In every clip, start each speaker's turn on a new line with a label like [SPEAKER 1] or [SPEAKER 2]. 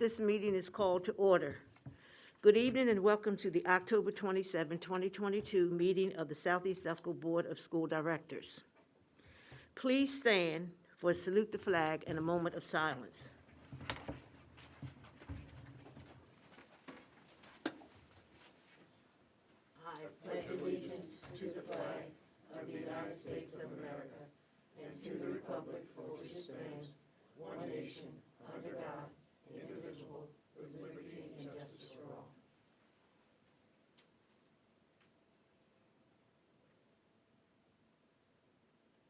[SPEAKER 1] This meeting is called to order. Good evening and welcome to the October 27, 2022 meeting of the Southeast Delco Board of School Directors. Please stand for a salute the flag and a moment of silence. I pledge allegiance to the flag of the United States of America and to the republic for which it stands, one nation, under God, indivisible, with liberty and justice for all.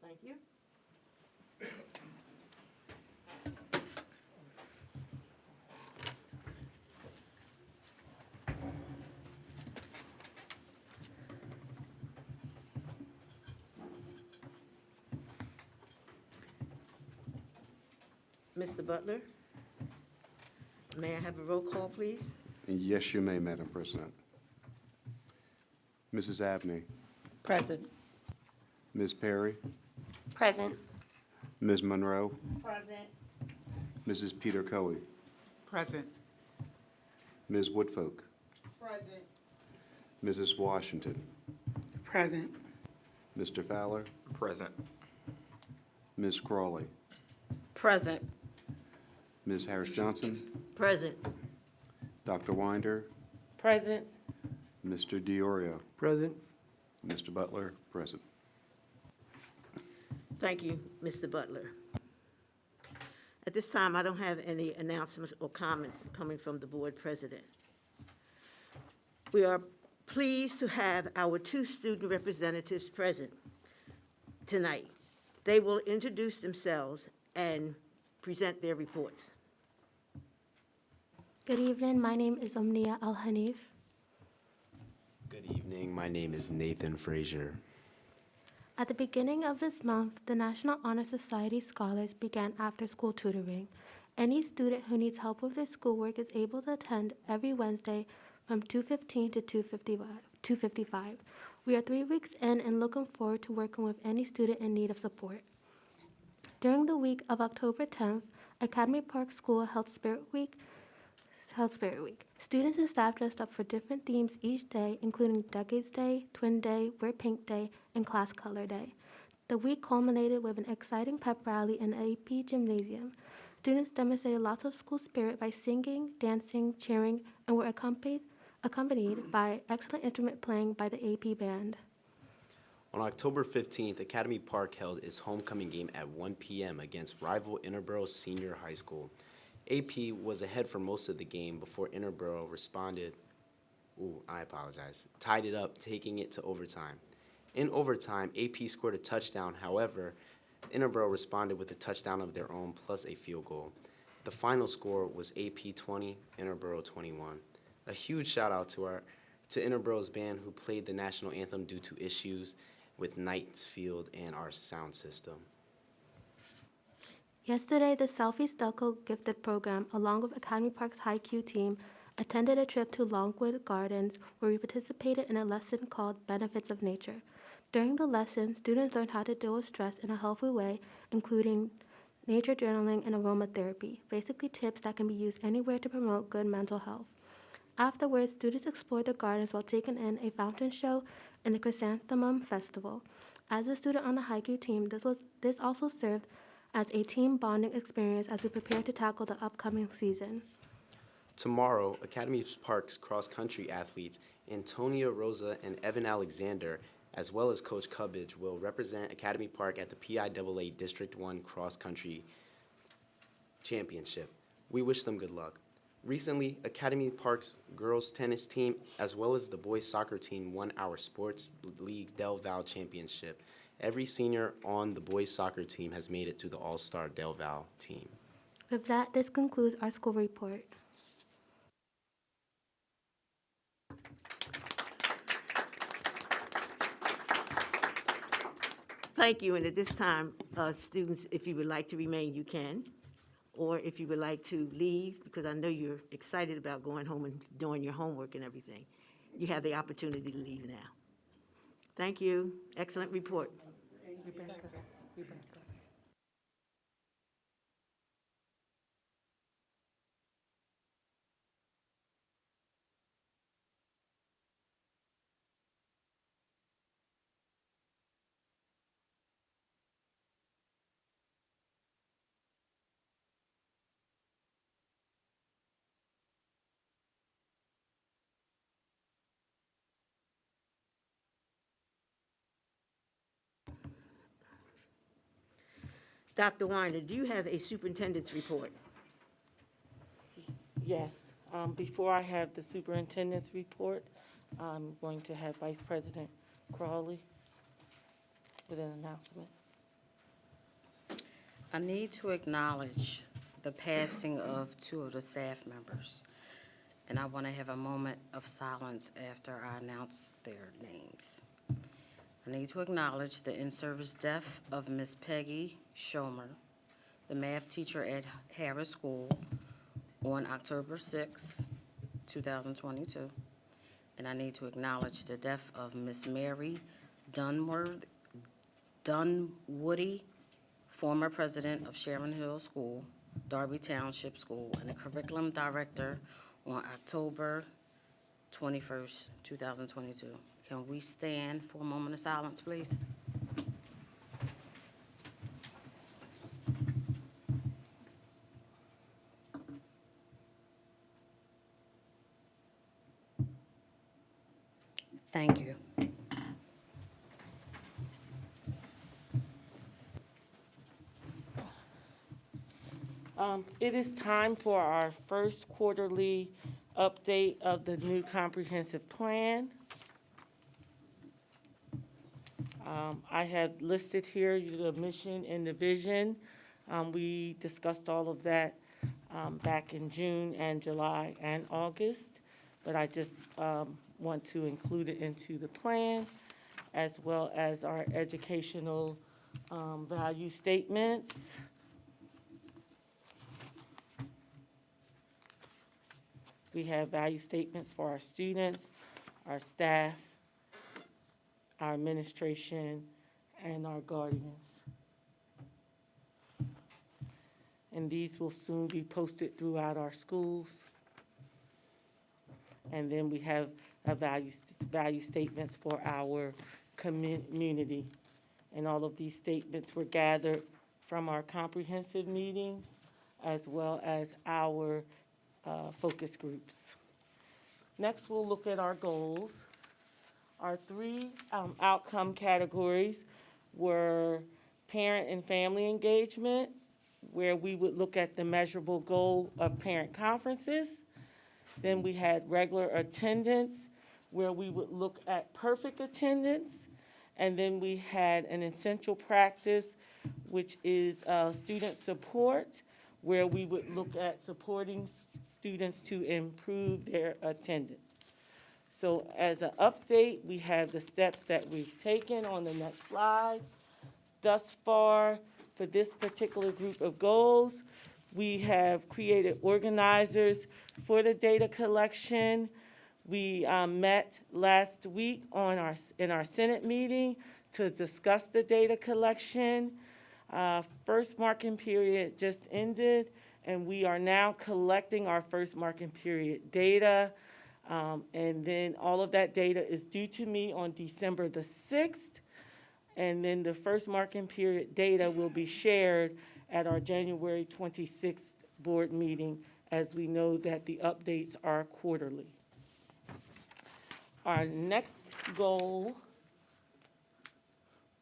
[SPEAKER 1] Thank you. Mr. Butler, may I have a roll call, please?
[SPEAKER 2] Yes, you may, Madam President. Mrs. Abney,
[SPEAKER 1] Present.
[SPEAKER 2] Ms. Perry,
[SPEAKER 3] Present.
[SPEAKER 2] Ms. Monroe,
[SPEAKER 3] Present.
[SPEAKER 2] Mrs. Peter Coey,
[SPEAKER 4] Present.
[SPEAKER 2] Ms. Woodfolk,
[SPEAKER 3] Present.
[SPEAKER 2] Mrs. Washington,
[SPEAKER 4] Present.
[SPEAKER 2] Mr. Fowler,
[SPEAKER 5] Present.
[SPEAKER 2] Ms. Crawley,
[SPEAKER 3] Present.
[SPEAKER 2] Ms. Harris-Johnson,
[SPEAKER 1] Present.
[SPEAKER 2] Dr. Winder,
[SPEAKER 3] Present.
[SPEAKER 2] Mr. DiOrio,
[SPEAKER 4] Present.
[SPEAKER 2] Mr. Butler, present.
[SPEAKER 1] Thank you, Mr. Butler. At this time, I don't have any announcements or comments coming from the board president. We are pleased to have our two student representatives present tonight. They will introduce themselves and present their reports.
[SPEAKER 6] Good evening. My name is Omnia Al-Hanif.
[SPEAKER 7] Good evening. My name is Nathan Frazier.
[SPEAKER 6] At the beginning of this month, the National Honor Society scholars began after-school tutoring. Any student who needs help with their schoolwork is able to attend every Wednesday from 2:15 to 2:55. We are 3 weeks in and looking forward to working with any student in need of support. During the week of October 10th, Academy Park School held Spirit Week. Students and staff dressed up for different themes each day, including Decades Day, Twin Day, Wear Pink Day, and Class Color Day. The week culminated with an exciting pep rally in the AP Gymnasium. Students demonstrated lots of school spirit by singing, dancing, cheering, and were accompanied by excellent instrument playing by the AP Band.
[SPEAKER 7] On October 15th, Academy Park held its homecoming game at 1 p.m. against rival Interboro Senior High School. AP was ahead for most of the game before Interboro tied it up, taking it to overtime. In overtime, AP scored a touchdown. However, Interboro responded with a touchdown of their own plus a field goal. The final score was AP 20, Interboro 21. A huge shout out to Interboro's band who played the national anthem due to issues with Knight's Field and our sound system.
[SPEAKER 6] Yesterday, the Southeast Delco Gifted Program, along with Academy Park's High Q team, attended a trip to Longwood Gardens where we participated in a lesson called Benefits of Nature. During the lesson, students learned how to deal with stress in a healthy way, including nature journaling and aromatherapy, basically tips that can be used anywhere to promote good mental health. Afterwards, students explored the gardens while taking in a fountain show and the Chrysanthemum Festival. As a student on the High Q team, this also served as a team bonding experience as we prepare to tackle the upcoming season.
[SPEAKER 7] Tomorrow, Academy Park's cross-country athletes Antonia Rosa and Evan Alexander, as well as Coach Cubbage, will represent Academy Park at the PIAA District 1 Cross-Country Championship. We wish them good luck. Recently, Academy Park's girls tennis team, as well as the boys soccer team, won our Sports League Del Val Championship. Every senior on the boys soccer team has made it to the All-Star Del Val team.
[SPEAKER 6] With that, this concludes our school report.
[SPEAKER 1] Thank you, and at this time, students, if you would like to remain, you can. Or if you would like to leave, because I know you're excited about going home and doing your homework and everything, you have the opportunity to leave now. Thank you. Excellent report.
[SPEAKER 4] Rebecca.
[SPEAKER 1] Dr. Winder, do you have a superintendent's report?
[SPEAKER 3] Yes. Before I have the superintendent's report, I'm going to have Vice President Crawley with an announcement.
[SPEAKER 5] I need to acknowledge the passing of two of the staff members, and I want to have a moment of silence after I announce their names. I need to acknowledge the in-service death of Miss Peggy Schomer, the math teacher at Harris School, on October 6, 2022. And I need to acknowledge the death of Miss Mary Dunwoody, former president of Sharon Hill School, Darby Township School, and the curriculum director on October 21st, 2022. Can we stand for a moment of silence, please? Thank you.
[SPEAKER 3] It is time for our first quarterly update of the new comprehensive plan. I have listed here the mission and the vision. We discussed all of that back in June and July and August, but I just want to include it into the plan, as well as our educational value statements. We have value statements for our students, our staff, our administration, and our guardians. And these will soon be posted throughout our schools. And then we have a value statements for our community. And all of these statements were gathered from our comprehensive meetings, as well as our focus groups. Next, we'll look at our goals. Our three outcome categories were parent and family engagement, where we would look at the measurable goal of parent conferences. Then we had regular attendance, where we would look at perfect attendance. And then we had an essential practice, which is student support, where we would look at supporting students to improve their attendance. So as an update, we have the steps that we've taken on the next slide. Thus far, for this particular group of goals, we have created organizers for the data collection. We met last week in our Senate meeting to discuss the data collection. First marking period just ended, and we are now collecting our first marking period data. And then all of that data is due to me on December the 6th. And then the first marking period data will be shared at our January 26th board meeting, as we know that the updates are quarterly. Our next goal,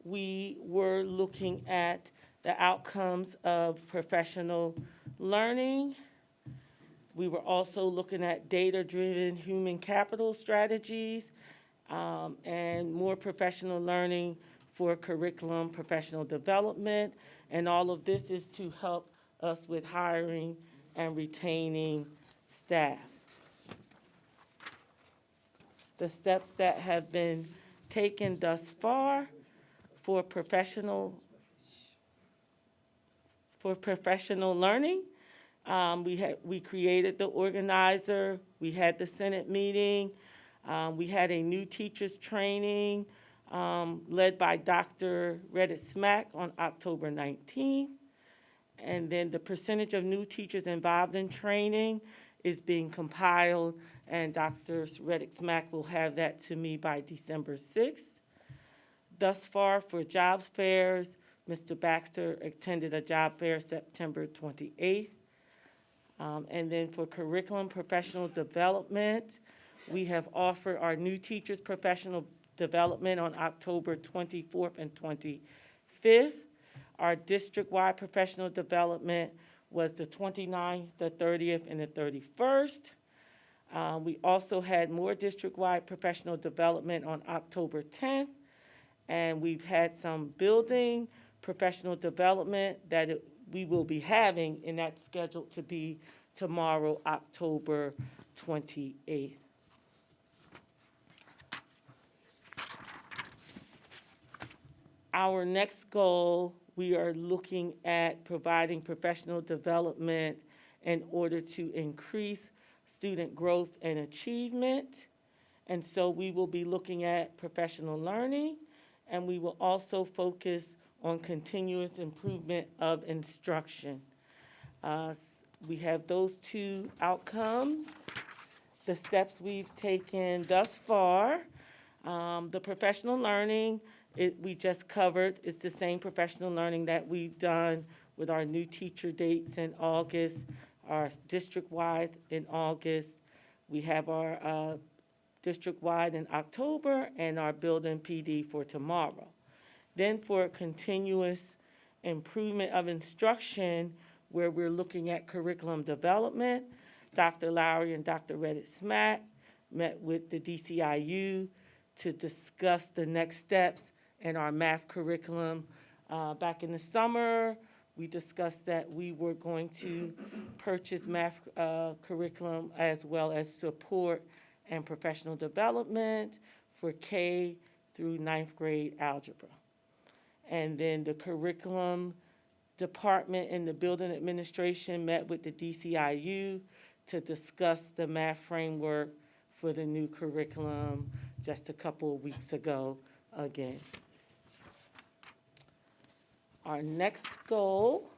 [SPEAKER 3] we were looking at the outcomes of professional learning. We were also looking at data-driven human capital strategies and more professional learning for curriculum, professional development, and all of this is to help us with hiring and retaining staff. The steps that have been taken thus far for professional learning. We created the organizer, we had the Senate meeting, we had a new teachers training led by Dr. Redditt Smack on October 19th. And then the percentage of new teachers involved in training is being compiled, and Dr. Redditt Smack will have that to me by December 6th. Thus far for jobs fairs, Mr. Baxter attended a job fair September 28th. And then for curriculum professional development, we have offered our new teachers professional development on October 24th and 25th. Our district-wide professional development was the 29th, the 30th, and the 31st. We also had more district-wide professional development on October 10th, and we've had some building professional development that we will be having, and that's scheduled to be tomorrow, October 28th. Our next goal, we are looking at providing professional development in order to increase student growth and achievement. And so we will be looking at professional learning, and we will also focus on continuous improvement of instruction. We have those two outcomes. The steps we've taken thus far, the professional learning, we just covered. It's the same professional learning that we've done with our new teacher dates in August, our district-wide in August. We have our district-wide in October and our building PD for tomorrow. Then for continuous improvement of instruction, where we're looking at curriculum development, Dr. Lowry and Dr. Redditt-Smack met with the DCIU to discuss the next steps in our math curriculum. Back in the summer, we discussed that we were going to purchase math curriculum as well as support and professional development for K through 9th grade algebra. And then the curriculum department and the building administration met with the DCIU to discuss the math framework for the new curriculum just a couple of weeks ago again. Our next goal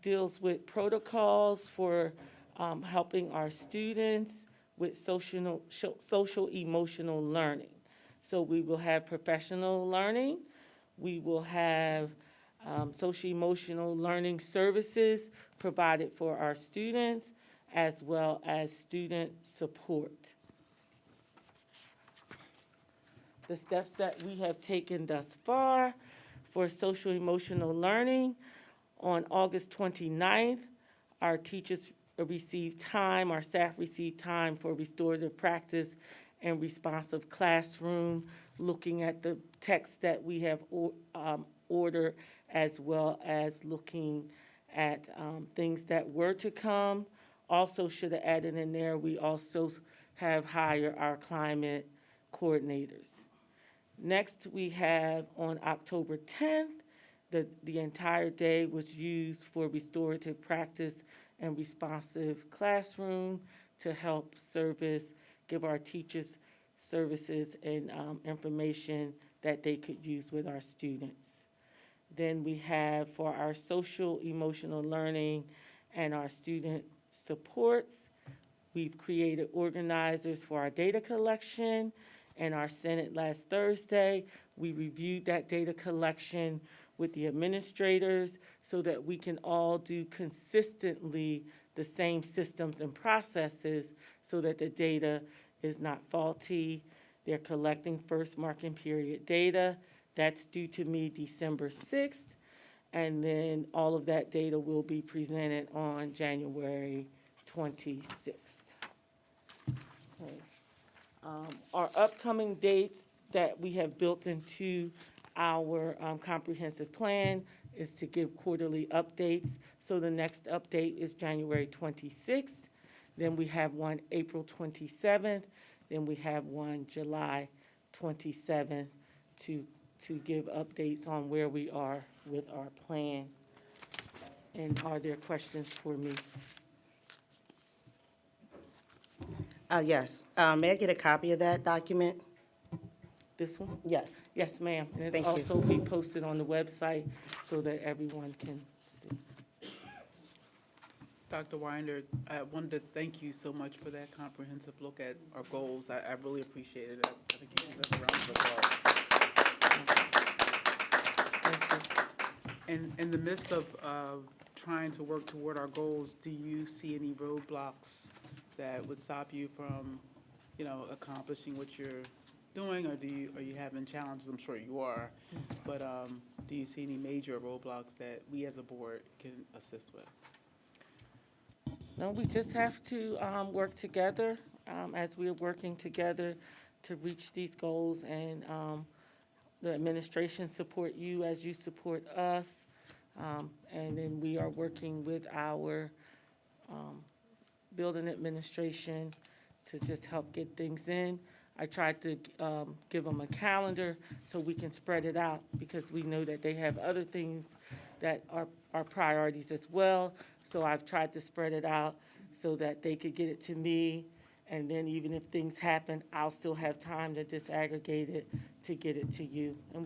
[SPEAKER 3] deals with protocols for helping our students with social emotional learning. So we will have professional learning, we will have social emotional learning services provided for our students, as well as student support. The steps that we have taken thus far for social emotional learning, on August 29th, our teachers received time, our staff received time for restorative practice and responsive classroom, looking at the text that we have ordered, as well as looking at things that were to come. Also should have added in there, we also have hired our climate coordinators. Next, we have on October 10th, the entire day was used for restorative practice and responsive classroom to help give our teachers services and information that they could use with our students. Then we have for our social emotional learning and our student supports, we've created organizers for our data collection. And our Senate last Thursday, we reviewed that data collection with the administrators so that we can all do consistently the same systems and processes so that the data is not faulty. They're collecting first marking period data. That's due to me December 6th. And then all of that data will be presented on January 26th. Okay. Our upcoming dates that we have built into our comprehensive plan is to give quarterly updates. So the next update is January 26th. Then we have one April 27th. Then we have one July 27th to give updates on where we are with our plan. And are there questions for me?
[SPEAKER 8] Yes. May I get a copy of that document?
[SPEAKER 3] This one?
[SPEAKER 8] Yes.
[SPEAKER 3] Yes, ma'am. And it's
[SPEAKER 8] Thank you.
[SPEAKER 3] also be posted on the website so that everyone can see.
[SPEAKER 4] Dr. Winder, I wanted to thank you so much for that comprehensive look at our goals. I really appreciate it. I think you deserve a round of applause.
[SPEAKER 3] Thank you.
[SPEAKER 4] In the midst of trying to work toward our goals, do you see any roadblocks that would stop you from, accomplishing what you're doing, or are you having challenges? I'm sure you are, but do you see any major roadblocks that we as a board can assist with?
[SPEAKER 3] No, we just have to work together as we're working together to reach these goals, and the administration support you as you support us. And then we are working with our building administration to just help get things in. I tried to give them a calendar so we can spread it out, because we know that they have other things that are priorities as well. So I've tried to spread it out so that they could get it to me, and then even if things happen, I'll still have time to disaggregate it to get it to you. And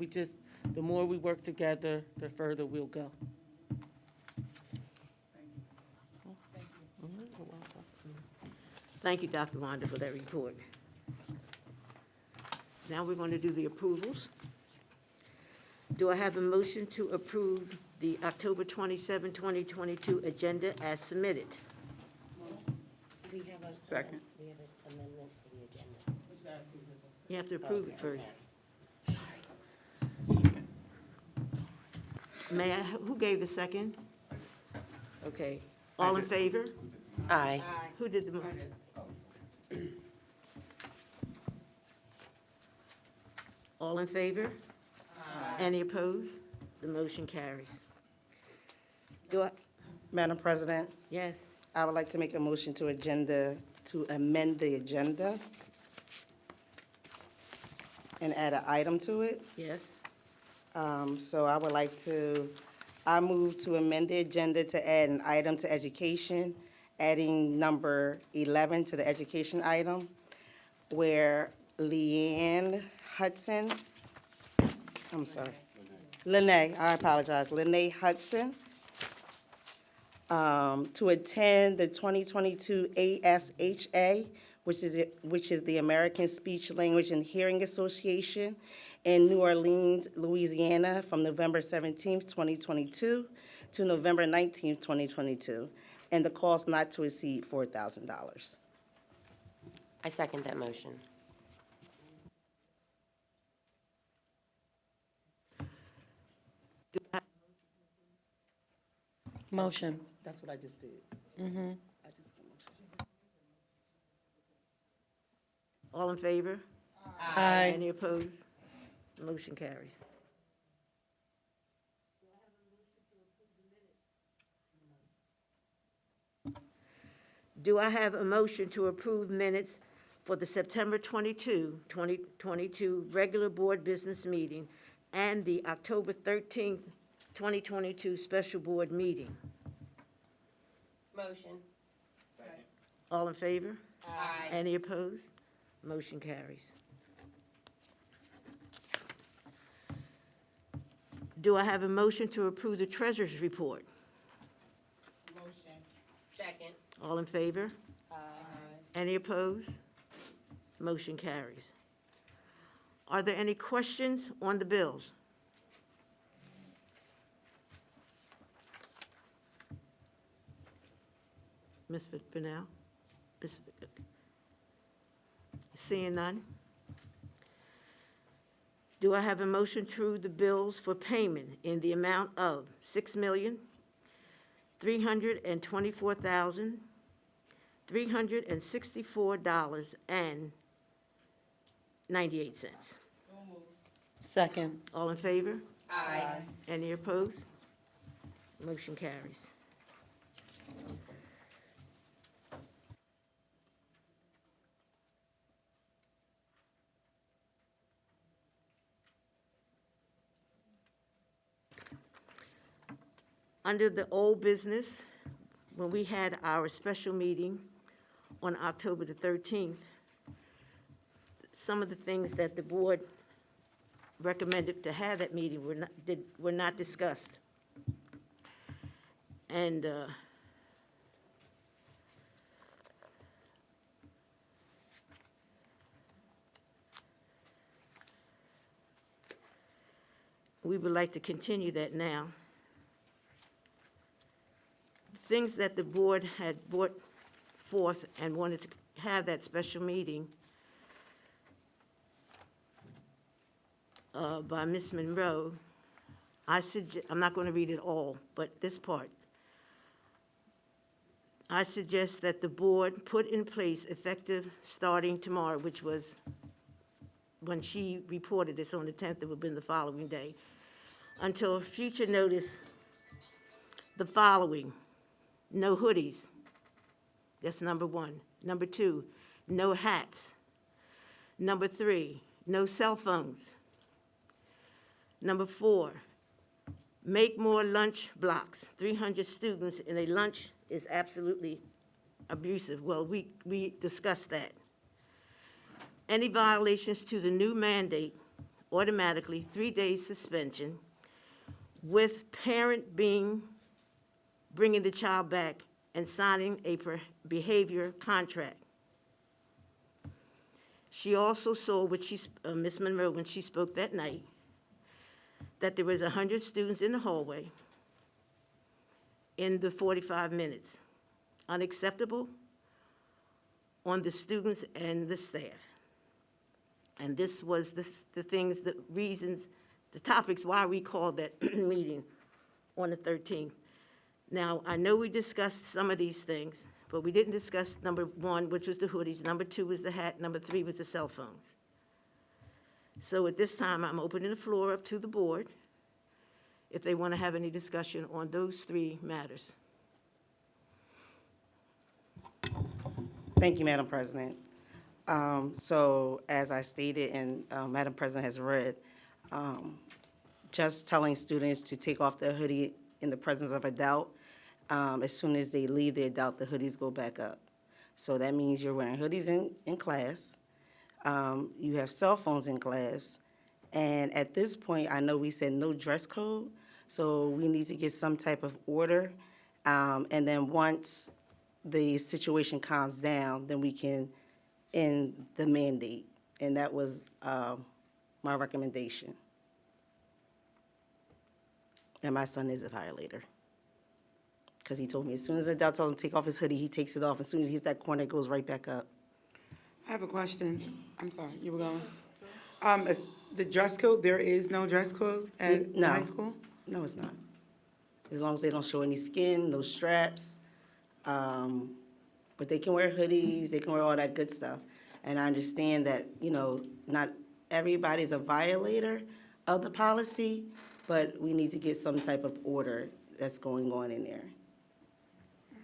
[SPEAKER 3] the more we work together, the further we'll go.
[SPEAKER 1] Thank you, Dr. Wanda, for that report. Now we're going to do the approvals. Do I have a motion to approve the October 27, 2022 agenda as submitted?
[SPEAKER 5] We have a.
[SPEAKER 4] Second.
[SPEAKER 5] We have an amendment to the agenda.
[SPEAKER 1] You have to approve it first. May I, who gave the second? Okay, all in favor?
[SPEAKER 5] Aye.
[SPEAKER 1] Who did the motion? All in favor? Any opposed? The motion carries. Do I,
[SPEAKER 8] Madam President,
[SPEAKER 1] yes,
[SPEAKER 8] I would like to make a motion to amend the agenda and add an item to it.
[SPEAKER 1] yes,
[SPEAKER 8] So I move to amend the agenda to add an item to education, adding number 11 to the education item, where Leanne Hudson, Lene, I apologize, Lene Hudson, to attend the 2022 ASHA, which is the American Speech, Language, and Hearing Association in New Orleans, Louisiana, from November 17th, 2022 to November 19th, 2022, and the cost not to exceed $4,000.
[SPEAKER 9] I second that motion.
[SPEAKER 8] Motion. That's what I just did. I just did motion.
[SPEAKER 1] all in favor?
[SPEAKER 8] Aye.
[SPEAKER 1] Any opposed? The motion carries. Do I have a motion to approve minutes for the September 22, 2022 regular board business meeting and the October 13th, 2022 special board meeting?
[SPEAKER 9] Motion.
[SPEAKER 1] All in favor?
[SPEAKER 9] Aye.
[SPEAKER 1] Any opposed? Motion carries. Do I have a motion to approve the treasurer's report?
[SPEAKER 9] Second.
[SPEAKER 1] All in favor? Any opposed? Motion carries. Are there any questions on the bills? Ms. Burnell? Seeing none? Do I have a motion to approve the bills for payment in the amount of $6,324,364.98?
[SPEAKER 8] Second.
[SPEAKER 1] All in favor?
[SPEAKER 9] Aye.
[SPEAKER 1] Any opposed? Motion carries. Under the old business, when we had our special meeting on October the 13th, some of the things that the board recommended to have that meeting were not discussed. And we would like to continue that now. Things that the board had brought forth and wanted to have that special meeting by Ms. Monroe, I'm not going to read it all, but this part. I suggest that the board put in place effective starting tomorrow, which was when she reported this on the 10th, it would have been the following day, until future notice, the following: no hoodies. That's number one. Number two, no hats. Number three, no cell phones. Number four, make more lunch blocks. 300 students in a lunch is absolutely abusive. Well, we discussed that. Any violations to the new mandate, automatically 3 days suspension, with parent bringing the child back and signing a behavior contract. She also saw, Ms. Monroe, when she spoke that night, that there was 100 students in the hallway in the 45 minutes. Unacceptable on the students and the staff. And this was the things, the reasons, the topics why we called that meeting on the 13th. Now, I know we discussed some of these things, but we didn't discuss number one, which was the hoodies. Number two was the hat. Number three was the cell phones. So at this time, I'm opening the floor up to the board if they want to have any discussion on those three matters.
[SPEAKER 8] Thank you, Madam President. So as I stated and Madam President has read, just telling students to take off their hoodie in the presence of adult, as soon as they leave the adult, the hoodies go back up. So that means you're wearing hoodies in class, you have cell phones in class, and at this point, I know we said no dress code, so we need to get some type of order, and then once the situation calms down, then we can end the mandate, and that was my recommendation. And my son is a violator, because he told me as soon as the adult tells him to take off his hoodie, he takes it off. As soon as he hits that corner, it goes right back up.
[SPEAKER 10] I have a question. I'm sorry, you were going? Is the dress code, there is no dress code at
[SPEAKER 8] No.
[SPEAKER 10] high school?
[SPEAKER 8] No, it's not. As long as they don't show any skin, no straps. But they can wear hoodies, they can wear all that good stuff. And I understand that, not everybody's a violator of the policy, but we need to get some type of order that's going on in there.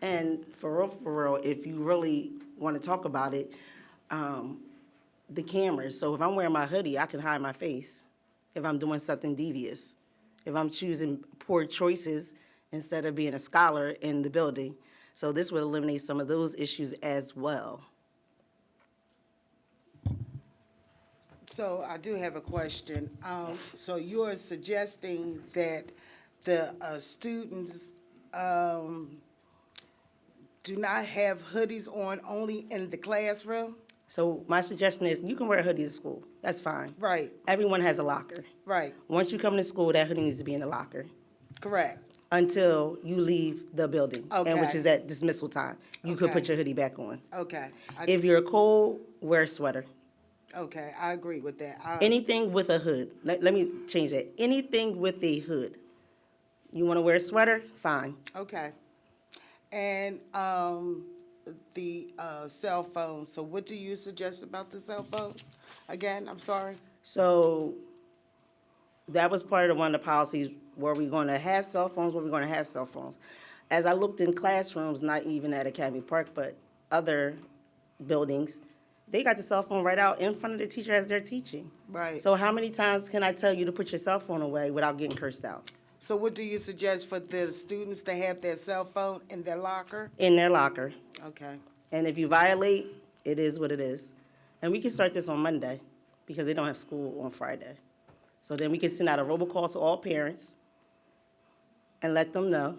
[SPEAKER 8] And for real, if you really want to talk about it, the cameras. So if I'm wearing my hoodie, I can hide my face if I'm doing something devious. If I'm choosing poor choices instead of being a scholar in the building. So this would eliminate some of those issues as well.
[SPEAKER 11] So I do have a question. So you're suggesting that the students do not have hoodies on only in the classroom?
[SPEAKER 8] So my suggestion is you can wear a hoodie to school. That's fine.
[SPEAKER 11] Right,
[SPEAKER 8] Everyone has a locker.
[SPEAKER 11] right,
[SPEAKER 8] Once you come to school, that hoodie needs to be in the locker
[SPEAKER 11] correct.
[SPEAKER 8] until you leave the building. And which
[SPEAKER 11] Okay.
[SPEAKER 8] is at dismissal time. You could put
[SPEAKER 11] Okay.
[SPEAKER 8] your hoodie back on.
[SPEAKER 11] Okay.
[SPEAKER 8] If you're cold, wear a sweater.
[SPEAKER 11] Okay, I agree with that.
[SPEAKER 8] Anything with a hood. Let me change that. Anything with a hood. You want to wear a sweater? Fine.
[SPEAKER 11] Okay. And the cell phones, so what do you suggest about the cell phones? Again, I'm sorry?
[SPEAKER 8] So that was part of one of the policies. Were we going to have cell phones? Were we going to have cell phones? As I looked in classrooms, not even at Academy Park, but other buildings, they got the cell phone right out in front of the teacher as they're teaching.
[SPEAKER 11] Right.
[SPEAKER 8] So how many times can I tell you to put your cell phone away without getting cursed out?
[SPEAKER 11] So what do you suggest for the students to have their cell phone in their locker?
[SPEAKER 8] In their locker.
[SPEAKER 11] Okay,
[SPEAKER 8] And if you violate, it is what it is. And we can start this on Monday because they don't have school on Friday. So then we can send out a robocall to all parents and let them know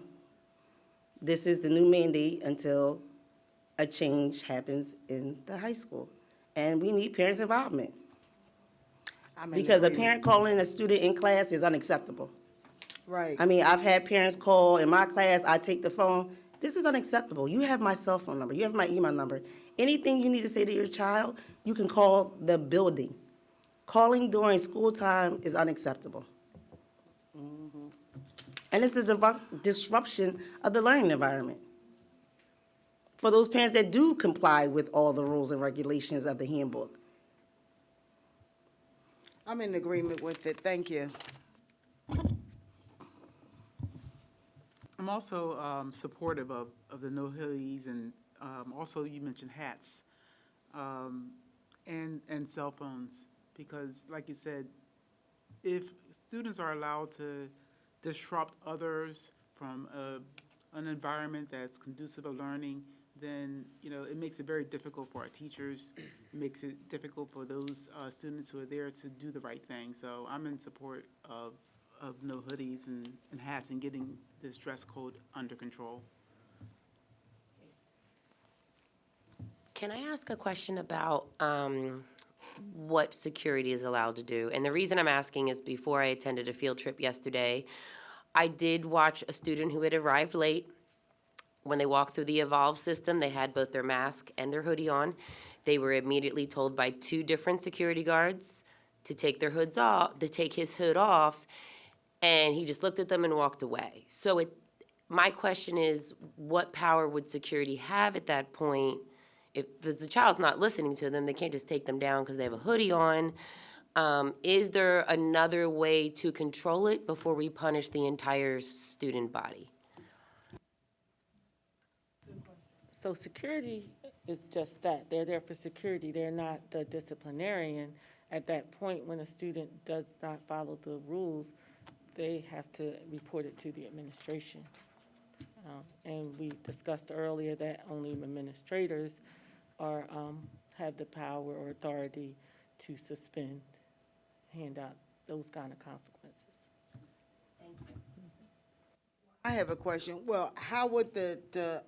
[SPEAKER 8] this is the new mandate until a change happens in the high school. And we need parents' involvement.
[SPEAKER 11] I'm in
[SPEAKER 8] Because a
[SPEAKER 11] agreement.
[SPEAKER 8] parent calling a student in class is unacceptable.
[SPEAKER 11] Right,
[SPEAKER 8] I mean, I've had parents call in my class, I take the phone. This is unacceptable. You have my cell phone number, you have my email number. Anything you need to say to your child, you can call the building. Calling during school time is unacceptable. And this is a disruption of the learning environment. For those parents that do comply with all the rules and regulations of the handbook.
[SPEAKER 11] I'm in agreement with it. Thank you.
[SPEAKER 4] I'm also supportive of the no hoodies, and also you mentioned hats and cell phones, because like you said, if students are allowed to disrupt others from an environment that's conducive to learning, then, it makes it very difficult for our teachers. It makes it difficult for those students who are there to do the right thing. So I'm in support of no hoodies and hats and getting this dress code under control.
[SPEAKER 9] Can I ask a question about what security is allowed to do? And the reason I'm asking is before I attended a field trip yesterday, I did watch a student who had arrived late. When they walked through the Evolve system, they had both their mask and their hoodie on. They were immediately told by 2 different security guards to take their hoods off, to take his hood off, and he just looked at them and walked away. So my question is, what power would security have at that point? If the child's not listening to them, they can't just take them down because they have a hoodie on. Is there another way to control it before we punish the entire student body?
[SPEAKER 3] So security is just that. They're there for security. They're not the disciplinarian. At that point, when a student does not follow the rules, they have to report it to the administration. And we discussed earlier that only administrators have the power or authority to suspend, hand out those kind of consequences.
[SPEAKER 11] I have a question. Well, how would the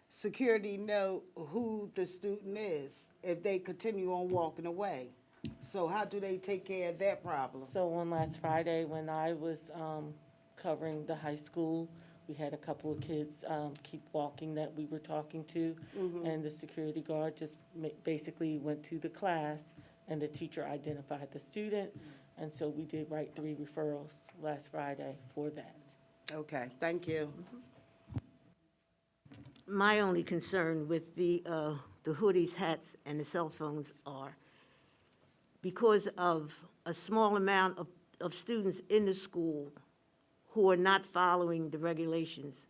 [SPEAKER 11] security know who the student is if they continue on walking away? So how do they take care of that problem?
[SPEAKER 3] So on last Friday, when I was covering the high school, we had a couple of kids keep walking that we were talking to, and the security guard just basically went to the class, and the teacher identified the student, and so we did write 3 referrals last Friday for that.
[SPEAKER 11] Okay, thank you.
[SPEAKER 1] My only concern with the hoodies, hats, and the cell phones are because of a small amount of students in the school who are not following the regulations,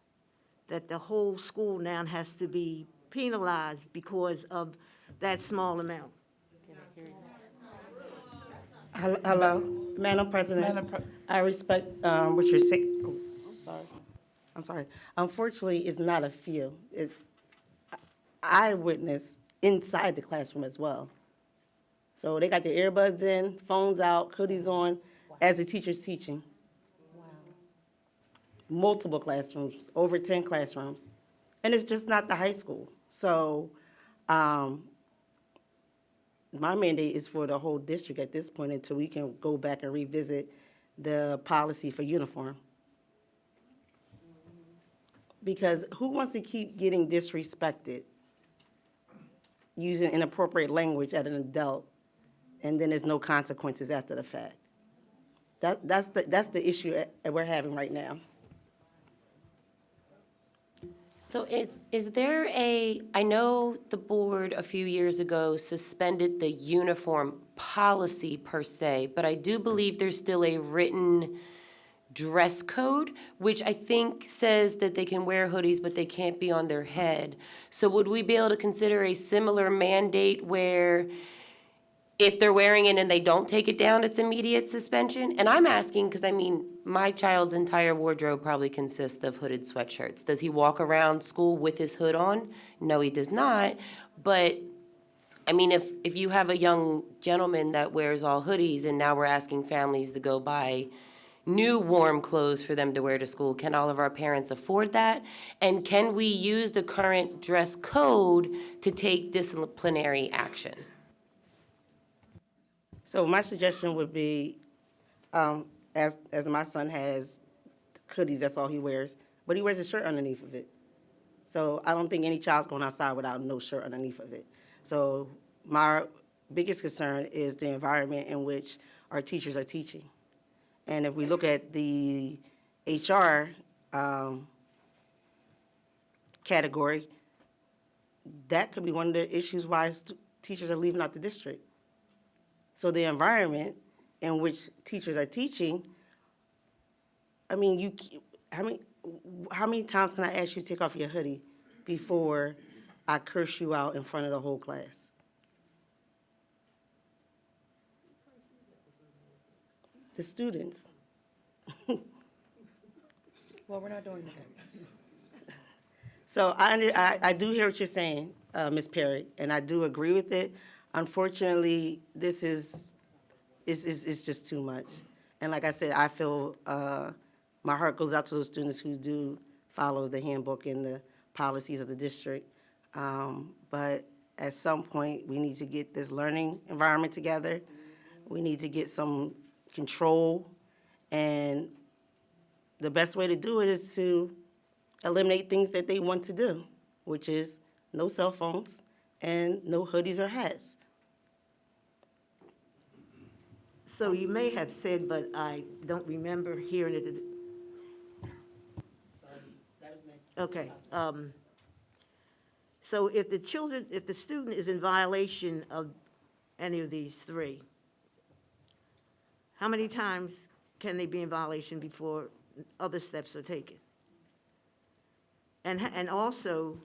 [SPEAKER 1] that the whole school now has to be penalized because of that small amount.
[SPEAKER 8] Hello, Madam President. I respect what you're saying. I'm sorry. Unfortunately, it's not a few. I witnessed inside the classroom as well. So they got their earbuds in, phones out, hoodies on, as the teacher's teaching. Multiple classrooms, over 10 classrooms. And it's just not the high school. So my mandate is for the whole district at this point until we can go back and revisit the policy for uniform. Because who wants to keep getting disrespected using inappropriate language at an adult, and then there's no consequences after the fact? That's the issue that we're having right now.
[SPEAKER 9] So is there I know the board a few years ago suspended the uniform policy per se, but I do believe there's still a written dress code, which I think says that they can wear hoodies, but they can't be on their head. So would we be able to consider a similar mandate where if they're wearing it and they don't take it down, it's immediate suspension? And I'm asking because, my child's entire wardrobe probably consists of hooded sweatshirts. Does he walk around school with his hood on? No, he does not. But, if you have a young gentleman that wears all hoodies and now we're asking families to go buy new warm clothes for them to wear to school, can all of our parents afford that? And can we use the current dress code to take disciplinary action?
[SPEAKER 8] So my suggestion would be, as my son has hoodies, that's all he wears, but he wears a shirt underneath of it. So I don't think any child's going outside without no shirt underneath of it. So my biggest concern is the environment in which our teachers are teaching. And if we look at the HR category, that could be one of the issues why teachers are leaving out the district. So the environment in which teachers are teaching, I mean, how many times can I ask you to take off your hoodie before I curse you out in front of the whole class? The students.
[SPEAKER 10] Well, we're not doing that.
[SPEAKER 8] So I do hear what you're saying, Ms. Perry, and I do agree with it. Unfortunately, this is just too much. And like I said, I feel my heart goes out to those students who do follow the handbook and the policies of the district. But at some point, we need to get this learning environment together. We need to get some control, and the best way to do it is to eliminate things that they want to do, which is no cell phones and no hoodies or hats.
[SPEAKER 1] So you may have said, but I don't remember hearing it. Okay. So if the student is in violation of any of these three, how many times can they be in violation before other steps are taken? And also,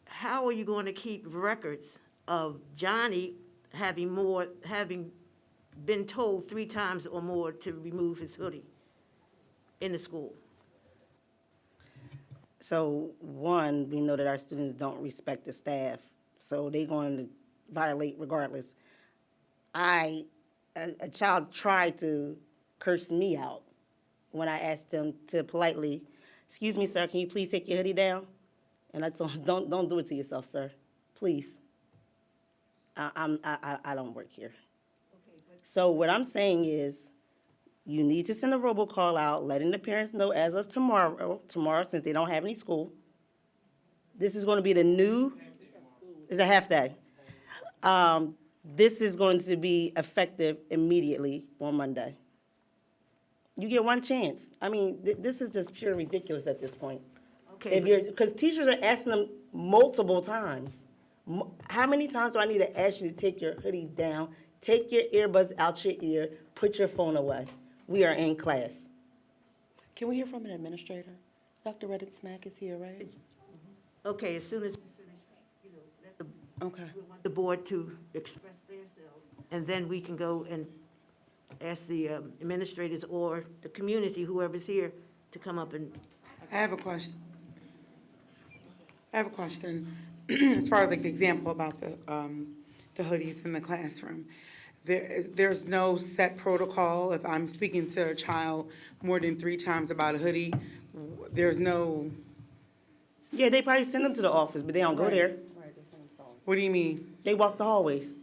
[SPEAKER 1] how are you going to keep records of Johnny having been told 3 times or more to remove his hoodie in the school?
[SPEAKER 8] So, one, we know that our students don't respect the staff, so they're going to violate regardless. A child tried to curse me out when I asked them to politely, "Excuse me, sir, can you please take your hoodie down?" And I told him, don't do it to yourself, sir, please. I don't work here. So what I'm saying is, you need to send a robocall out, letting the parents know as of tomorrow, since they don't have any school. This is going to be the new, it's a half day. This is going to be effective immediately on Monday. You get one chance. I mean, this is just pure ridiculous at this point.
[SPEAKER 1] Okay.
[SPEAKER 8] Because teachers are asking them multiple times. How many times do I need to ask you to take your hoodie down, take your earbuds out your ear, put your phone away? We are in class.
[SPEAKER 10] Can we hear from an administrator? Dr. Reddit Smack is here, right?
[SPEAKER 1] Okay, as soon as we finish, let
[SPEAKER 10] Okay.
[SPEAKER 1] we want the board to express themselves, and then we can go and ask the administrators or the community, whoever's here, to come up and,
[SPEAKER 10] I have a question. As far as like the example about the hoodies in the classroom. There's no set protocol. If I'm speaking to a child more than 3 times about a hoodie, there's no,
[SPEAKER 8] Yeah, they probably send them to the office, but they don't go there.
[SPEAKER 10] what do you mean?
[SPEAKER 8] They walk the hallways.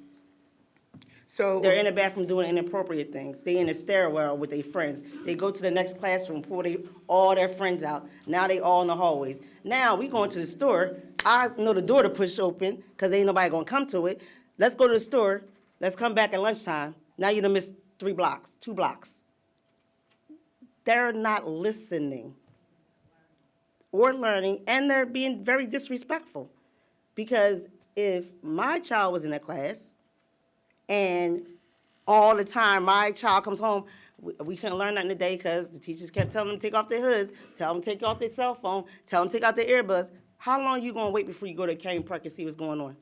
[SPEAKER 10] So,
[SPEAKER 8] They're in the bathroom doing inappropriate things. They in the stairwell with their friends. They go to the next classroom, pull all their friends out. Now they all in the hallways. Now we going to the store. I know the door to push open because ain't nobody gonna come to it. Let's go to the store. Let's come back at lunchtime. Now you done missed 2 blocks. They're not listening or learning, and they're being very disrespectful. Because if my child was in a class and all the time my child comes home, we couldn't learn nothing today because the teachers kept telling them to take off their hoods, tell them to take off their cell phone, tell them to take out their earbuds. How long you gonna wait before you go to Academy Park and see what's going on?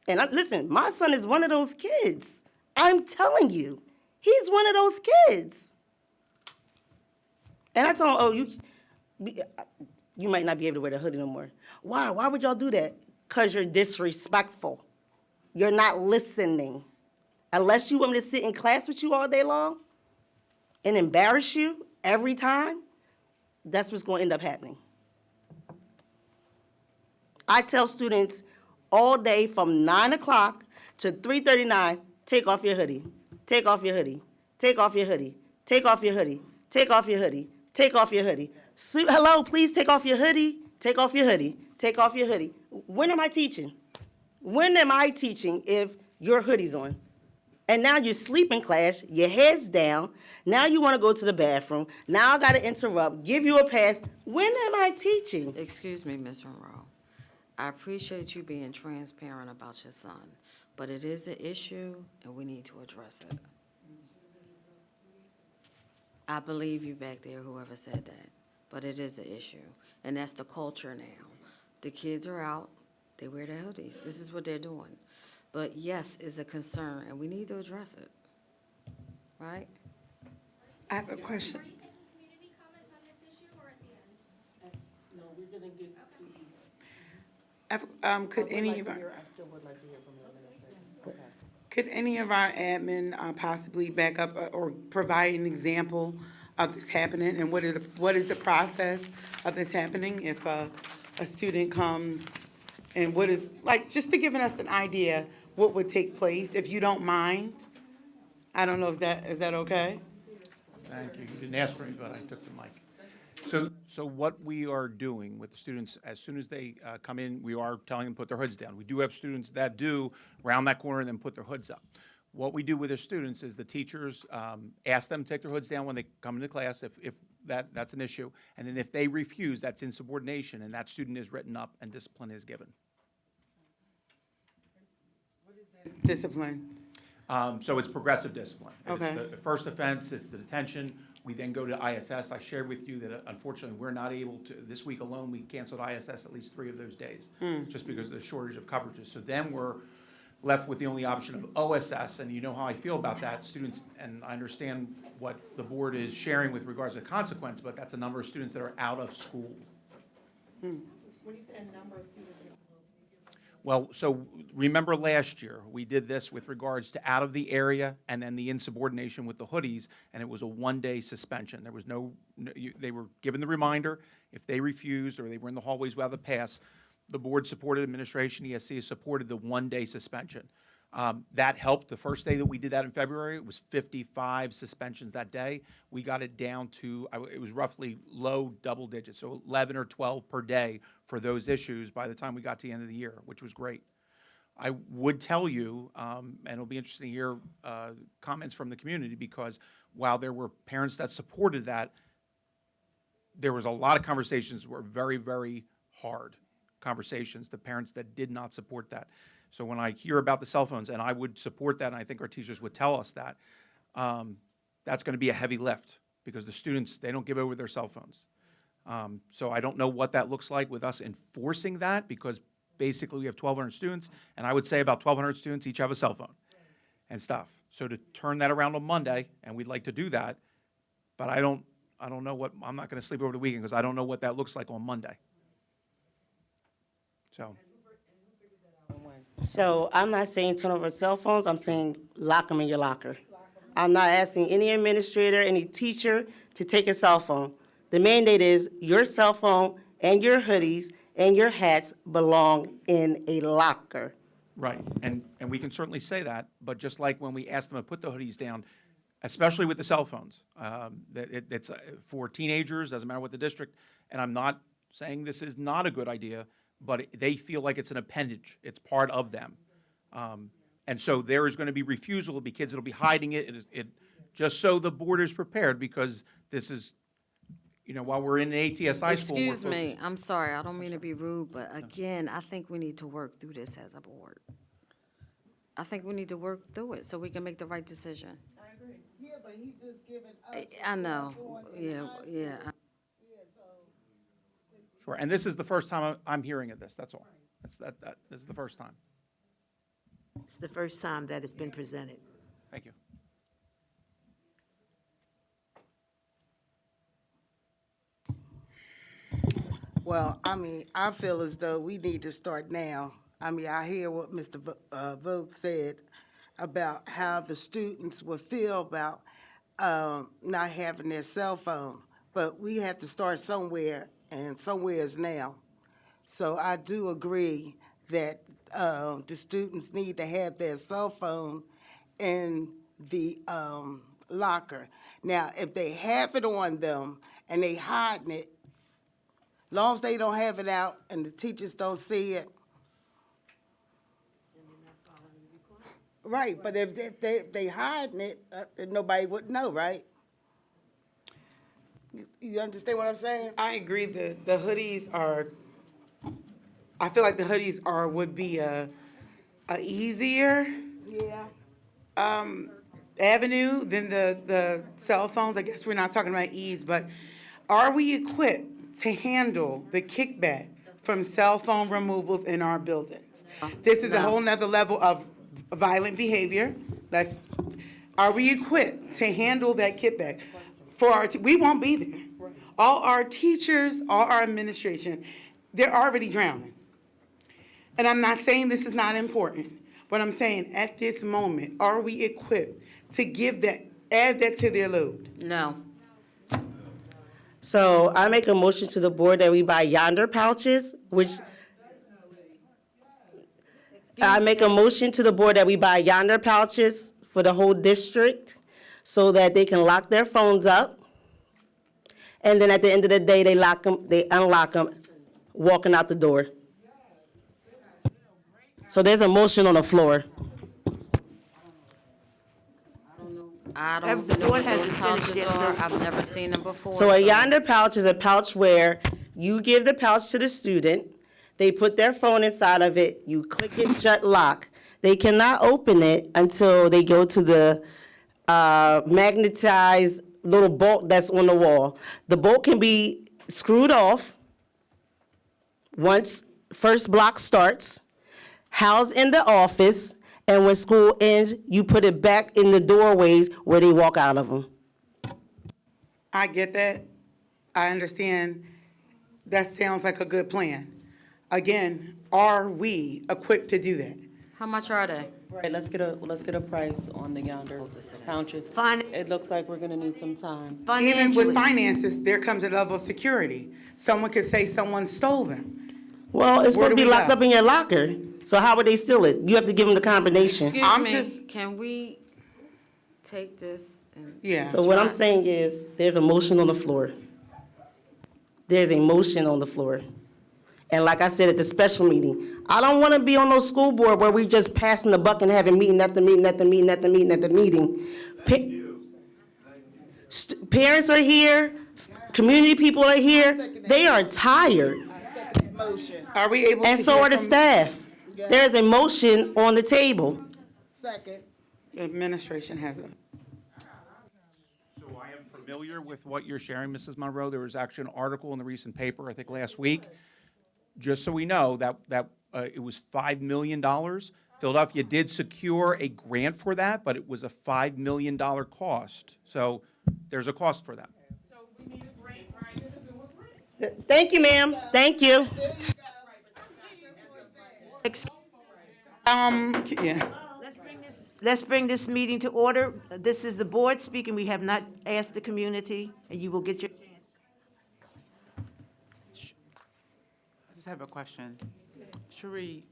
[SPEAKER 8] And listen, my son is one of those kids. I'm telling you, he's one of those kids. And I told him, oh, you might not be able to wear the hoodie no more. Why? Why would y'all do that? Because you're disrespectful. You're not listening. Unless you want me to sit in class with you all day long and embarrass you every time, that's what's going to end up happening. I tell students all day from 9 o'clock to 3:39, take off your hoodie, take off your hoodie, take off your hoodie, take off your hoodie, take off your hoodie, take off your hoodie. Hello, please take off your hoodie, take off your hoodie, take off your hoodie. When am I teaching? When am I teaching if your hoodie's on? And now you're sleep in class, your head's down, now you wanna go to the bathroom, now I gotta interrupt, give you a pass. When am I teaching?
[SPEAKER 5] Excuse me, Ms. Monroe. I appreciate you being transparent about your son, but it is an issue and we need to address it. I believe you back there, whoever said that, but it is an issue, and that's the culture now. The kids are out, they wear their hoodies, this is what they're doing. But yes, it's a concern, and we need to address it, right?
[SPEAKER 10] I have a question.
[SPEAKER 12] Are you taking community comments on this issue or at the end?
[SPEAKER 3] No, we're gonna get.
[SPEAKER 10] Could any of our, could any of our admin possibly back up or provide an example of this happening? And what is the process of this happening if a student comes? And what is, like, just to give us an idea what would take place, if you don't mind? I don't know if is that okay?
[SPEAKER 13] Thank you. You didn't ask for me, but I took the mic. So what we are doing with the students, as soon as they come in, we are telling them to put their hoods down. We do have students that do round that corner and then put their hoods up. What we do with the students is the teachers ask them to take their hoods down when they come into class, if that's an issue. And then if they refuse, that's insubordination, and that student is written up and discipline is given.
[SPEAKER 10] Discipline.
[SPEAKER 13] So it's progressive discipline.
[SPEAKER 10] Okay.
[SPEAKER 13] It's the first offense, it's the detention. We then go to ISS. I shared with you that unfortunately, we're not able to, this week alone, we canceled ISS at least 3 of those days, just because of the shortage of coverages. So then we're left with the only option of OSS, and you know how I feel about that. Students, and I understand what the board is sharing with regards to consequence, but that's a number of students that are out of school.
[SPEAKER 3] When you say a number of students.
[SPEAKER 13] Well, so remember last year, we did this with regards to out of the area and then the insubordination with the hoodies, and it was a 1-day suspension. There was they were given the reminder. If they refused or they were in the hallways without the pass, the board supported, administration, ESC supported the 1-day suspension. That helped. The first day that we did that in February, it was 55 suspensions that day. We got it down to, it was roughly low double digits, so 11 or 12 per day for those issues by the time we got to the end of the year, which was great. I would tell you, and it'll be interesting to hear comments from the community, because while there were parents that supported that, there was a lot of conversations that were very, very hard conversations, the parents that did not support that. So when I hear about the cell phones, and I would support that, and I think our teachers would tell us that, that's going to be a heavy lift, because the students, they don't give over their cell phones. So I don't know what that looks like with us enforcing that, because basically we have 1,200 students, and I would say about 1,200 students each have a cell phone and stuff. So to turn that around on Monday, and we'd like to do that, but I don't know what, I'm not going to sleep over the weekend because I don't know what that looks like on Monday.
[SPEAKER 8] So I'm not saying turn over cell phones, I'm saying lock them in your locker. I'm not asking any administrator, any teacher to take a cell phone. The mandate is your cell phone and your hoodies and your hats belong in a locker.
[SPEAKER 13] Right, and we can certainly say that, but just like when we asked them to put the hoodies down, especially with the cell phones, that it's for teenagers, doesn't matter what the district, and I'm not saying this is not a good idea, but they feel like it's an appendage, it's part of them. And so there is going to be refusal, there'll be kids that'll be hiding it, just so the board is prepared, because this is, while we're in an ATSI school.
[SPEAKER 5] Excuse me, I'm sorry, I don't mean to be rude, but again, I think we need to work through this as a board. I think we need to work through it so we can make the right decision.
[SPEAKER 11] I agree. Yeah, but he just giving us.
[SPEAKER 5] I know, yeah.
[SPEAKER 13] Sure, and this is the first time I'm hearing of this, that's all. This is the first time.
[SPEAKER 1] It's the first time that it's been presented.
[SPEAKER 13] Thank you.
[SPEAKER 11] Well, I feel as though we need to start now. I hear what Mr. Vogt said about how the students would feel about not having their cell phone. But we have to start somewhere, and somewhere is now. So I do agree that the students need to have their cell phone in the locker. Now, if they have it on them and they hiding it, Long as they don't have it out and the teachers don't see it. Right, but if they hiding it, then nobody would know, right? You understand what I'm saying?
[SPEAKER 10] I agree that the hoodies are, I feel like the hoodies would be a easier
[SPEAKER 11] Yeah.
[SPEAKER 10] avenue than the cell phones. I guess we're not talking about ease, but are we equipped to handle the kickback from cell phone removals in our buildings? This is a whole nother level of violent behavior. Are we equipped to handle that kickback? We won't be there. All our teachers, all our administration, they're already drowning. And I'm not saying this is not important, but I'm saying at this moment, are we equipped to add that to their load?
[SPEAKER 5] No.
[SPEAKER 8] So I make a motion to the board that we buy yonder pouches, which I make a motion to the board that we buy yonder pouches for the whole district so that they can lock their phones up. And then at the end of the day, they unlock them, walking out the door. So there's a motion on the floor.
[SPEAKER 5] I don't
[SPEAKER 1] The
[SPEAKER 5] know
[SPEAKER 1] board
[SPEAKER 5] what those
[SPEAKER 1] hasn't finished
[SPEAKER 5] pouches
[SPEAKER 1] yet,
[SPEAKER 5] are.
[SPEAKER 1] so-
[SPEAKER 5] I've never seen them before.
[SPEAKER 8] So a yonder pouch is a pouch where you give the pouch to the student, they put their phone inside of it, you click it shut lock. They cannot open it until they go to the magnetized little bolt that's on the wall. The bolt can be screwed off once first block starts, housed in the office, and when school ends, you put it back in the doorways where they walk out of them.
[SPEAKER 10] I get that. I understand. That sounds like a good plan. Again, are we equipped to do that?
[SPEAKER 5] How much are they?
[SPEAKER 14] Right, let's get a price on the yonder pouches.
[SPEAKER 1] Fin-
[SPEAKER 14] It looks like we're gonna need some time.
[SPEAKER 10] Even with
[SPEAKER 1] Financially,
[SPEAKER 10] finances, there comes a level of security. Someone could say someone stole them.
[SPEAKER 8] Well, it's
[SPEAKER 10] Where
[SPEAKER 8] supposed to
[SPEAKER 10] do
[SPEAKER 8] be
[SPEAKER 10] we
[SPEAKER 8] locked
[SPEAKER 10] go?
[SPEAKER 8] up in your locker, so how would they steal it? You have to give them the combination.
[SPEAKER 5] Excuse
[SPEAKER 10] I'm
[SPEAKER 5] me,
[SPEAKER 10] just-
[SPEAKER 5] can we take this and?
[SPEAKER 10] Yeah.
[SPEAKER 8] So what I'm saying is, there's a motion on the floor. There's a motion on the floor. And like I said at the special meeting, I don't want to be on no school board where we just passing the buck and having meeting after meeting after meeting after meeting after meeting. Parents are here, community people are here, they are tired,
[SPEAKER 11] I second that motion.
[SPEAKER 10] Are we able to
[SPEAKER 8] and so
[SPEAKER 10] hear
[SPEAKER 8] are the
[SPEAKER 10] from-
[SPEAKER 8] staff. There's a motion on the table.
[SPEAKER 11] Second.
[SPEAKER 10] Administration has a.
[SPEAKER 13] So I am familiar with what you're sharing, Mrs. Monroe. There was actually an article in the recent paper, I think last week. Just so we know, that it was $5 million. Philadelphia did secure a grant for that, but it was a $5 million cost. So there's a cost for that.
[SPEAKER 8] Thank you, ma'am, thank you.
[SPEAKER 10] Yeah.
[SPEAKER 1] let's bring this meeting to order. This is the board speaking. We have not asked the community, and you will get your chance.
[SPEAKER 4] I just have a question. Cherie,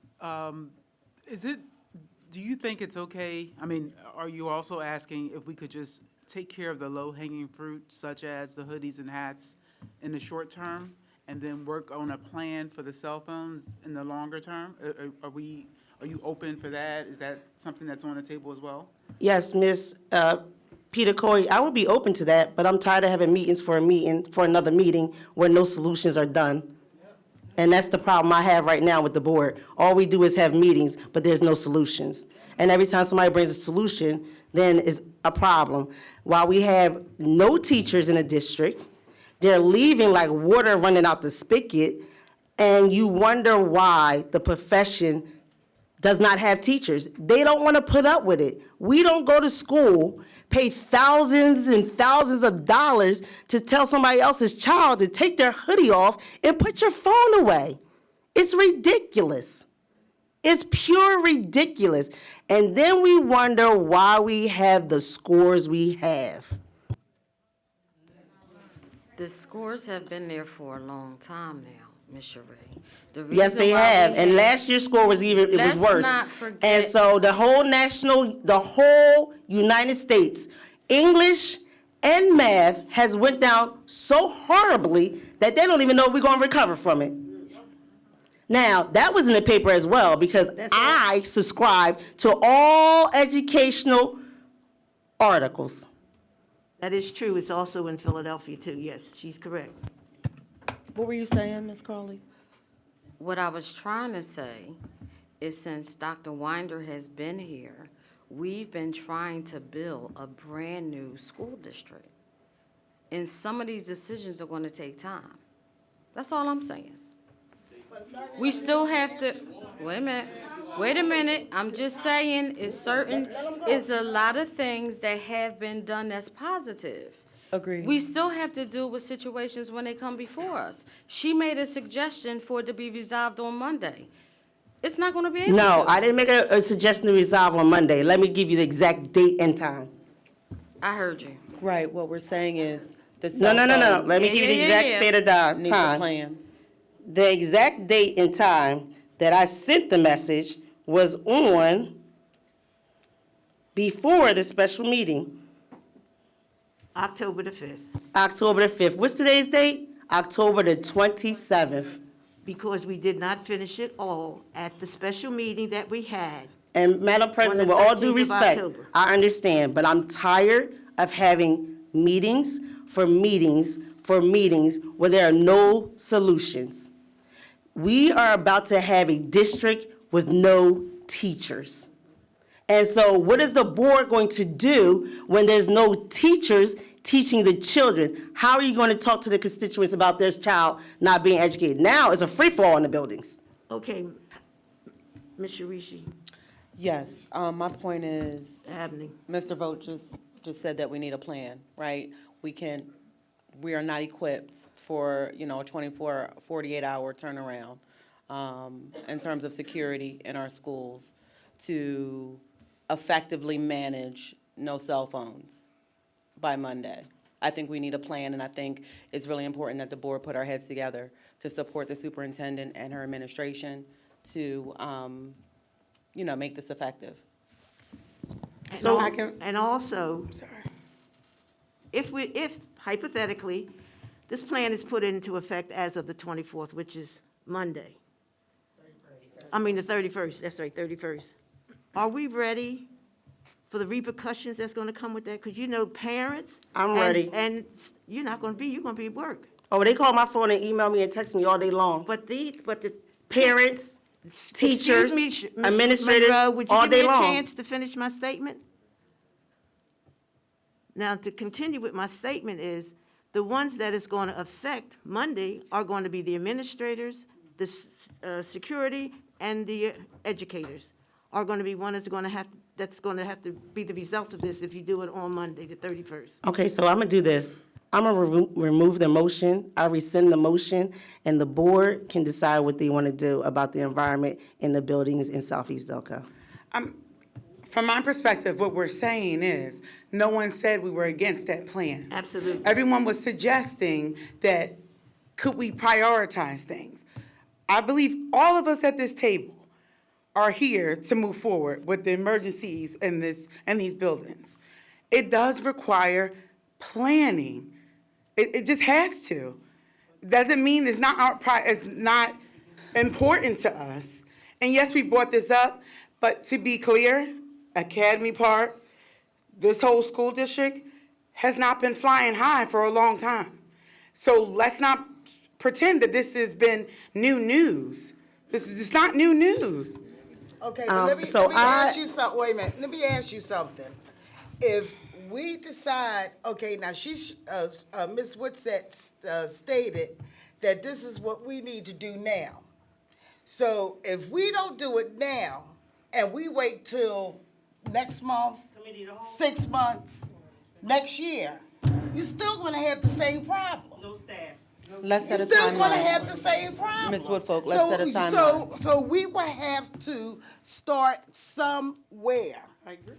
[SPEAKER 4] do you think it's okay, I mean, are you also asking if we could just take care of the low-hanging fruit, such as the hoodies and hats, in the short term, and then work on a plan for the cell phones in the longer term? Are you open for that? Is that something that's on the table as well?
[SPEAKER 8] Yes, Ms. Peter Corey, I would be open to that, but I'm tired of having meetings for another meeting where no solutions are done. And that's the problem I have right now with the board. All we do is have meetings, but there's no solutions. And every time somebody brings a solution, then it's a problem. While we have no teachers in the district, they're leaving like water running out the spigot, and you wonder why the profession does not have teachers. They don't want to put up with it. We don't go to school, pay thousands and thousands of dollars to tell somebody else's child to take their hoodie off and put your phone away. It's ridiculous. It's pure ridiculous. And then we wonder why we have the scores we have.
[SPEAKER 5] The scores have been there for a long time now, Ms. Sheree. The
[SPEAKER 8] Yes,
[SPEAKER 5] reason
[SPEAKER 8] they
[SPEAKER 5] why
[SPEAKER 8] have.
[SPEAKER 5] we
[SPEAKER 8] And last year's score was it was
[SPEAKER 5] Let's
[SPEAKER 8] worse.
[SPEAKER 5] not forget-
[SPEAKER 8] And so the whole United States, English and math has went down so horribly that they don't even know if we're gonna recover from it. Now, that was in the paper as well, because I subscribe to all educational articles.
[SPEAKER 1] That is true. It's also in Philadelphia, too. Yes, she's correct.
[SPEAKER 14] What were you saying, Ms. Crawley?
[SPEAKER 5] What I was trying to say is since Dr. Winder has been here, we've been trying to build a brand-new school district. And some of these decisions are going to take time. That's all I'm saying. We still have to, wait a minute, I'm just saying, it's a lot of things that have been done that's positive.
[SPEAKER 14] Agreed.
[SPEAKER 5] We still have to deal with situations when they come before us. She made a suggestion for it to be resolved on Monday. It's not gonna be able to.
[SPEAKER 8] No, I didn't make a suggestion to resolve on Monday. Let me give you the exact date and time.
[SPEAKER 5] I heard you.
[SPEAKER 14] Right, what we're saying is the
[SPEAKER 8] No,
[SPEAKER 14] cell
[SPEAKER 8] no, no, no,
[SPEAKER 14] phone
[SPEAKER 8] let me give you the exact state of
[SPEAKER 14] needs a
[SPEAKER 8] time.
[SPEAKER 14] plan.
[SPEAKER 8] The exact date and time that I sent the message was on before the special meeting,
[SPEAKER 1] October the 5th,
[SPEAKER 8] October the 5th. What's today's date? October the 27th.
[SPEAKER 1] because we did not finish it all at the special meeting that we had.
[SPEAKER 8] And Madam President,
[SPEAKER 1] the
[SPEAKER 8] with all due
[SPEAKER 1] 13th of
[SPEAKER 8] respect,
[SPEAKER 1] October.
[SPEAKER 8] I understand, but I'm tired of having meetings for meetings for meetings where there are no solutions. We are about to have a district with no teachers. And so what is the board going to do when there's no teachers teaching the children? How are you going to talk to the constituents about their child not being educated? Now it's a free-for-all in the buildings.
[SPEAKER 1] Okay, Ms. Sharishi,
[SPEAKER 14] Yes, my point is,
[SPEAKER 1] Abney.
[SPEAKER 14] Mr. Vogt just said that we need a plan, right? We are not equipped for, a 24, 48-hour turnaround in terms of security in our schools to effectively manage no cell phones by Monday. I think we need a plan, and I think it's really important that the board put our heads together to support the superintendent and her administration to, make this effective.
[SPEAKER 8] So
[SPEAKER 1] And
[SPEAKER 8] I can-
[SPEAKER 1] And also, if hypothetically, this plan is put into effect as of the 24th, which is Monday. I mean, the 31st, that's right, 31st. Are we ready for the repercussions that's going to come with that? Because parents.
[SPEAKER 8] I'm
[SPEAKER 1] and-
[SPEAKER 8] ready.
[SPEAKER 1] And you're not going to be, you're going to be at work.
[SPEAKER 8] Oh, they call my phone and email me and text me all day long.
[SPEAKER 1] But the
[SPEAKER 8] Parents, teachers,
[SPEAKER 1] Excuse me, Ms.
[SPEAKER 8] administrators,
[SPEAKER 1] Monroe, would you
[SPEAKER 8] all
[SPEAKER 1] give me
[SPEAKER 8] day
[SPEAKER 1] a
[SPEAKER 8] long.
[SPEAKER 1] chance to finish my statement? Now, to continue with my statement is, the ones that it's going to affect Monday are going to be the administrators, the security, and the educators are going to be one that's going to have to be the result of this if you do it on Monday, the 31st.
[SPEAKER 8] Okay, so I'm gonna do this. I'm gonna remove the motion, I rescind the motion, and the board can decide what they wanna do about the environment in the buildings in Southeast Delco.
[SPEAKER 10] From my perspective, what we're saying is, no one said we were against that plan.
[SPEAKER 1] Absolutely.
[SPEAKER 10] Everyone was suggesting that, could we prioritize things? I believe all of us at this table are here to move forward with the emergencies in these buildings. It does require planning. It just has to. Doesn't mean it's not it's not important to us. And yes, we brought this up, but to be clear, Academy Park, this whole school district has not been flying high for a long time. So let's not pretend that this has been new news. It's not new news.
[SPEAKER 11] Okay, but let me ask you something, wait a minute, let me ask you something. If we decide, okay, now Ms. Woodsett stated that this is what we need to do now. So if we don't do it now, and we wait till next month, 6 months, next year, you're still gonna have the same problem. No staff.
[SPEAKER 14] Let's set
[SPEAKER 11] You're
[SPEAKER 14] a
[SPEAKER 11] still gonna
[SPEAKER 14] timeline.
[SPEAKER 11] have the same problem.
[SPEAKER 14] Ms. Woodfolk, let's set a timeline.
[SPEAKER 11] So we will have to start somewhere.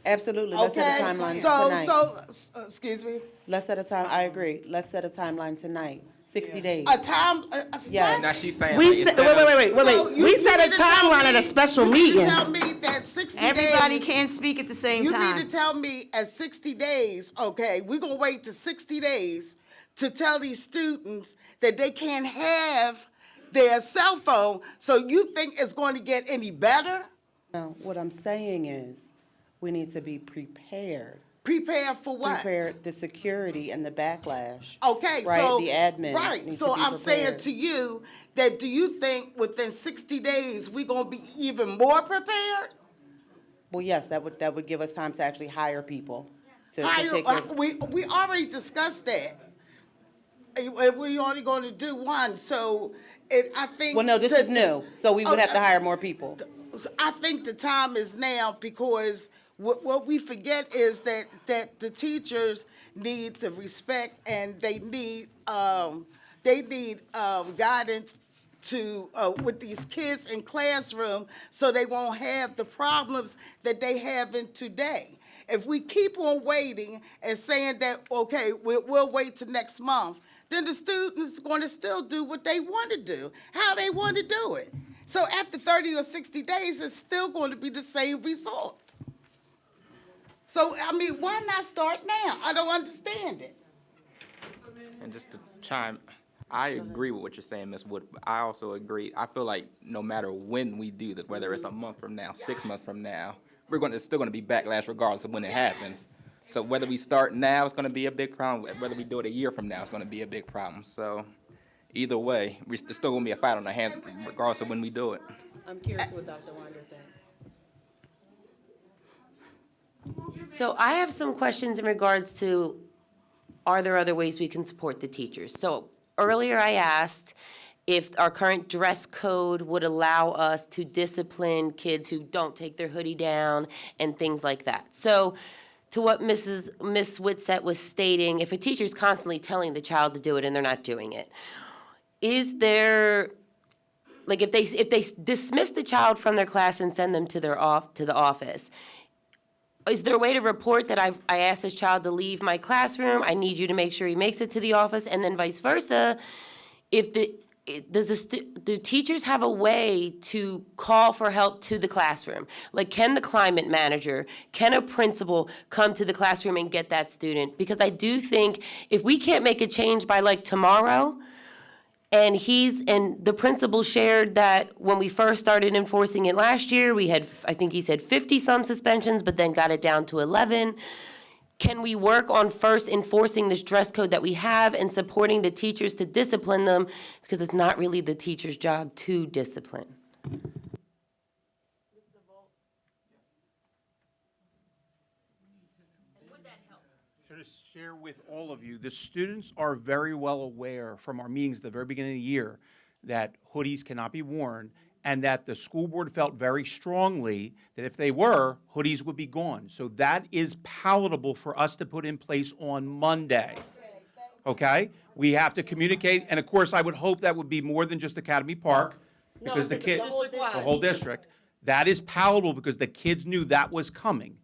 [SPEAKER 14] Absolutely, let's set a timeline tonight.
[SPEAKER 11] Excuse me?
[SPEAKER 14] Let's set a time, I agree. Let's set a timeline tonight, 60 days.
[SPEAKER 11] A time,
[SPEAKER 14] Yes.
[SPEAKER 11] what?
[SPEAKER 7] She's saying.
[SPEAKER 8] We set, wait.
[SPEAKER 11] So you
[SPEAKER 8] We set
[SPEAKER 11] mean
[SPEAKER 8] a
[SPEAKER 11] to tell
[SPEAKER 8] timeline at a
[SPEAKER 11] me-
[SPEAKER 8] special
[SPEAKER 11] You mean
[SPEAKER 8] meeting.
[SPEAKER 11] to tell me that 60 days?
[SPEAKER 1] Everybody can't speak at the same
[SPEAKER 11] You
[SPEAKER 1] time.
[SPEAKER 11] mean to tell me at 60 days, okay, we're gonna wait to 60 days to tell these students that they can't have their cell phone, so you think it's going to get any better?
[SPEAKER 14] No, what I'm saying is, we need to be prepared.
[SPEAKER 11] Prepare for what?
[SPEAKER 14] Prepared the security and the backlash.
[SPEAKER 11] Okay,
[SPEAKER 14] Right,
[SPEAKER 11] so.
[SPEAKER 14] the admin
[SPEAKER 11] Right,
[SPEAKER 14] needs
[SPEAKER 11] so
[SPEAKER 14] to be
[SPEAKER 11] I'm saying
[SPEAKER 14] prepared.
[SPEAKER 11] to you that do you think within 60 days, we gonna be even more prepared?
[SPEAKER 14] Well, yes, that would give us time to actually hire people to take
[SPEAKER 11] Hire,
[SPEAKER 14] care.
[SPEAKER 11] we already discussed that. And we only gonna do one, so I think.
[SPEAKER 14] Well, no, this is new, so we would have to
[SPEAKER 11] Okay.
[SPEAKER 14] hire more people.
[SPEAKER 11] I think the time is now because what we forget is that the teachers need the respect and they need guidance to, with these kids in classroom so they won't have the problems that they have in today. If we keep on waiting and saying that, okay, we'll wait till next month, then the students going to still do what they want to do, how they want to do it. So after 30 or 60 days, it's still going to be the same result. So, I mean, why not start now? I don't understand it.
[SPEAKER 15] And just to chime, I agree with what you're saying, Ms. Wood, but I also agree, I feel like no matter when we do this, whether it's a month from now, 6 months from now, it's still gonna be backlash regardless of when it happens. So whether we start now, it's gonna be a big problem, whether we do it a year from now, it's gonna be a big problem. So either way, there's still gonna be a fight on our hands regardless of when we do it.
[SPEAKER 14] I'm curious what Dr. Winder thinks.
[SPEAKER 9] So I have some questions in regards to, are there other ways we can support the teachers? So earlier I asked if our current dress code would allow us to discipline kids who don't take their hoodie down and things like that. So to what Miss Whitsett was stating, if a teacher's constantly telling the child to do it and they're not doing it, is there, like if they dismiss the child from their class and send them to the office, is there a way to report that I asked this child to leave my classroom, I need you to make sure he makes it to the office, and then vice versa? Do teachers have a way to call for help to the classroom? Like, can the climate manager, can a principal come to the classroom and get that student? Because I do think if we can't make a change by like tomorrow, and the principal shared that when we first started enforcing it last year, we had, I think he said 50-some suspensions, but then got it down to 11. Can we work on first enforcing this dress code that we have and supporting the teachers to discipline them? Because it's not really the teacher's job to discipline.
[SPEAKER 13] So to share with all of you, the students are very well aware from our meetings at the very beginning of the year that hoodies cannot be worn, and that the school board felt very strongly that if they were, hoodies would be gone. So that is palatable for us to put in place on Monday. Okay? We have to communicate, and of course, I would hope that would be more than just Academy Park, because the kids, the whole district. That is palatable because the kids knew that was coming.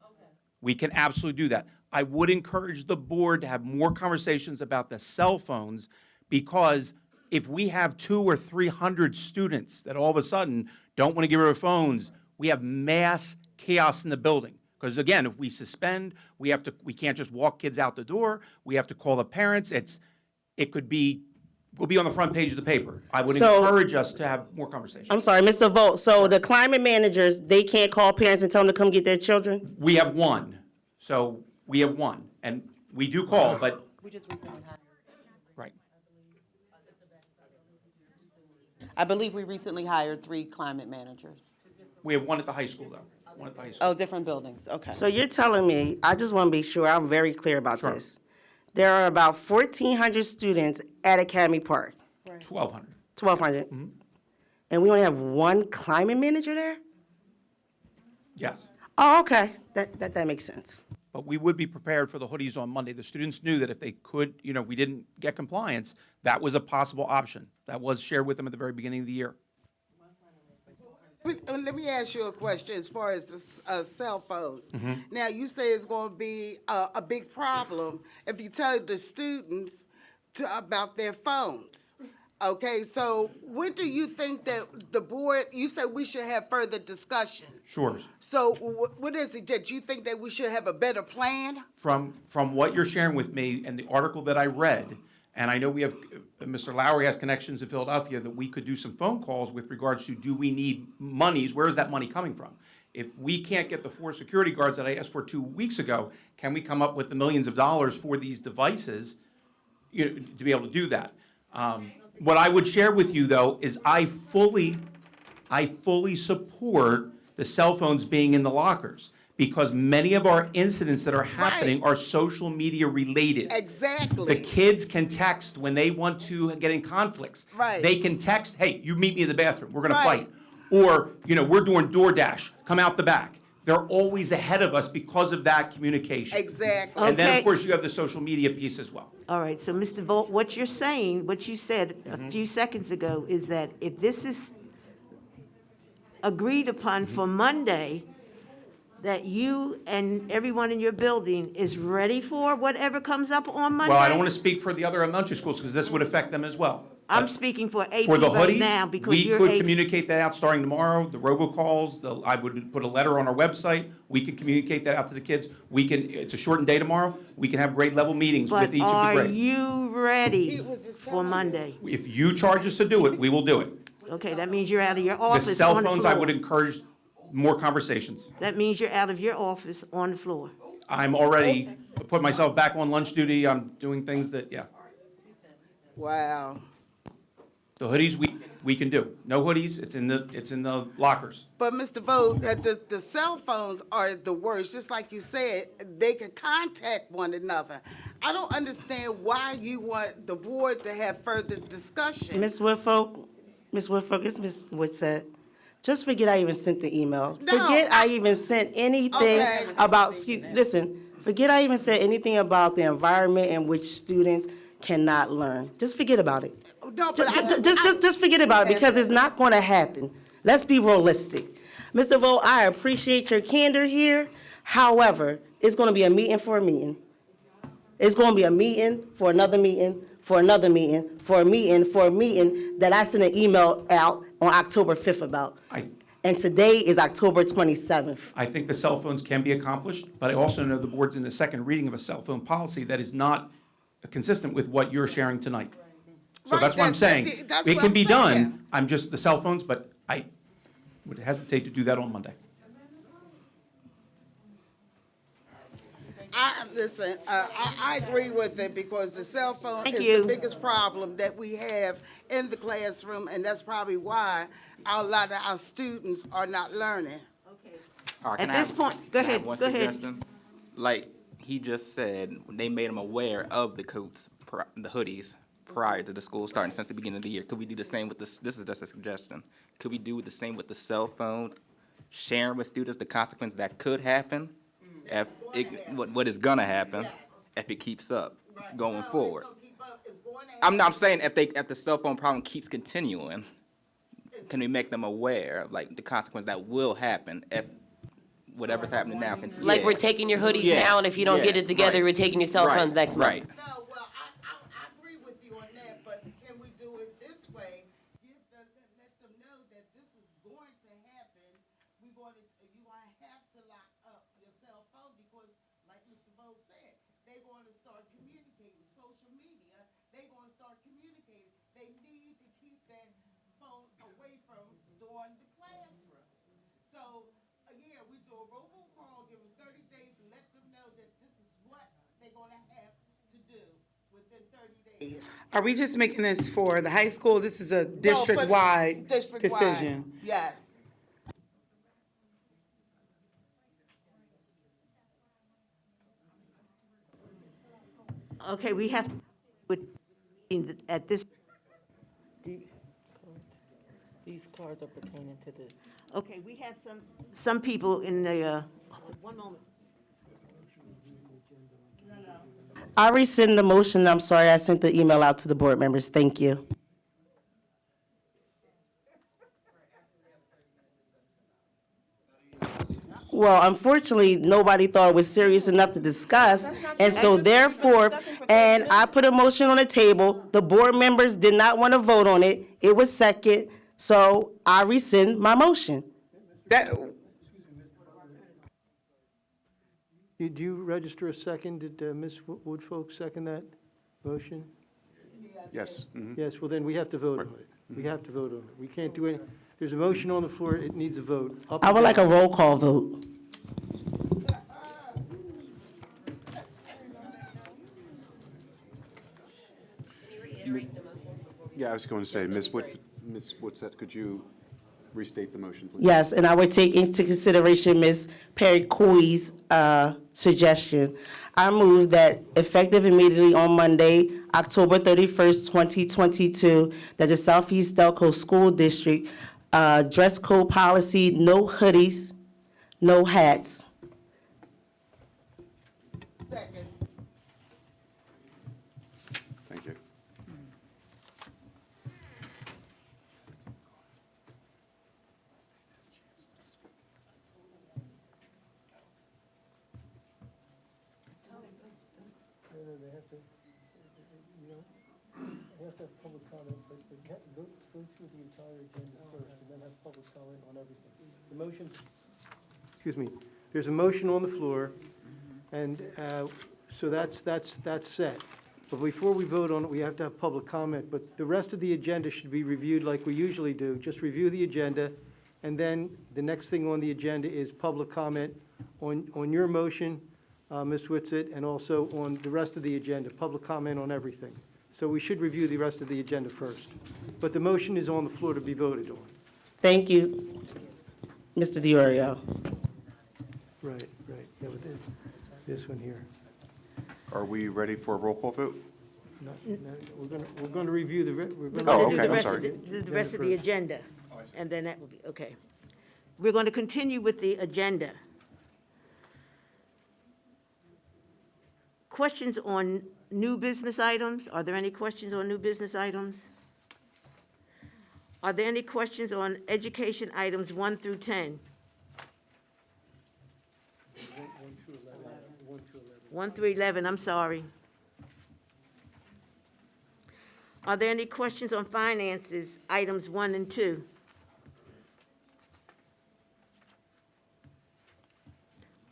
[SPEAKER 13] We can absolutely do that. I would encourage the board to have more conversations about the cell phones, because if we have 200 or 300 students that all of a sudden don't want to give her their phones, we have mass chaos in the building. Because again, if we suspend, we can't just walk kids out the door. We have to call the parents. We'll be on the front page of the paper. I would encourage us to have more conversations.
[SPEAKER 8] I'm sorry, Mr. Volt, so the climate managers, they can't call parents and tell them to come get their children?
[SPEAKER 13] We have one. So we have one, and we do call, but,
[SPEAKER 14] We just recently hired.
[SPEAKER 13] right.
[SPEAKER 14] I believe we recently hired 3 climate managers.
[SPEAKER 13] We have one at the high school, though. One at the high school.
[SPEAKER 14] Oh, different buildings, okay.
[SPEAKER 8] So you're telling me, I just want to be sure I'm very clear about
[SPEAKER 13] Sure.
[SPEAKER 8] this. There are about 1,400 students at Academy Park,
[SPEAKER 13] 1,200.
[SPEAKER 8] 1,200. And we only have one climate manager there?
[SPEAKER 13] Yes.
[SPEAKER 8] Oh, okay, that makes sense.
[SPEAKER 13] But we would be prepared for the hoodies on Monday. The students knew that if they could, we didn't get compliance, that was a possible option. That was shared with them at the very beginning of the year.
[SPEAKER 11] Let me ask you a question as far as the cell phones. Now, you say it's going to be a big problem if you tell the students about their phones. Okay, so when do you think that the board, you said we should have further discussion.
[SPEAKER 13] Sure.
[SPEAKER 11] So what is it that you think that we should have a better plan?
[SPEAKER 13] From what you're sharing with me and the article that I read, And I know we have, Mr. Lowry has connections in Philadelphia, that we could do some phone calls with regards to, do we need monies? Where is that money coming from? If we can't get the 4 security guards that I asked for 2 weeks ago, can we come up with the millions of dollars for these devices, to be able to do that? What I would share with you, though, is I fully support the cell phones being in the lockers, because many of our incidents that are happening are social media related.
[SPEAKER 11] Exactly.
[SPEAKER 13] The kids can text when they want to get in conflicts.
[SPEAKER 11] Right.
[SPEAKER 13] They can text, hey, you meet me in the bathroom, we're gonna
[SPEAKER 11] Right.
[SPEAKER 13] fight. Or, we're doing DoorDash, come out the back. They're always ahead of us because of that communication.
[SPEAKER 11] Exactly.
[SPEAKER 13] And then,
[SPEAKER 1] Okay.
[SPEAKER 13] of course, you have the social media piece as well.
[SPEAKER 1] All right, so Mr. Volt, what you're saying, what you said a
[SPEAKER 13] Mm-hmm.
[SPEAKER 1] few seconds ago is that if this is agreed upon for Monday, that you and everyone in your building is ready for whatever comes up on Monday?
[SPEAKER 13] Well, I don't want to speak for the other elementary schools, because this would affect them as well.
[SPEAKER 1] I'm
[SPEAKER 13] But
[SPEAKER 1] speaking for AP
[SPEAKER 13] for the
[SPEAKER 1] right now
[SPEAKER 13] hoodies,
[SPEAKER 1] because
[SPEAKER 13] we
[SPEAKER 1] you're
[SPEAKER 13] could
[SPEAKER 1] AP.
[SPEAKER 13] communicate that out starting tomorrow, the robocalls, I would put a letter on our website, we can communicate that out to the kids. It's a shortened day tomorrow, we can have grade level meetings
[SPEAKER 1] But
[SPEAKER 13] with each of the
[SPEAKER 1] are
[SPEAKER 13] grades.
[SPEAKER 1] you ready for Monday?
[SPEAKER 13] If you charge us to do it, we will do it.
[SPEAKER 1] Okay, that means you're out of your
[SPEAKER 13] The
[SPEAKER 1] office
[SPEAKER 13] cell
[SPEAKER 1] on the
[SPEAKER 13] phones, I would
[SPEAKER 1] floor.
[SPEAKER 13] encourage more conversations.
[SPEAKER 1] That means you're out of your office on the floor.
[SPEAKER 13] I'm already put myself back on lunch duty, I'm doing things that, yeah.
[SPEAKER 11] Wow.
[SPEAKER 13] The hoodies, we can do. No hoodies, it's in the lockers.
[SPEAKER 11] But Mr. Vogt, the cell phones are the worst. Just like you said, they can contact one another. I don't understand why you want the board to have further discussion.
[SPEAKER 8] Ms. Woodfolk, it's Ms. Woodsett. Just forget I even sent the email.
[SPEAKER 11] No,
[SPEAKER 8] Forget I even sent anything
[SPEAKER 11] Okay.
[SPEAKER 8] about, listen, forget I even said anything about the environment in which students cannot learn. Just forget about it.
[SPEAKER 11] No, but
[SPEAKER 8] Just forget about it, because it's not going to happen. Let's be realistic. Mr. Vogt, I appreciate your candor here. However, it's going to be a meeting for a meeting. It's going to be a meeting for another meeting, for another meeting, for a meeting, for a meeting that I sent an email out on October 5th about. And today is October 27th.
[SPEAKER 13] I think the cell phones can be accomplished, but I also know the board's in the second reading of a cell phone policy that is not consistent with what you're sharing tonight. So
[SPEAKER 11] Right,
[SPEAKER 13] that's what I'm saying.
[SPEAKER 11] that's
[SPEAKER 13] It
[SPEAKER 11] what
[SPEAKER 13] can
[SPEAKER 11] I'm
[SPEAKER 13] be
[SPEAKER 11] saying.
[SPEAKER 13] done, I'm just the cell phones, but I would hesitate to do that on Monday.
[SPEAKER 11] Listen, I agree with it because the cell phone
[SPEAKER 1] Thank
[SPEAKER 11] is
[SPEAKER 1] you.
[SPEAKER 11] the biggest problem that we have in the classroom, and that's probably why a lot of our students are not learning.
[SPEAKER 15] All right,
[SPEAKER 1] At
[SPEAKER 15] can I
[SPEAKER 1] this
[SPEAKER 15] have-
[SPEAKER 1] point, go
[SPEAKER 15] can I have
[SPEAKER 1] ahead,
[SPEAKER 15] one
[SPEAKER 1] go ahead.
[SPEAKER 15] suggestion? Like he just said, they made them aware of the coats, the hoodies, prior to the school starting since the beginning of the year. Could we do the same with this is just a suggestion. Could we do the same with the cell phones, sharing with students the consequence that could happen? If what is gonna happen if it keeps up going forward. I'm saying if the cell phone problem keeps continuing, can we make them aware of like the consequence that will happen if whatever's happening now can?
[SPEAKER 9] Like we're
[SPEAKER 15] Yeah.
[SPEAKER 9] taking your hoodies
[SPEAKER 15] Yes,
[SPEAKER 9] now, and if you don't get
[SPEAKER 15] yes,
[SPEAKER 9] it together,
[SPEAKER 15] right.
[SPEAKER 9] we're taking your cell
[SPEAKER 15] Right,
[SPEAKER 9] phones next month.
[SPEAKER 15] right.
[SPEAKER 11] No, well, I agree with you on that, but can we do it this way? Let them know that this is going to happen. You want to have to lock up your cell phone because, like Mr. Vogt said, they're going to start communicating. Social media, they're going to start communicating. They need to keep that phone away from during the classroom. So, yeah, we do a robocall, give them 30 days and let them know that this is what they're going to have to do within 30 days.
[SPEAKER 10] Are we just making this for the high school? This is a
[SPEAKER 11] No, for
[SPEAKER 10] district-wide
[SPEAKER 11] district-wide,
[SPEAKER 10] decision.
[SPEAKER 11] yes.
[SPEAKER 1] Okay, we have, at this,
[SPEAKER 3] These cards are pertaining to this.
[SPEAKER 1] okay, we have some people in the, one moment.
[SPEAKER 8] I rescind the motion. I'm sorry, I sent the email out to the board members. Thank you. Well, unfortunately, nobody thought it was serious enough to discuss, and so therefore, and I put a motion on the table, the board members did not want to vote on it, it was second, so I rescind my motion.
[SPEAKER 10] That,
[SPEAKER 16] Did you register a second? Did Ms. Woodfolk second that motion?
[SPEAKER 2] Yes. Mhm.
[SPEAKER 16] Yes, well, then we have to vote on it. We have to vote on it. We can't do any, there's a motion on the floor, it needs a vote. Up
[SPEAKER 8] I
[SPEAKER 16] or
[SPEAKER 8] would like a
[SPEAKER 16] down.
[SPEAKER 8] roll call vote.
[SPEAKER 2] Yeah, I was going to say, Ms. Woodsett, could you restate the motion, please?
[SPEAKER 8] Yes, and I would take into consideration Ms. Perry Coy's suggestion. I move that effective immediately on Monday, October 31st, 2022, that the Southeast Delco School District dress code policy, no hoodies, no hats.
[SPEAKER 11] Second.
[SPEAKER 2] Thank you.
[SPEAKER 16] They have to, they have to have public comment, but go through the entire agenda first, and then have public comment on everything. The motion, excuse me, there's a motion on the floor, and so that's set. But before we vote on it, we have to have public comment, but the rest of the agenda should be reviewed like we usually do. Just review the agenda, and then the next thing on the agenda is public comment on your motion, Ms. Witsit, and also on the rest of the agenda, public comment on everything. So we should review the rest of the agenda first. But the motion is on the floor to be voted on.
[SPEAKER 8] Thank you, Mr. DiOrio.
[SPEAKER 16] Right. Yeah, but this one here.
[SPEAKER 2] Are we ready for a roll call vote?
[SPEAKER 16] No, we're going to review the, we're
[SPEAKER 1] We're
[SPEAKER 16] going
[SPEAKER 1] going to do
[SPEAKER 2] okay,
[SPEAKER 1] the
[SPEAKER 2] I'm
[SPEAKER 1] rest
[SPEAKER 2] sorry.
[SPEAKER 1] of the rest of the agenda, and then that will be, okay. We're going to continue with the agenda. Questions on new business items? Are there any questions on new business items? Are there any questions on education items 1 through 10? 1 through 11, I'm sorry. Are there any questions on finances, items 1 and 2?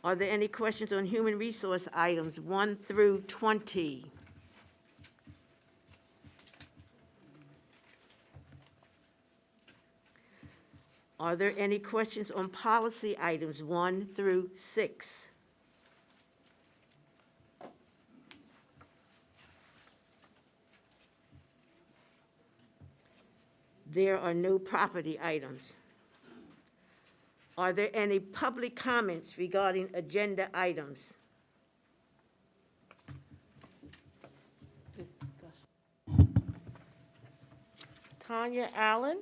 [SPEAKER 1] Are there any questions on human resource items 1 through 20? Are there any questions on policy items 1 through 6? There are no property items. Are there any public comments regarding agenda items?
[SPEAKER 3] This discussion. Tanya Allen?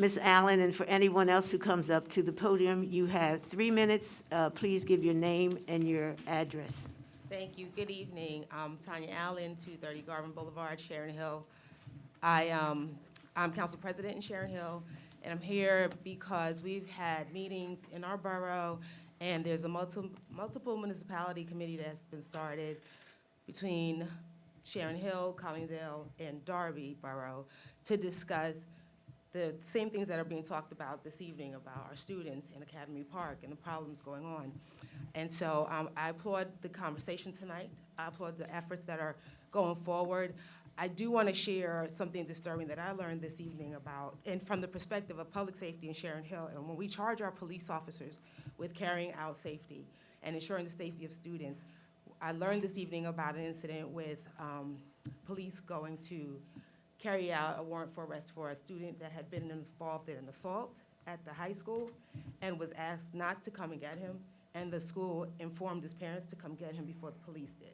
[SPEAKER 1] Ms. Allen, and for anyone else who comes up to the podium, you have 3 minutes. Please give your name and your address.
[SPEAKER 17] Thank you. Good evening. I'm Tanya Allen, 230 Garvin Boulevard, Sharon Hill. I'm council president in Sharon Hill, and I'm here because we've had meetings in our borough, and there's a multiple municipality committee that's been started between Sharon Hill, Collingdale, and Darby Borough to discuss the same things that are being talked about this evening about our students in Academy Park and the problems going on. And so I applaud the conversation tonight. I applaud the efforts that are going forward. I do want to share something disturbing that I learned this evening about, and from the perspective of public safety in Sharon Hill, and when we charge our police officers with carrying out safety and ensuring the safety of students, I learned this evening about an incident with police going to carry out a warrant for arrest for a student that had been involved in an assault at the high school and was asked not to come and get him, and the school informed his parents to come get him before the police did.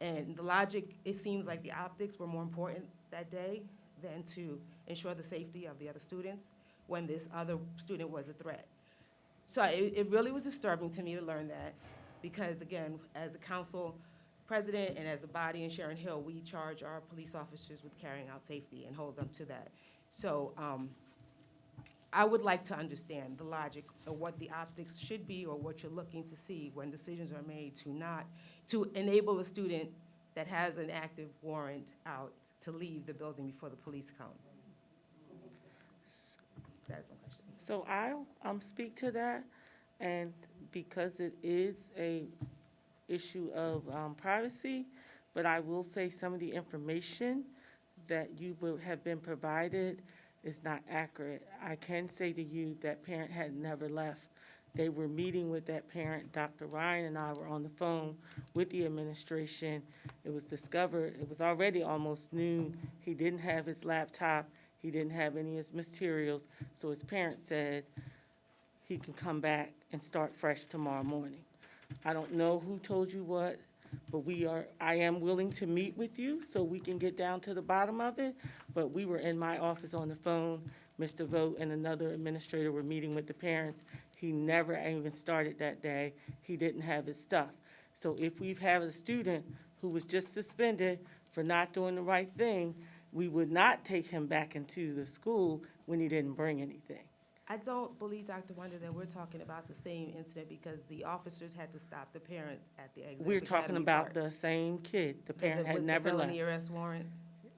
[SPEAKER 17] And the logic, it seems like the optics were more important that day than to ensure the safety of the other students when this other student was a threat. So it really was disturbing to me to learn that, because again, as a council president and as a body in Sharon Hill, we charge our police officers with carrying out safety and hold them to that. So I would like to understand the logic of what the optics should be or what you're looking to see when decisions are made to enable a student that has an active warrant out to leave the building before the police come. That's my question.
[SPEAKER 3] So I'll speak to that, and because it is a issue of privacy, but I will say some of the information that you will have been provided is not accurate. I can say to you that parent had never left. They were meeting with that parent. Dr. Ryan and I were on the phone with the administration. It was discovered, it was already almost noon. He didn't have his laptop. He didn't have any of his materials. So his parents said he can come back and start fresh tomorrow morning. I don't know who told you what, but I am willing to meet with you so we can get down to the bottom of it. But we were in my office on the phone. Mr. Vogt and another administrator were meeting with the parents. He never even started that day. He didn't have his stuff. So if we've had a student who was just suspended for not doing the right thing, we would not take him back into the school when he didn't bring anything.
[SPEAKER 17] I don't believe, Dr. Wonder, that we're talking about the same incident because the officers had to stop the parent at the exit.
[SPEAKER 3] We're talking about the same kid. The parent had never
[SPEAKER 17] With the
[SPEAKER 3] left.
[SPEAKER 17] felony arrest warrant?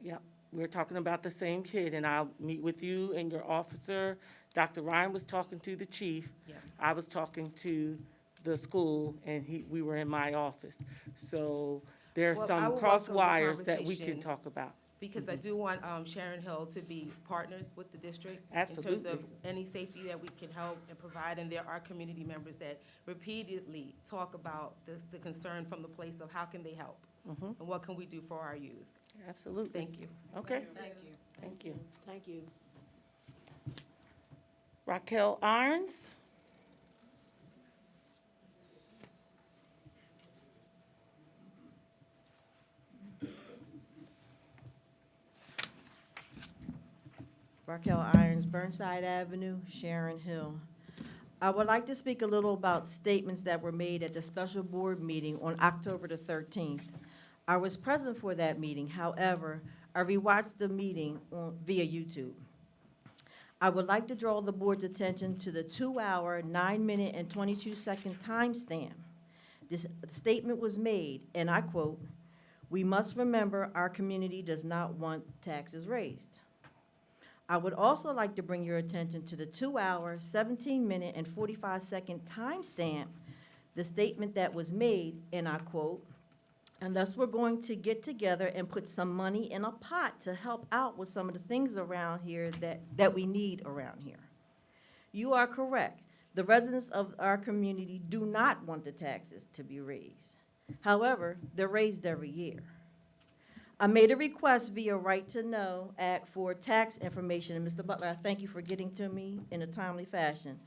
[SPEAKER 3] Yep, we're talking about the same kid, and I'll meet with you and your officer. Dr. Ryan was talking to the chief.
[SPEAKER 17] Yeah.
[SPEAKER 3] I was talking to the school, and we were in my office. So there are
[SPEAKER 17] Well, I
[SPEAKER 3] some
[SPEAKER 17] will
[SPEAKER 3] cross
[SPEAKER 17] welcome the
[SPEAKER 3] wires that we can
[SPEAKER 17] conversation.
[SPEAKER 3] talk about.
[SPEAKER 17] Because I do want Sharon Hill to be partners with the district. In terms
[SPEAKER 3] Absolutely.
[SPEAKER 17] of any safety that we can help and provide, and there are community members that repeatedly talk about the concern from the place of how can they help?
[SPEAKER 3] Mhm.
[SPEAKER 17] And what can we do for our youth?
[SPEAKER 3] Absolutely.
[SPEAKER 17] Thank you.
[SPEAKER 3] Okay.
[SPEAKER 17] Thank you.
[SPEAKER 3] Thank you.
[SPEAKER 1] Thank you.
[SPEAKER 3] Raquel Irons?
[SPEAKER 18] Raquel Irons, Burnside Avenue, Sharon Hill. I would like to speak a little about statements that were made at the special board meeting on October the 13th. I was present for that meeting. However, I rewatched the meeting via YouTube. I would like to draw the board's attention to the 2-hour, 9-minute, and 22-second timestamp. This statement was made, and I quote, "We must remember our community does not want taxes raised." I would also like to bring your attention to the 2-hour, 17-minute, and 45-second timestamp, the statement that was made, and I quote, "Unless we're going to get together and put some money in a pot to help out with some of the things around here that we need around here." You are correct. The residents of our community do not want the taxes to be raised. However, they're raised every year. I made a request via Right to Know Act for tax information, and Mr. Butler, I thank you for getting to me in a timely fashion.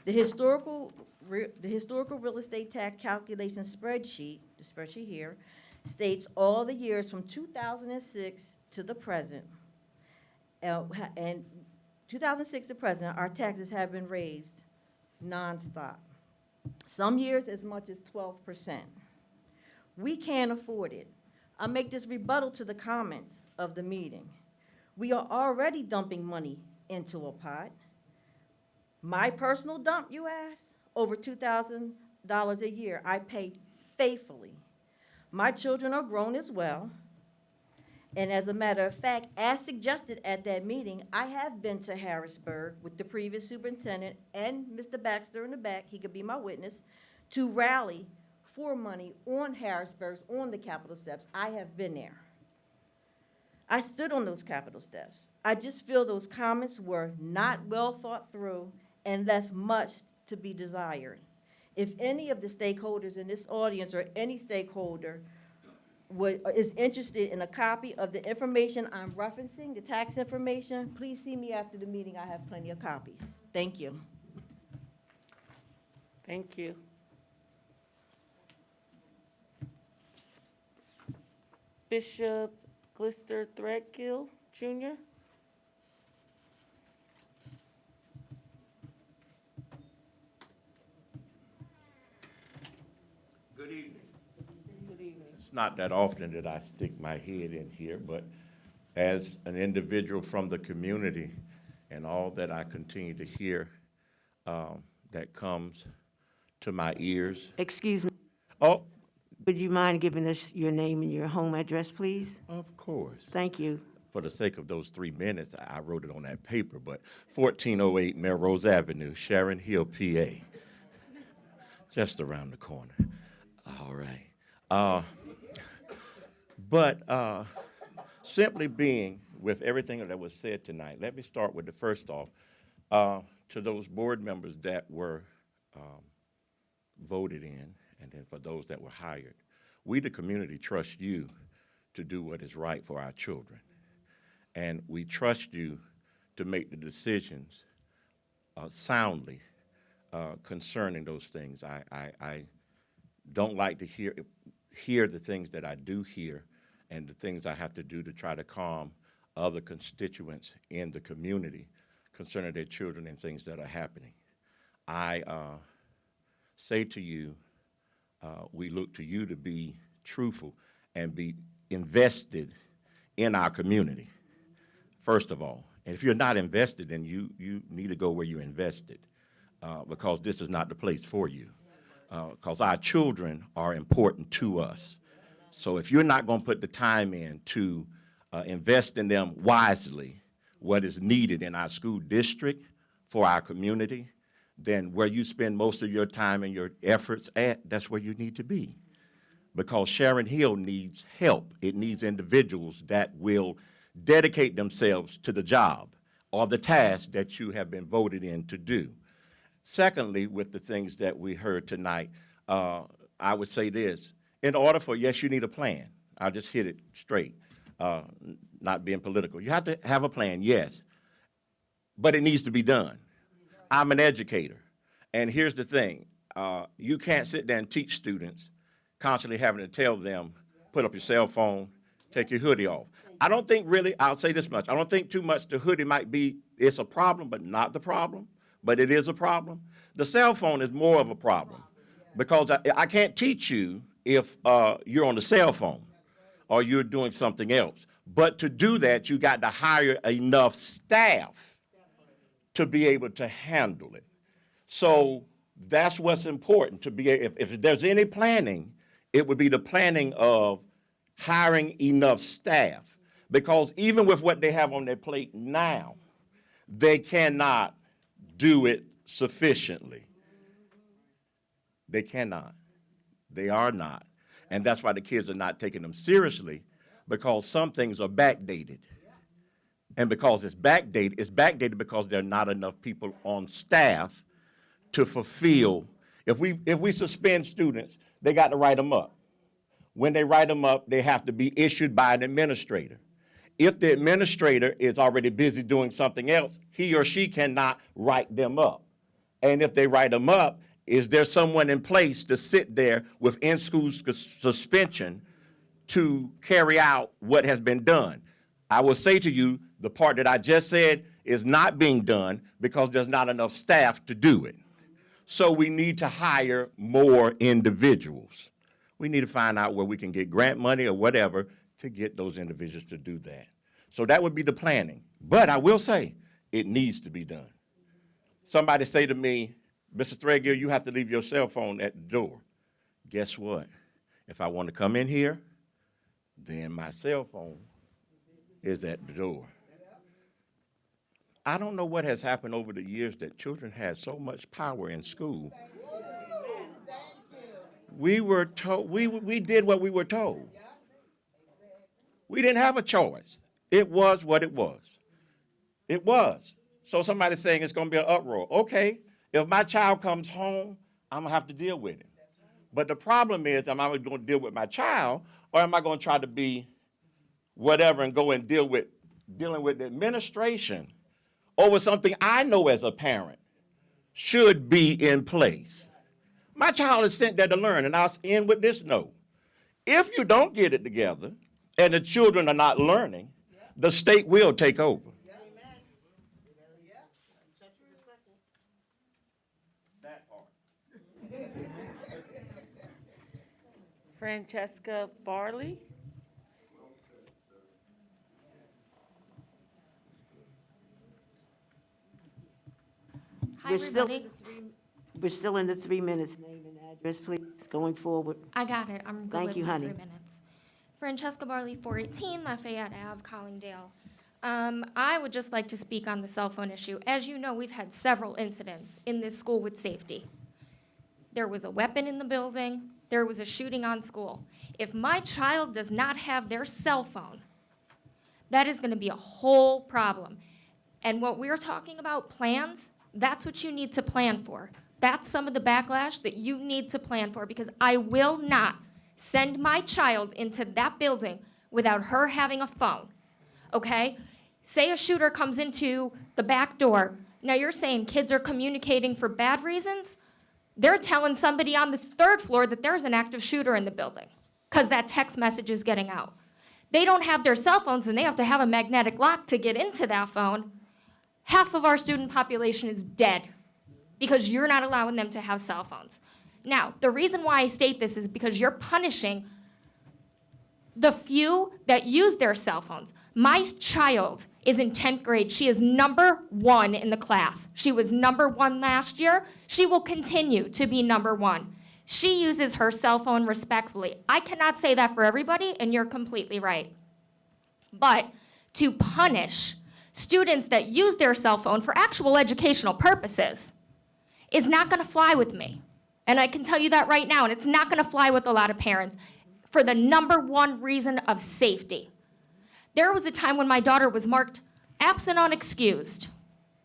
[SPEAKER 18] The historical real estate tax calculation spreadsheet, the spreadsheet here, states all the years from 2006 to the present. And 2006 to present, our taxes have been raised nonstop. Some years as much as 12%. We can't afford it. I'll make this rebuttal to the comments of the meeting. We are already dumping money into a pot. My personal dump, you ask, over $2,000 a year, I pay faithfully. My children are grown as well. And as a matter of fact, as suggested at that meeting, I have been to Harrisburg with the previous superintendent and Mr. Baxter in the back, he could be my witness, to rally for money on Harrisburg's, on the Capitol steps. I have been there. I stood on those Capitol steps. I just feel those comments were not well thought through and left much to be desired. If any of the stakeholders in this audience or any stakeholder is interested in a copy of the information I'm referencing, the tax information, please see me after the meeting. I have plenty of copies. Thank you.
[SPEAKER 3] Thank you. Bishop Glister Threadgill, Jr.
[SPEAKER 19] Good evening. It's not that often that I stick my head in here, but as an individual from the community and all that I continue to hear that comes to my ears.
[SPEAKER 1] Excuse me,
[SPEAKER 19] Oh,
[SPEAKER 1] would you mind giving us your name and your home address, please?
[SPEAKER 19] of course.
[SPEAKER 1] Thank you.
[SPEAKER 19] for the sake of those 3 minutes, I wrote it on that paper, but 1408 Melrose Avenue, Sharon Hill, PA. Just around the corner. All right. But simply being, with everything that was said tonight, let me start with the first off, to those board members that were voted in, and then for those that were hired. We, the community, trust you to do what is right for our children. And we trust you to make the decisions soundly concerning those things. I don't like to hear the things that I do hear and the things I have to do to try to calm other constituents in the community concerning their children and things that are happening. I say to you, we look to you to be truthful and be invested in our community, first of all. And if you're not invested, then you need to go where you're invested, because this is not the place for you, because our children are important to us. So if you're not going to put the time in to invest in them wisely, what is needed in our school district for our community, then where you spend most of your time and your efforts at, that's where you need to be. Because Sharon Hill needs help. It needs individuals that will dedicate themselves to the job or the task that you have been voted in to do. Secondly, with the things that we heard tonight, I would say this. In order for, yes, you need a plan. I'll just hit it straight, not being political. You have to have a plan, yes, but it needs to be done. I'm an educator, and here's the thing. You can't sit there and teach students constantly having to tell them, put up your cell phone, take your hoodie off. I don't think really, I'll say this much, I don't think too much the hoodie might be, it's a problem, but not the problem, but it is a problem. The cell phone is more of a problem, because I can't teach you if you're on the cell phone or you're doing something else. But to do that, you got to hire enough staff to be able to handle it. So that's what's important, to be, if there's any planning, it would be the planning of hiring enough staff. Because even with what they have on their plate now, they cannot do it sufficiently. They cannot. They are not. And that's why the kids are not taking them seriously, because some things are backdated. And because it's backdated because there are not enough people on staff to fulfill. If we suspend students, they got to write them up. When they write them up, they have to be issued by an administrator. If the administrator is already busy doing something else, he or she cannot write them up. And if they write them up, is there someone in place to sit there with in-school suspension to carry out what has been done? I will say to you, the part that I just said is not being done because there's not enough staff to do it. So we need to hire more individuals. We need to find out where we can get grant money or whatever to get those individuals to do that. So that would be the planning. But I will say, it needs to be done. Somebody say to me, Mr. Threadgill, you have to leave your cell phone at the door. Guess what? If I want to come in here, then my cell phone is at the door. I don't know what has happened over the years that children had so much power in school. We were told, we did what we were told. We didn't have a choice. It was what it was. It was. So somebody's saying it's going to be an uproar. Okay, if my child comes home, I'm going to have to deal with it. But the problem is, am I going to deal with my child, or am I going to try to be whatever and go and dealing with the administration over something I know as a parent should be in place? My child is sent there to learn, and I'll end with this note. If you don't get it together and the children are not learning, the state will take over.
[SPEAKER 3] Francesca Barley.
[SPEAKER 12] Hi, everybody.
[SPEAKER 1] We're still in the 3 minutes, name and address, please, going forward.
[SPEAKER 12] I got it. I'm good
[SPEAKER 1] Thank
[SPEAKER 12] with
[SPEAKER 1] you,
[SPEAKER 12] my
[SPEAKER 1] honey.
[SPEAKER 12] 3 minutes. Francesca Barley, 418 Lafayette Ave, Collingdale. I would just like to speak on the cell phone issue. As you know, we've had several incidents in this school with safety. There was a weapon in the building. There was a shooting on school. If my child does not have their cell phone, that is going to be a whole problem. And what we're talking about, plans, that's what you need to plan for. That's some of the backlash that you need to plan for, because I will not send my child into that building without her having a phone, okay? Say a shooter comes into the back door. Now you're saying kids are communicating for bad reasons? They're telling somebody on the 3rd floor that there's an active shooter in the building because that text message is getting out. They don't have their cell phones and they have to have a magnetic lock to get into that phone. Half of our student population is dead because you're not allowing them to have cell phones. Now, the reason why I state this is because you're punishing the few that use their cell phones. My child is in 10th grade. She is number 1 in the class. She was number 1 last year. She will continue to be number 1. She uses her cell phone respectfully. I cannot say that for everybody, and you're completely right. But to punish students that use their cell phone for actual educational purposes is not going to fly with me. And I can tell you that right now, and it's not going to fly with a lot of parents for the number 1 reason of safety. There was a time when my daughter was marked absent unexcused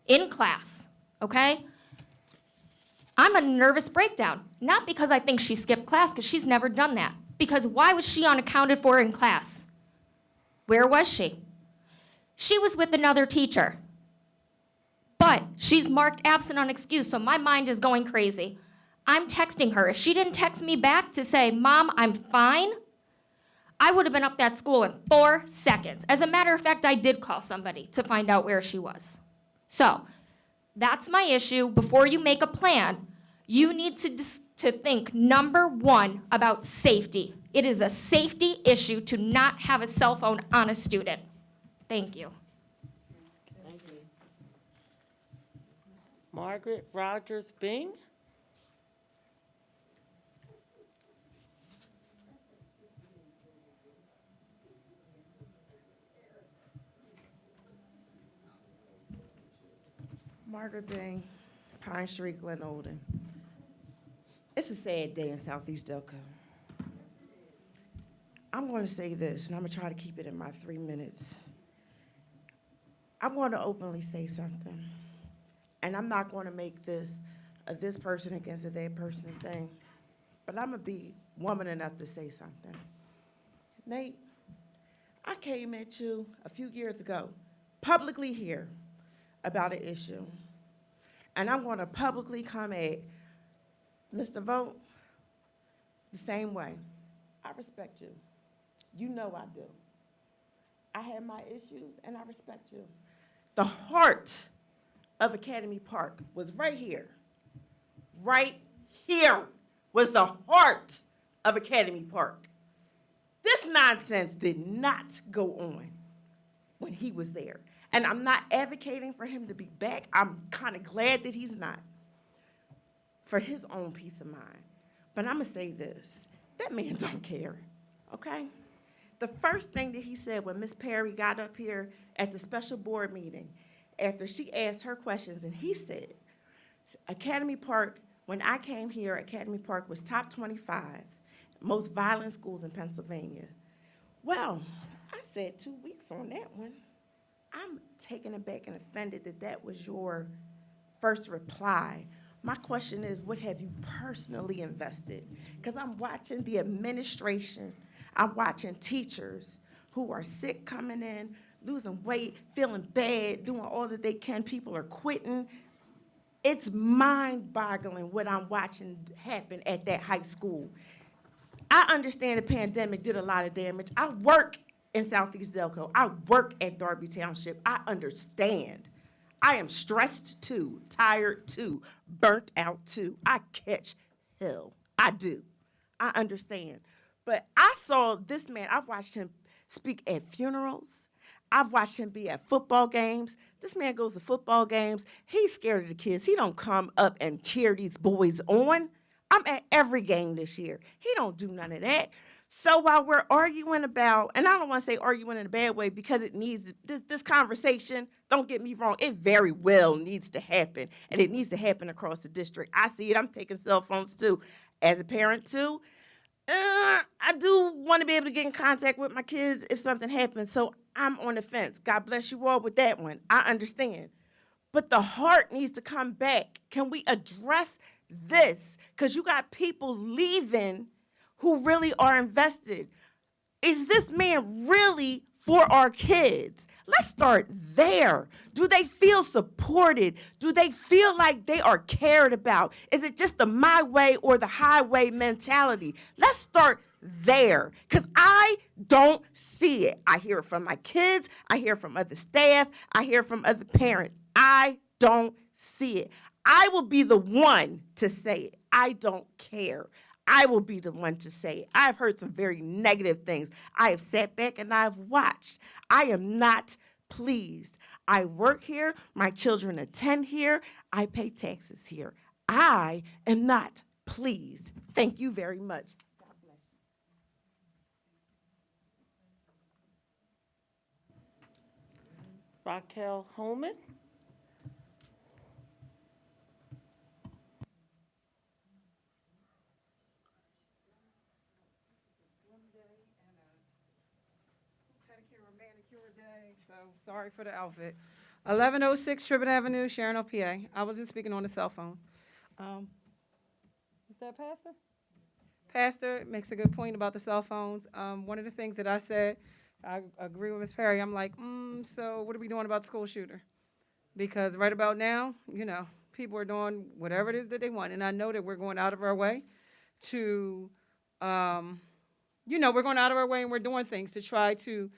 [SPEAKER 12] in class, okay? I'm a nervous breakdown, not because I think she skipped class, because she's never done that. Because why was she unaccounted for in class? Where was she? She was with another teacher. But she's marked absent unexcused, so my mind is going crazy. I'm texting her. If she didn't text me back to say, Mom, I'm fine, I would have been up that school in 4 seconds. As a matter of fact, I did call somebody to find out where she was. So that's my issue. Before you make a plan, you need to think, number 1, about safety. It is a safety issue to not have a cell phone on a student. Thank you.
[SPEAKER 3] Margaret Rogers Bing?
[SPEAKER 20] Margaret Bing, Pine Street, Glen Olden. It's a sad day in Southeast Delco. I'm going to say this, and I'm going to try to keep it in my 3 minutes. I'm going to openly say something, and I'm not going to make this a this person against a that person thing, but I'm going to be woman enough to say something. Nate, I came at you a few years ago, publicly here, about an issue. And I'm going to publicly come at Mr. Vogt the same way. I respect you. You know I do. I have my issues, and I respect you. The heart of Academy Park was right here. Right here was the heart of Academy Park. This nonsense did not go on when he was there. And I'm not advocating for him to be back. I'm kind of glad that he's not, for his own peace of mind. But I'm going to say this. That man don't care, okay? The first thing that he said when Miss Perry got up here at the special board meeting, after she asked her questions, and he said, Academy Park, when I came here, Academy Park was top 25 most violent schools in Pennsylvania. Well, I said 2 weeks on that one. I'm taken aback and offended that that was your first reply. My question is, what have you personally invested? Because I'm watching the administration, I'm watching teachers who are sick coming in, losing weight, feeling bad, doing all that they can. People are quitting. It's mind-boggling what I'm watching happen at that high school. I understand the pandemic did a lot of damage. I work in Southeast Delco. I work at Darby Township. I understand. I am stressed too, tired too, burnt out too. I catch hell. I do. I understand. But I saw this man, I've watched him speak at funerals. I've watched him be at football games. This man goes to football games. He's scared of the kids. He don't come up and cheer these boys on. I'm at every game this year. He don't do none of that. So while we're arguing about, and I don't want to say arguing in a bad way because it needs, this conversation, don't get me wrong, it very well needs to happen, and it needs to happen across the district. I see it, I'm taking cell phones too. As a parent too, I do want to be able to get in contact with my kids if something happens, so I'm on the fence. God bless you all with that one. I understand. But the heart needs to come back. Can we address this? Because you got people leaving who really are invested. Is this man really for our kids? Let's start there. Do they feel supported? Do they feel like they are cared about? Is it just the my way or the highway mentality? Let's start there, because I don't see it. I hear it from my kids. I hear it from other staff. I hear it from other parents. I don't see it. I will be the one to say it. I don't care. I will be the one to say it. I've heard some very negative things. I have sat back and I've watched. I am not pleased. I work here. My children attend here. I pay taxes here. I am not pleased. Thank you very much. God bless you.
[SPEAKER 3] Raquel Holman.
[SPEAKER 21] So sorry for the outfit. 1106 Tribbett Avenue, Sharon Hill, PA. I was just speaking on the cell phone. Is that Pastor? Pastor makes a good point about the cell phones. One of the things that I said, I agree with Ms. Perry. I'm like, so what are we doing about the school shooter? Because right about now, you know, people are doing whatever it is that they want. And I know that we're going out of our way to, we're going out of our way and we're doing things to try to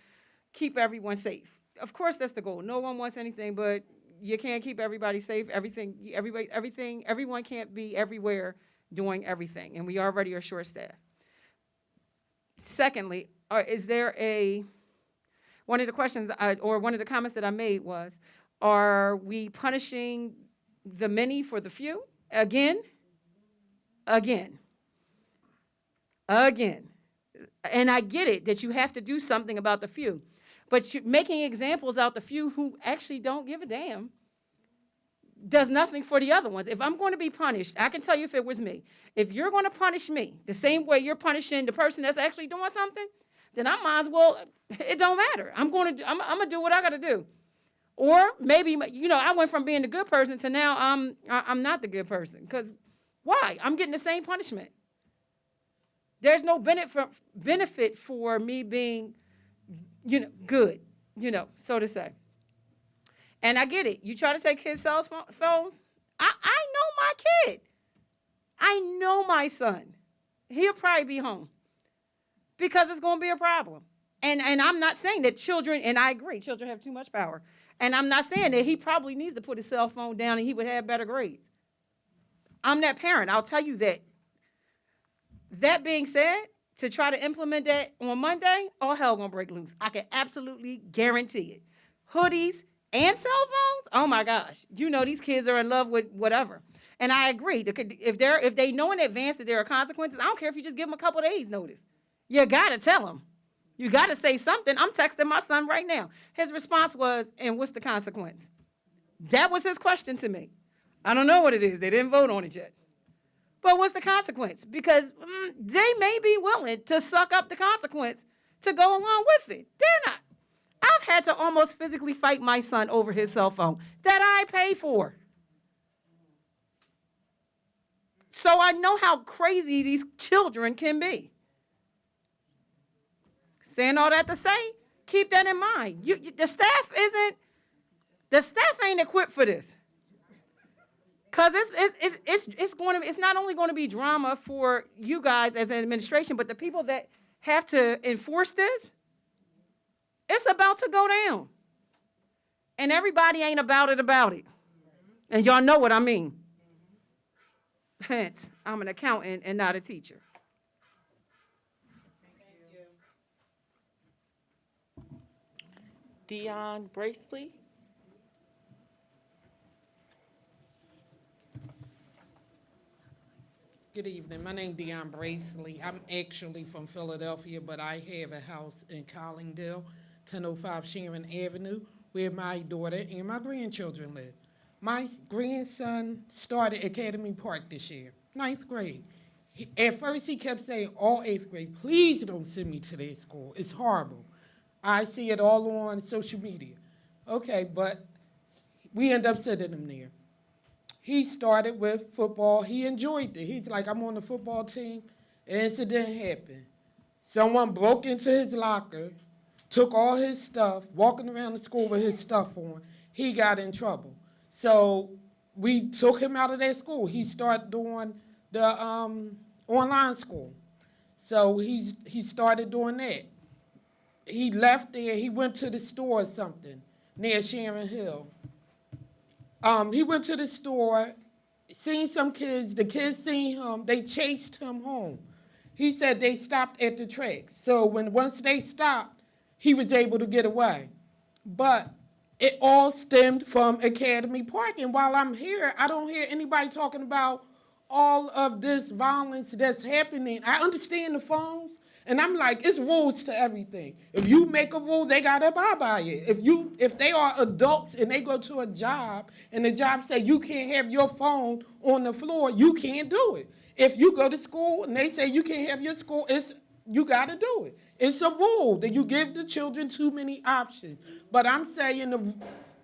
[SPEAKER 21] keep everyone safe. Of course, that's the goal. No one wants anything, but you can't keep everybody safe. Everyone can't be everywhere doing everything, and we already are short-staffed. Secondly, is there one of the questions or one of the comments that I made was, are we punishing the many for the few? Again. And I get it that you have to do something about the few. But making examples out the few who actually don't give a damn does nothing for the other ones. If I'm going to be punished, I can tell you if it was me. If you're going to punish me the same way you're punishing the person that's actually doing something, then I might as well, it don't matter. I'm going to do what I got to do. Or maybe, I went from being the good person to now I'm not the good person. Because why? I'm getting the same punishment. There's no benefit for me being good, so to say. And I get it. You try to take kids' cell phones. I know my kid. I know my son. He'll probably be home because it's going to be a problem. And I'm not saying that children, and I agree, children have too much power. And I'm not saying that he probably needs to put his cell phone down and he would have better grades. I'm that parent. I'll tell you that. That being said, to try to implement that on Monday, all hell gonna break loose. I can absolutely guarantee it. Hoodies and cell phones, oh my gosh. These kids are in love with whatever. And I agree. If they know in advance that there are consequences, I don't care if you just give them a couple of days notice. You gotta tell them. You gotta say something. I'm texting my son right now. His response was, and what's the consequence? That was his question to me. I don't know what it is. They didn't vote on it yet. But what's the consequence? Because they may be willing to suck up the consequence to go along with it. They're not. I've had to almost physically fight my son over his cell phone that I pay for. So I know how crazy these children can be. Saying all that to say, keep that in mind. The staff ain't equipped for this. Because it's not only going to be drama for you guys as an administration, but the people that have to enforce this, it's about to go down. And everybody ain't about it. And y'all know what I mean. Hence, I'm an accountant and not a teacher.
[SPEAKER 3] Dion Bracely.
[SPEAKER 6] Good evening. My name is Deion Braceley. I'm actually from Philadelphia, but I have a house in Collingdale, 1005 Sharon Avenue, where my daughter and my grandchildren live. My grandson started Academy Park this year, 9th grade. At first, he kept saying, all 8th grade, please don't send me to their school. It's horrible. I see it all on social media. Okay, but we end up sending him there. He started with football. He enjoyed it. He's like, I'm on the football team. An incident happened. Someone broke into his locker, took all his stuff, walking around the school with his stuff on. He got in trouble. So we took him out of that school. He started doing the online school. So he started doing that. He left there. He went to the store or something near Sharon Hill. He went to the store, seen some kids, the kids seen him, they chased him home. He said they stopped at the tracks. So once they stopped, he was able to get away. But it all stemmed from Academy Park. And while I'm here, I don't hear anybody talking about all of this violence that's happening. I understand the phones. And I'm like, it's rules to everything. If you make a rule, they gotta abide by it. If they are adults and they go to a job and the job say you can't have your phone on the floor, you can't do it. If you go to school and they say you can't have your school, you gotta do it. It's a rule that you give the children too many options. But I'm saying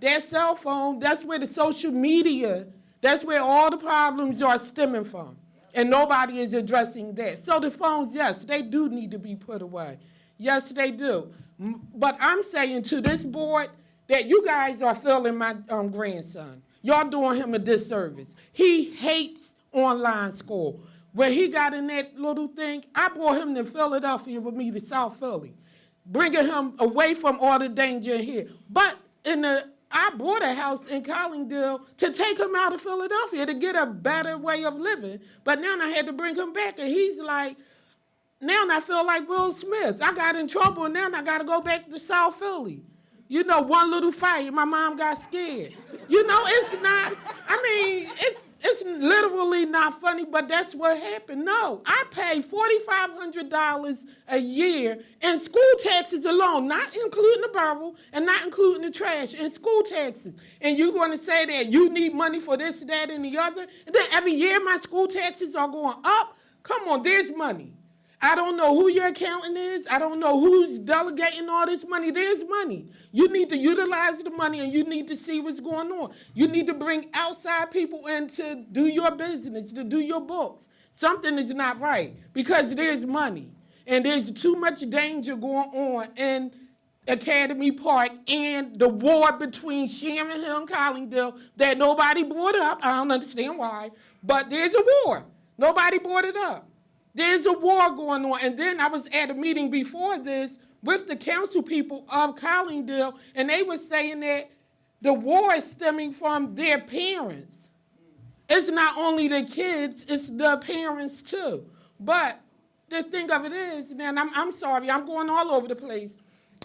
[SPEAKER 6] their cell phone, that's where the social media, that's where all the problems are stemming from. And nobody is addressing that. So the phones, yes, they do need to be put away. Yes, they do. But I'm saying to this board that you guys are failing my grandson. Y'all doing him a disservice. He hates online school. When he got in that little thing, I brought him to Philadelphia with me to South Philly, bringing him away from all the danger here. But I bought a house in Collingdale to take him out of Philadelphia to get a better way of living. But now I had to bring him back, and he's like, now I feel like Will Smith. I got in trouble, and now I got to go back to South Philly. You know, one little fight, my mom got scared. You know, it's not, I mean, it's literally not funny, but that's what happened. No, I pay $4,500 a year in school taxes alone, not including the borough and not including the trash, in school taxes. And you're going to say that you need money for this, that, and the other? And then every year my school taxes are going up? Come on, there's money. I don't know who your accountant is. I don't know who's delegating all this money. There's money. You need to utilize the money, and you need to see what's going on. You need to bring outside people in to do your business, to do your books. Something is not right because there's money, and there's too much danger going on in Academy Park and the war between Sharon Hill and Collingdale that nobody brought up. I don't understand why, but there's a war. Nobody brought it up. There's a war going on. And then I was at a meeting before this with the council people of Collingdale, and they were saying that the war is stemming from their parents. It's not only the kids, it's the parents too. But the thing of it is, man, I'm sorry, I'm going all over the place.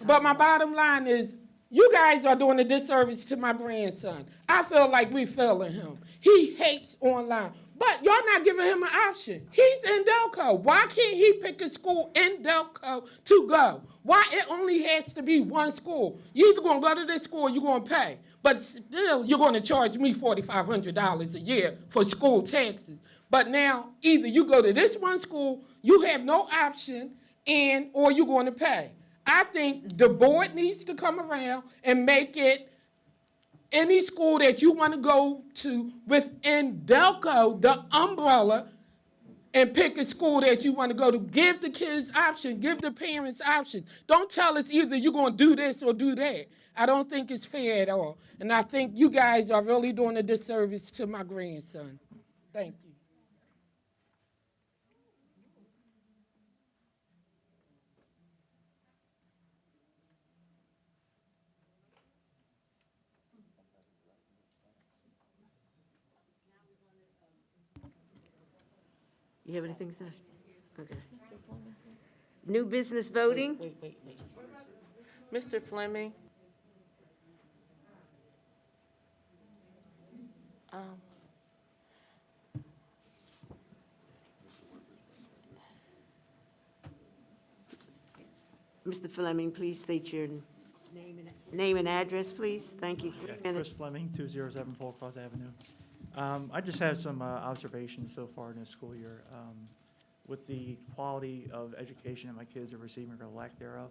[SPEAKER 6] But my bottom line is, you guys are doing a disservice to my grandson. I feel like we're failing him. He hates online. But y'all not giving him an option. He's in Delco. Why can't he pick a school in Delco to go? Why it only has to be one school? You're either going to go to this school or you're going to pay. But still, you're going to charge me $4,500 a year for school taxes. But now, either you go to this one school, you have no option, or you're going to pay. I think the board needs to come around and make it any school that you want to go to within Delco, the umbrella, and pick a school that you want to go to. Give the kids options. Give the parents options. Don't tell us either you're going to do this or do that. I don't think it's fair at all. And I think you guys are really doing a disservice to my grandson. Thank you.
[SPEAKER 1] You have anything to say? Okay. New business voting?
[SPEAKER 3] Wait. Mr. Fleming?
[SPEAKER 1] Mr. Fleming, please state your name and address, please. Thank you. 3
[SPEAKER 4] Chris
[SPEAKER 1] minutes.
[SPEAKER 4] Fleming, 207 Paul Cross Avenue. I just have some observations so far in this school year with the quality of education that my kids are receiving or lack thereof.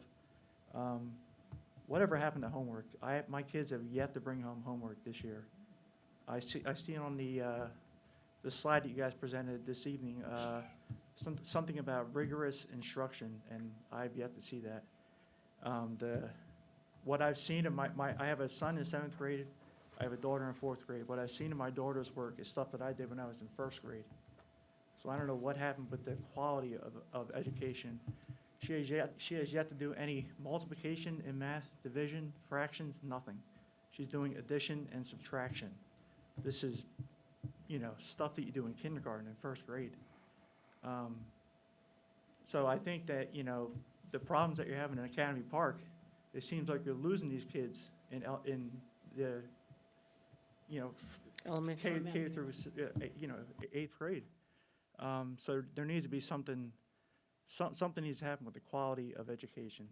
[SPEAKER 4] Whatever happened to homework? My kids have yet to bring home homework this year. I see on the slide that you guys presented this evening, something about rigorous instruction, and I've yet to see that. What I've seen in I have a son in 7th grade, I have a daughter in 4th grade. What I've seen in my daughter's work is stuff that I did when I was in 1st grade. So I don't know what happened with the quality of education. She has yet to do any multiplication in math, division, fractions, nothing. She's doing addition and subtraction. This is, stuff that you do in kindergarten and 1st grade. So I think that, the problems that you're having in Academy Park, it seems like you're losing these kids in the,
[SPEAKER 3] Elementary.
[SPEAKER 4] K through, 8th grade. So there needs to be something needs to happen with the quality of education.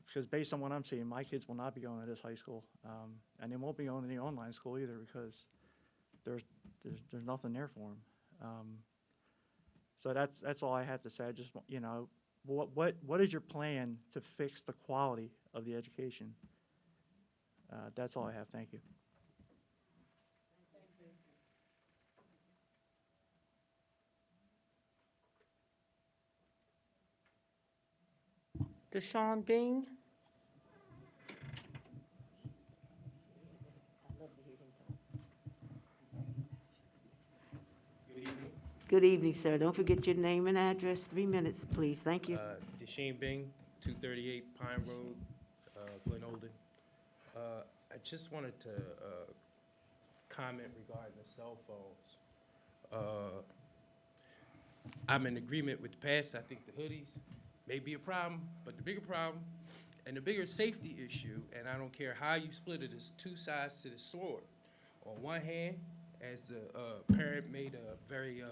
[SPEAKER 4] Because based on what I'm seeing, my kids will not be going to this high school. And they won't be going to the online school either because there's nothing there for them. So that's all I have to say. I just, what is your plan to fix the quality of the education? That's all I have. Thank you.
[SPEAKER 3] Deshaun Bing?
[SPEAKER 1] Good evening, sir. Don't forget your name and address. 3 minutes, please. Thank you.
[SPEAKER 22] Deshaun Bing, 238 Pine Road, Glen Olden. I just wanted to comment regarding the cell phones. I'm in agreement with the past. I think the hoodies may be a problem, but the bigger problem and the bigger safety issue, and I don't care how you split it, is two sides to the sword. On one hand, as the parent made a very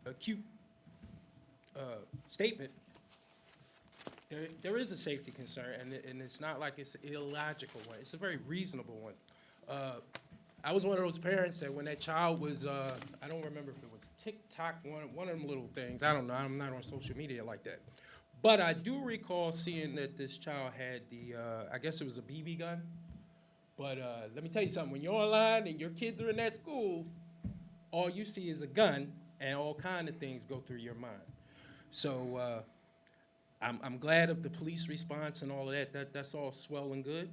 [SPEAKER 22] acute statement, there is a safety concern, and it's not like it's an illogical one. It's a very reasonable one. I was one of those parents that when that child was, I don't remember if it was TikTok, one of them little things. I don't know. I'm not on social media like that. But I do recall seeing that this child had I guess it was a BB gun. But let me tell you something. When you're online and your kids are in that school, all you see is a gun, and all kind of things go through your mind. So I'm glad of the police response and all of that. That's all swell and good.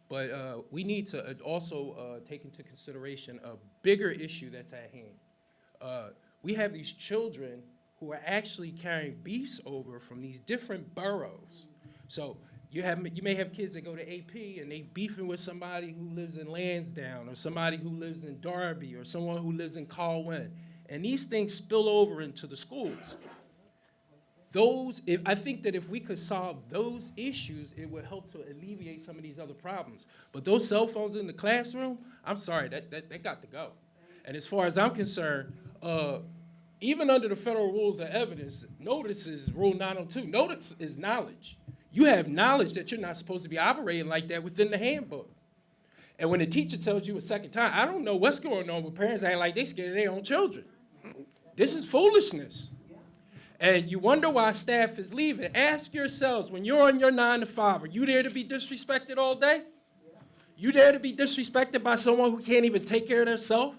[SPEAKER 22] But we need to also take into consideration a bigger issue that's at hand. We have these children who are actually carrying beefs over from these different boroughs. So you may have kids that go to AP and they beefing with somebody who lives in Lansdowne or somebody who lives in Darby or someone who lives in Colwyn. And these things spill over into the schools. I think that if we could solve those issues, it would help to alleviate some of these other problems. But those cell phones in the classroom, I'm sorry, that got to go. And as far as I'm concerned, even under the federal rules of evidence, notice is Rule 902. Notice is knowledge. You have knowledge that you're not supposed to be operating like that within the handbook. And when the teacher tells you a second time, I don't know what's going on with parents acting like they scared of their own children. This is foolishness. And you wonder why staff is leaving. Ask yourselves, when you're on your 9 to 5, are you there to be disrespected all day? You there to be disrespected by someone who can't even take care of themselves?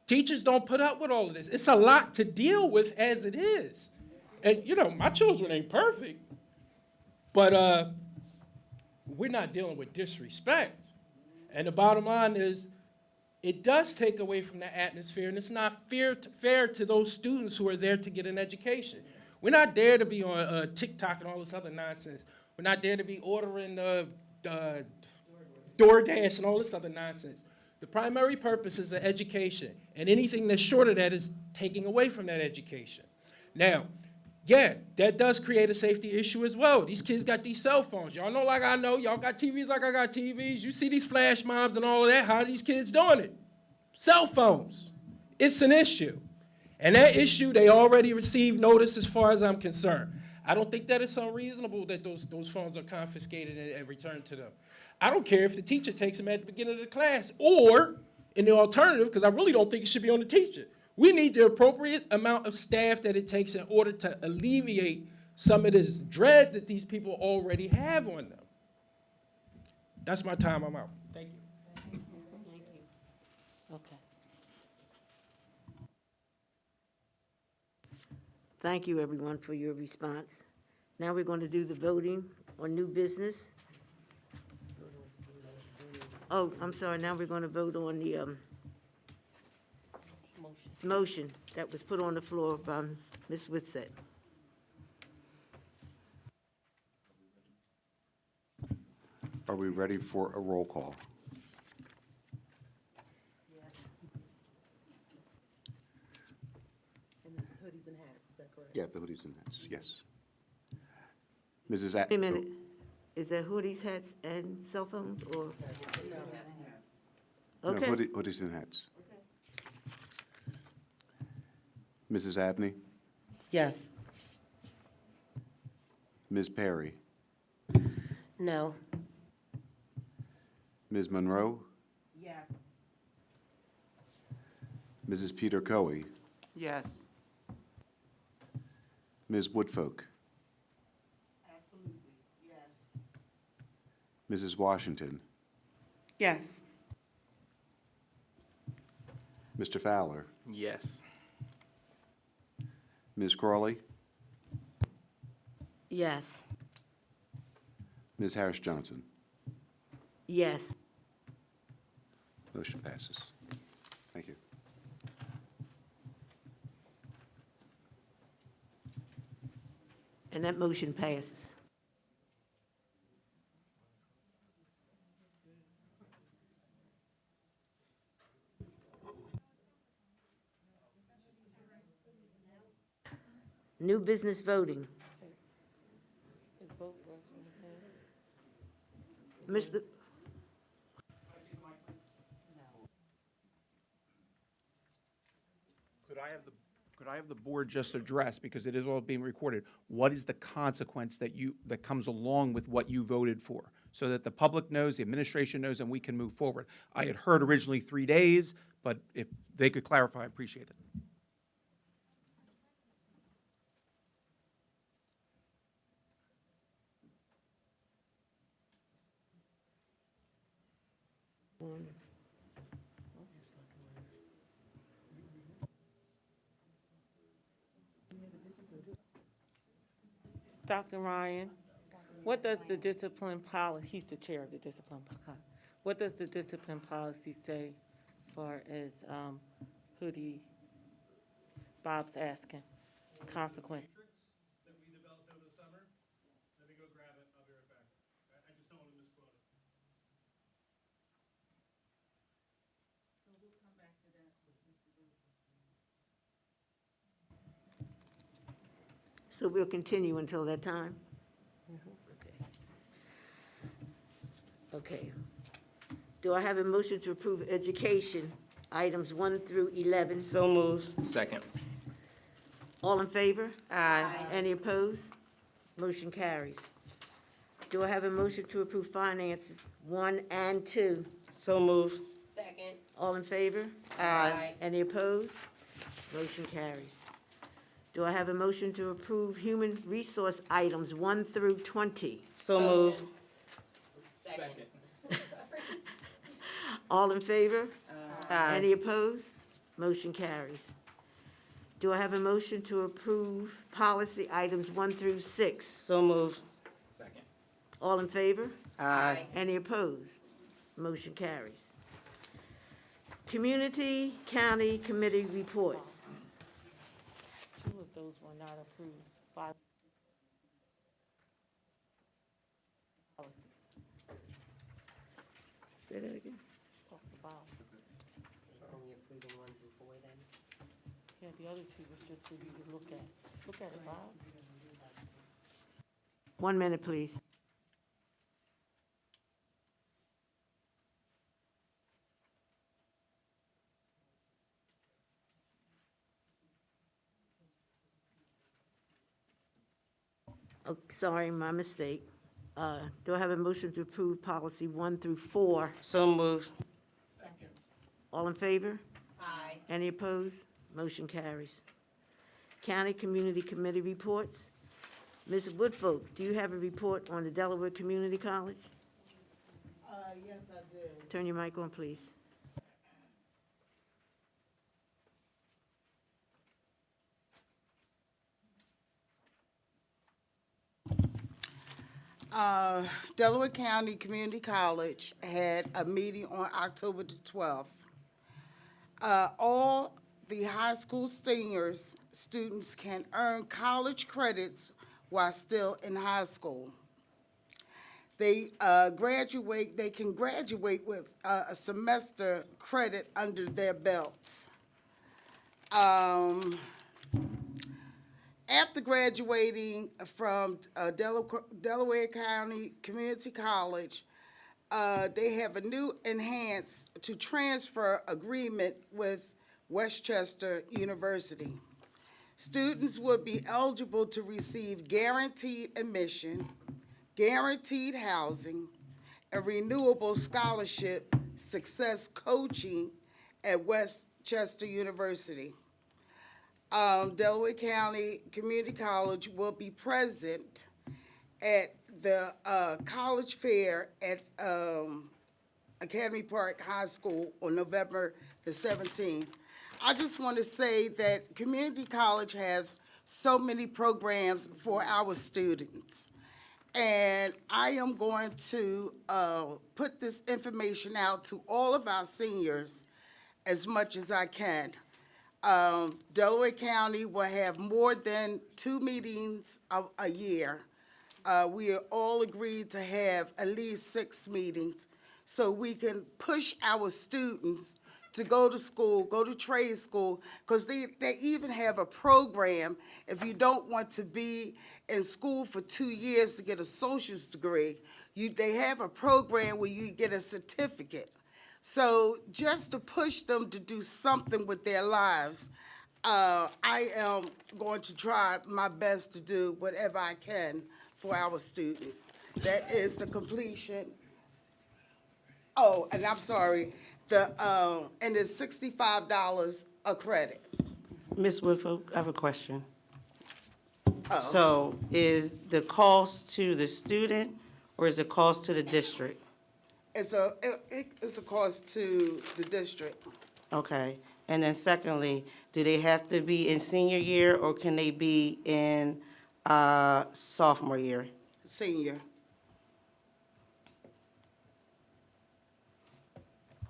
[SPEAKER 22] Teachers don't put up with all of this. It's a lot to deal with as it is. And, my children ain't perfect. But we're not dealing with disrespect. And the bottom line is, it does take away from the atmosphere, and it's not fair to those students who are there to get an education. We're not there to be on TikTok and all this other nonsense. We're not there to be ordering DoorDash and all this other nonsense. The primary purpose is the education, and anything that's short of that is taking away from that education. Now, yeah, that does create a safety issue as well. These kids got these cell phones. Y'all know like I know. Y'all got TVs like I got TVs. You see these flash mobs and all of that. How are these kids doing it? Cell phones. It's an issue. And that issue, they already received notice as far as I'm concerned. I don't think that it's unreasonable that those funds are confiscated and returned to them. I don't care if the teacher takes them at the beginning of the class, or in the alternative, because I really don't think it should be on the teacher. We need the appropriate amount of staff that it takes in order to alleviate some of this dread that these people already have on them. That's my time, I'm out. Thank you.
[SPEAKER 3] Okay.
[SPEAKER 1] Thank you, everyone, for your response. Now we're going to do the voting on new business. Oh, I'm sorry, now we're going to vote on the motion that was put on the floor by Ms. Witsett.
[SPEAKER 2] Are we ready for a roll call?
[SPEAKER 1] Yes.
[SPEAKER 14] And this is hoodies and hats, is that correct?
[SPEAKER 2] Yeah, the hoodies and hats, yes. Mrs.
[SPEAKER 1] Wait a minute. Is that hoodies, hats, and cell phones, or?
[SPEAKER 2] No,
[SPEAKER 1] Okay.
[SPEAKER 2] hoodies and hats. Mrs. Abney?
[SPEAKER 9] Yes.
[SPEAKER 2] Ms. Perry?
[SPEAKER 9] No.
[SPEAKER 2] Ms. Monroe?
[SPEAKER 17] Yes.
[SPEAKER 2] Mrs. Peter Coe?
[SPEAKER 14] Yes.
[SPEAKER 2] Ms. Woodfolk?
[SPEAKER 11] Absolutely, yes.
[SPEAKER 2] Mrs. Washington?
[SPEAKER 10] Yes.
[SPEAKER 2] Mr. Fowler?
[SPEAKER 15] Yes.
[SPEAKER 2] Ms. Crawley?
[SPEAKER 9] Yes.
[SPEAKER 2] Ms. Harris Johnson?
[SPEAKER 1] Yes.
[SPEAKER 2] Motion passes. Thank you.
[SPEAKER 1] And that motion passes. New business voting. Mr.
[SPEAKER 13] Could I have the board just address, because it is all being recorded, what is the consequence that comes along with what you voted for? So that the public knows, the administration knows, and we can move forward. I had heard originally 3 days, but if they could clarify, I appreciate it.
[SPEAKER 3] Dr. Ryan, what does the discipline policy, he's the chair of the discipline policy. What does the discipline policy say as far as hoodie, Bob's asking, consequence?
[SPEAKER 22] That we developed over the summer. Let me go grab it, I'll be right back. I just don't want to misquote it.
[SPEAKER 1] So we'll continue until that time? Okay. Do I have a motion to approve education, items 1 through 11?
[SPEAKER 8] So moved.
[SPEAKER 15] Second.
[SPEAKER 1] All in favor?
[SPEAKER 8] Aye.
[SPEAKER 1] Any opposed? Motion carries. Do I have a motion to approve finances 1 and 2?
[SPEAKER 8] So moved.
[SPEAKER 9] Second.
[SPEAKER 1] All in favor?
[SPEAKER 8] Aye.
[SPEAKER 1] Any opposed? Motion carries. Do I have a motion to approve human resource items 1 through 20?
[SPEAKER 8] So moved.
[SPEAKER 15] Second.
[SPEAKER 1] All in favor?
[SPEAKER 8] Aye.
[SPEAKER 1] Any opposed? Motion carries. Do I have a motion to approve policy items 1 through 6?
[SPEAKER 8] So moved.
[SPEAKER 15] Second.
[SPEAKER 1] All in favor?
[SPEAKER 8] Aye.
[SPEAKER 1] Any opposed? Motion carries. Community County Committee reports.
[SPEAKER 3] 2 of those were not approved by policies.
[SPEAKER 1] Say that again?
[SPEAKER 3] Talk about.
[SPEAKER 9] Only approving 1 through 4 then?
[SPEAKER 3] Yeah, the other 2 was just for you to look at. Look at it, Bob.
[SPEAKER 1] 1 minute, please. Oh, sorry, my mistake. Do I have a motion to approve policy 1 through 4?
[SPEAKER 8] So moved.
[SPEAKER 1] All in favor? Aye. Any opposed? Motion carries. County Community Committee reports. Ms. Woodfolk, do you have a report on the Delaware Community College?
[SPEAKER 11] Yes, I do.
[SPEAKER 1] Turn your mic on, please.
[SPEAKER 11] Delaware County Community College had a meeting on October the 12th. All the high school seniors, students can earn college credits while still in high school. They can graduate with a semester credit under their belts. After graduating from Delaware County Community College, they have a new enhanced to transfer agreement with Westchester University. Students would be eligible to receive guaranteed admission, guaranteed housing, a renewable scholarship success coaching at Westchester University. Delaware County Community College will be present at the college fair at Academy Park High School on November the 17th. I just want to say that community college has so many programs for our students. And I am going to put this information out to all of our seniors as much as I can. Delaware County will have more than 2 meetings a year. We are all agreed to have at least 6 meetings so we can push our students to go to school, go to trade school, because they even have a program if you don't want to be in school for 2 years to get a social's degree. They have a program where you get a certificate. So just to push them to do something with their lives, I am going to try my best to do whatever I can for our students. That is the completion. Oh, and I'm sorry, and it's $65 a credit.
[SPEAKER 8] Ms. Woodfolk, I have a question.
[SPEAKER 11] Oh.
[SPEAKER 8] So is the cost to the student or is it cost to the district?
[SPEAKER 11] It's a cost to the district.
[SPEAKER 8] Okay. And then secondly, do they have to be in senior year or can they be in sophomore year?
[SPEAKER 11] Senior.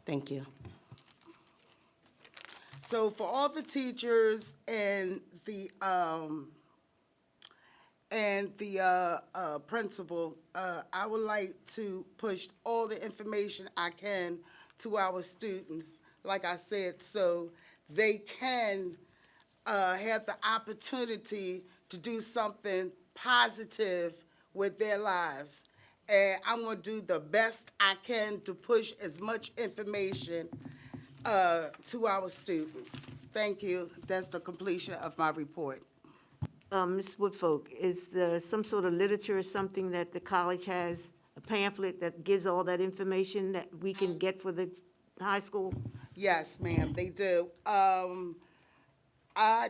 [SPEAKER 8] Thank you.
[SPEAKER 11] So for all the teachers and the principal, I would like to push all the information I can to our students, like I said, so they can have the opportunity to do something positive with their lives. And I'm going to do the best I can to push as much information to our students. Thank you. That's the completion of my report.
[SPEAKER 1] Ms. Woodfolk, is there some sort of literature or something that the college has, a pamphlet that gives all that information that we can get for the high school?
[SPEAKER 11] Yes, ma'am, they do.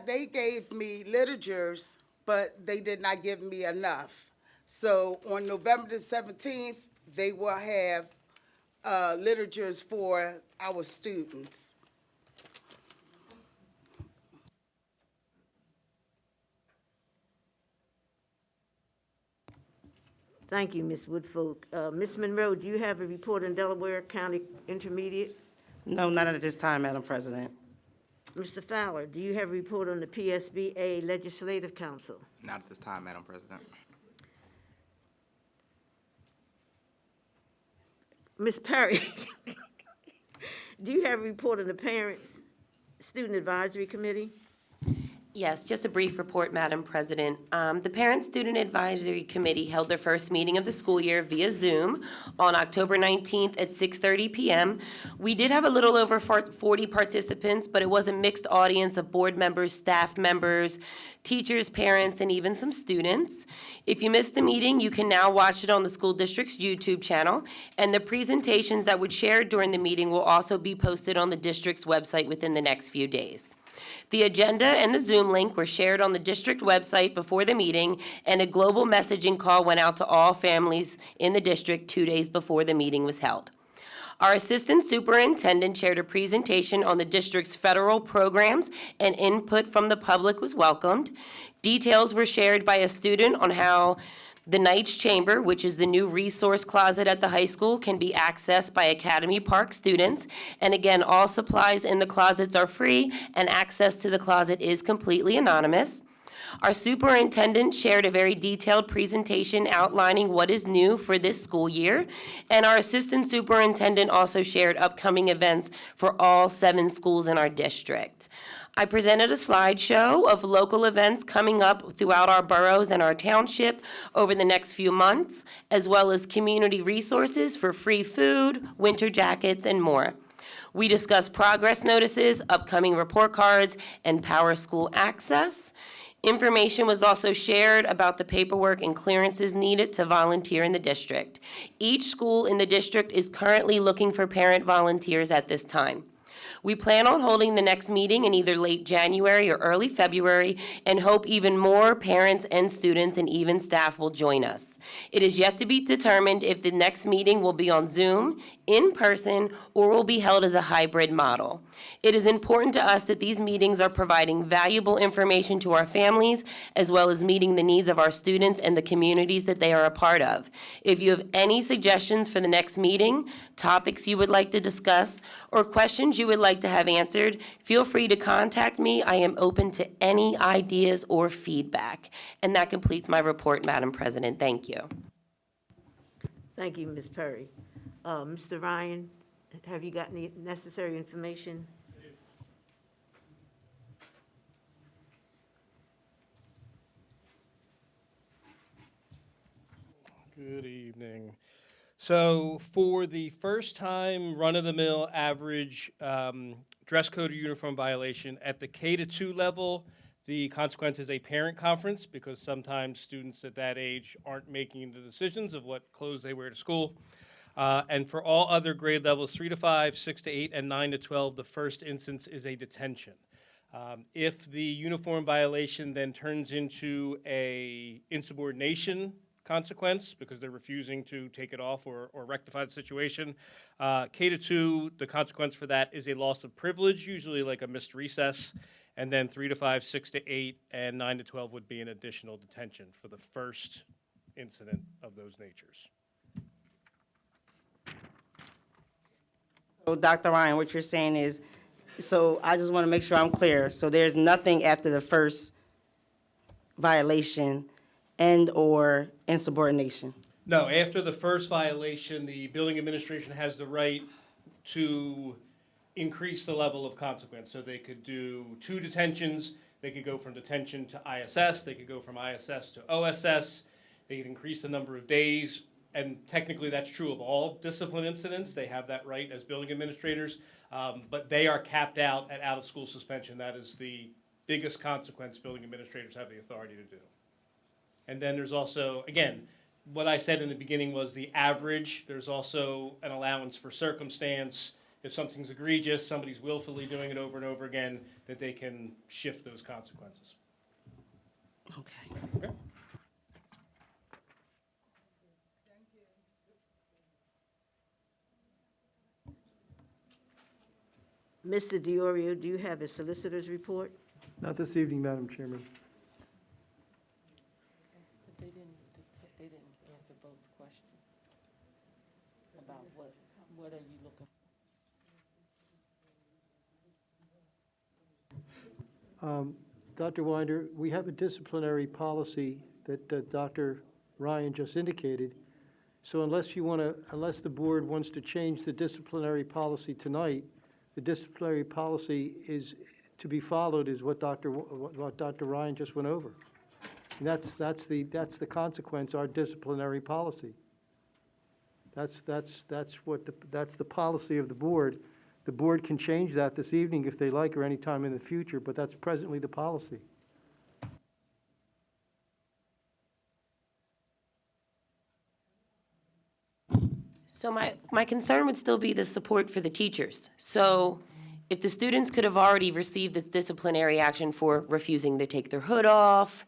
[SPEAKER 11] They gave me literatures, but they did not give me enough. So on November the 17th, they will have literatures for our students.
[SPEAKER 1] Thank you, Ms. Woodfolk. Ms. Monroe, do you have a report on Delaware County Intermediate?
[SPEAKER 8] No, not at this time, Madam President.
[SPEAKER 1] Mr. Fowler, do you have a report on the PSBA Legislative Council?
[SPEAKER 15] Not at this time, Madam President.
[SPEAKER 1] Ms. Perry, do you have a report on the Parents Student Advisory Committee?
[SPEAKER 9] Yes, just a brief report, Madam President. The Parent-Student Advisory Committee held their first meeting of the school year via Zoom on October 19th at 6:30 p.m. We did have a little over 40 participants, but it was a mixed audience of board members, staff members, teachers, parents, and even some students. If you missed the meeting, you can now watch it on the school district's YouTube channel, and the presentations that were shared during the meeting will also be posted on the district's website within the next few days. The agenda and the Zoom link were shared on the district website before the meeting, and a global messaging call went out to all families in the district 2 days before the meeting was held. Our Assistant Superintendent shared a presentation on the district's federal programs, and input from the public was welcomed. Details were shared by a student on how the Knights Chamber, which is the new resource closet at the high school, can be accessed by Academy Park students. And again, all supplies in the closets are free, and access to the closet is completely anonymous. Our superintendent shared a very detailed presentation outlining what is new for this school year. And our assistant superintendent also shared upcoming events for all 7 schools in our district. I presented a slideshow of local events coming up throughout our boroughs and our township over the next few months, as well as community resources for free food, winter jackets, and more. We discussed progress notices, upcoming report cards, and Power School access. Information was also shared about the paperwork and clearances needed to volunteer in the district. Each school in the district is currently looking for parent volunteers at this time. We plan on holding the next meeting in either late January or early February, and hope even more parents and students and even staff will join us. It is yet to be determined if the next meeting will be on Zoom, in person, or will be held as a hybrid model. It is important to us that these meetings are providing valuable information to our families, as well as meeting the needs of our students and the communities that they are a part of. If you have any suggestions for the next meeting, topics you would like to discuss, or questions you would like to have answered, feel free to contact me. I am open to any ideas or feedback. And that completes my report, Madam President. Thank you.
[SPEAKER 1] Thank you, Ms. Perry. Mr. Ryan, have you got any necessary information?
[SPEAKER 22] Good evening. So for the first time, run-of-the-mill average dress code or uniform violation at the K-2 level, the consequence is a parent conference, because sometimes students at that age aren't making the decisions of what clothes they wear to school. And for all other grade levels, 3 to 5, 6 to 8, and 9 to 12, the first instance is a detention. If the uniform violation then turns into a insubordination consequence, because they're refusing to take it off or rectify the situation, K-2, the consequence for that is a loss of privilege, usually like a missed recess, and then 3 to 5, 6 to 8, and 9 to 12 would be an additional detention for the first incident of those natures.
[SPEAKER 8] So, Dr. Ryan, what you're saying is, so I just want to make sure I'm clear. So there's nothing after the first violation and/or insubordination?
[SPEAKER 22] No, after the first violation, the building administration has the right to increase the level of consequence. So they could do 2 detentions, they could go from detention to ISS, they could go from ISS to OSS, they could increase the number of days, and technically that's true of all discipline incidents. They have that right as building administrators, but they are capped out at out-of-school suspension. That is the biggest consequence building administrators have the authority to do. And then there's also, again, what I said in the beginning was the average. There's also an allowance for circumstance. If something's egregious, somebody's willfully doing it over and over again, that they can shift those consequences.
[SPEAKER 8] Okay.
[SPEAKER 22] Okay?
[SPEAKER 1] Mr. Diorio, do you have a solicitor's report?
[SPEAKER 16] Not this evening, Madam Chairman.
[SPEAKER 3] They didn't answer both questions about what are you looking for?
[SPEAKER 16] Dr. Winder, we have a disciplinary policy that Dr. Ryan just indicated. So unless the board wants to change the disciplinary policy tonight, the disciplinary policy is to be followed is what Dr. Ryan just went over. And that's the consequence, our disciplinary policy. That's the policy of the board. The board can change that this evening if they like or any time in the future, but that's presently the policy.
[SPEAKER 9] So my concern would still be the support for the teachers. So if the students could have already received this disciplinary action for refusing to take their hood off,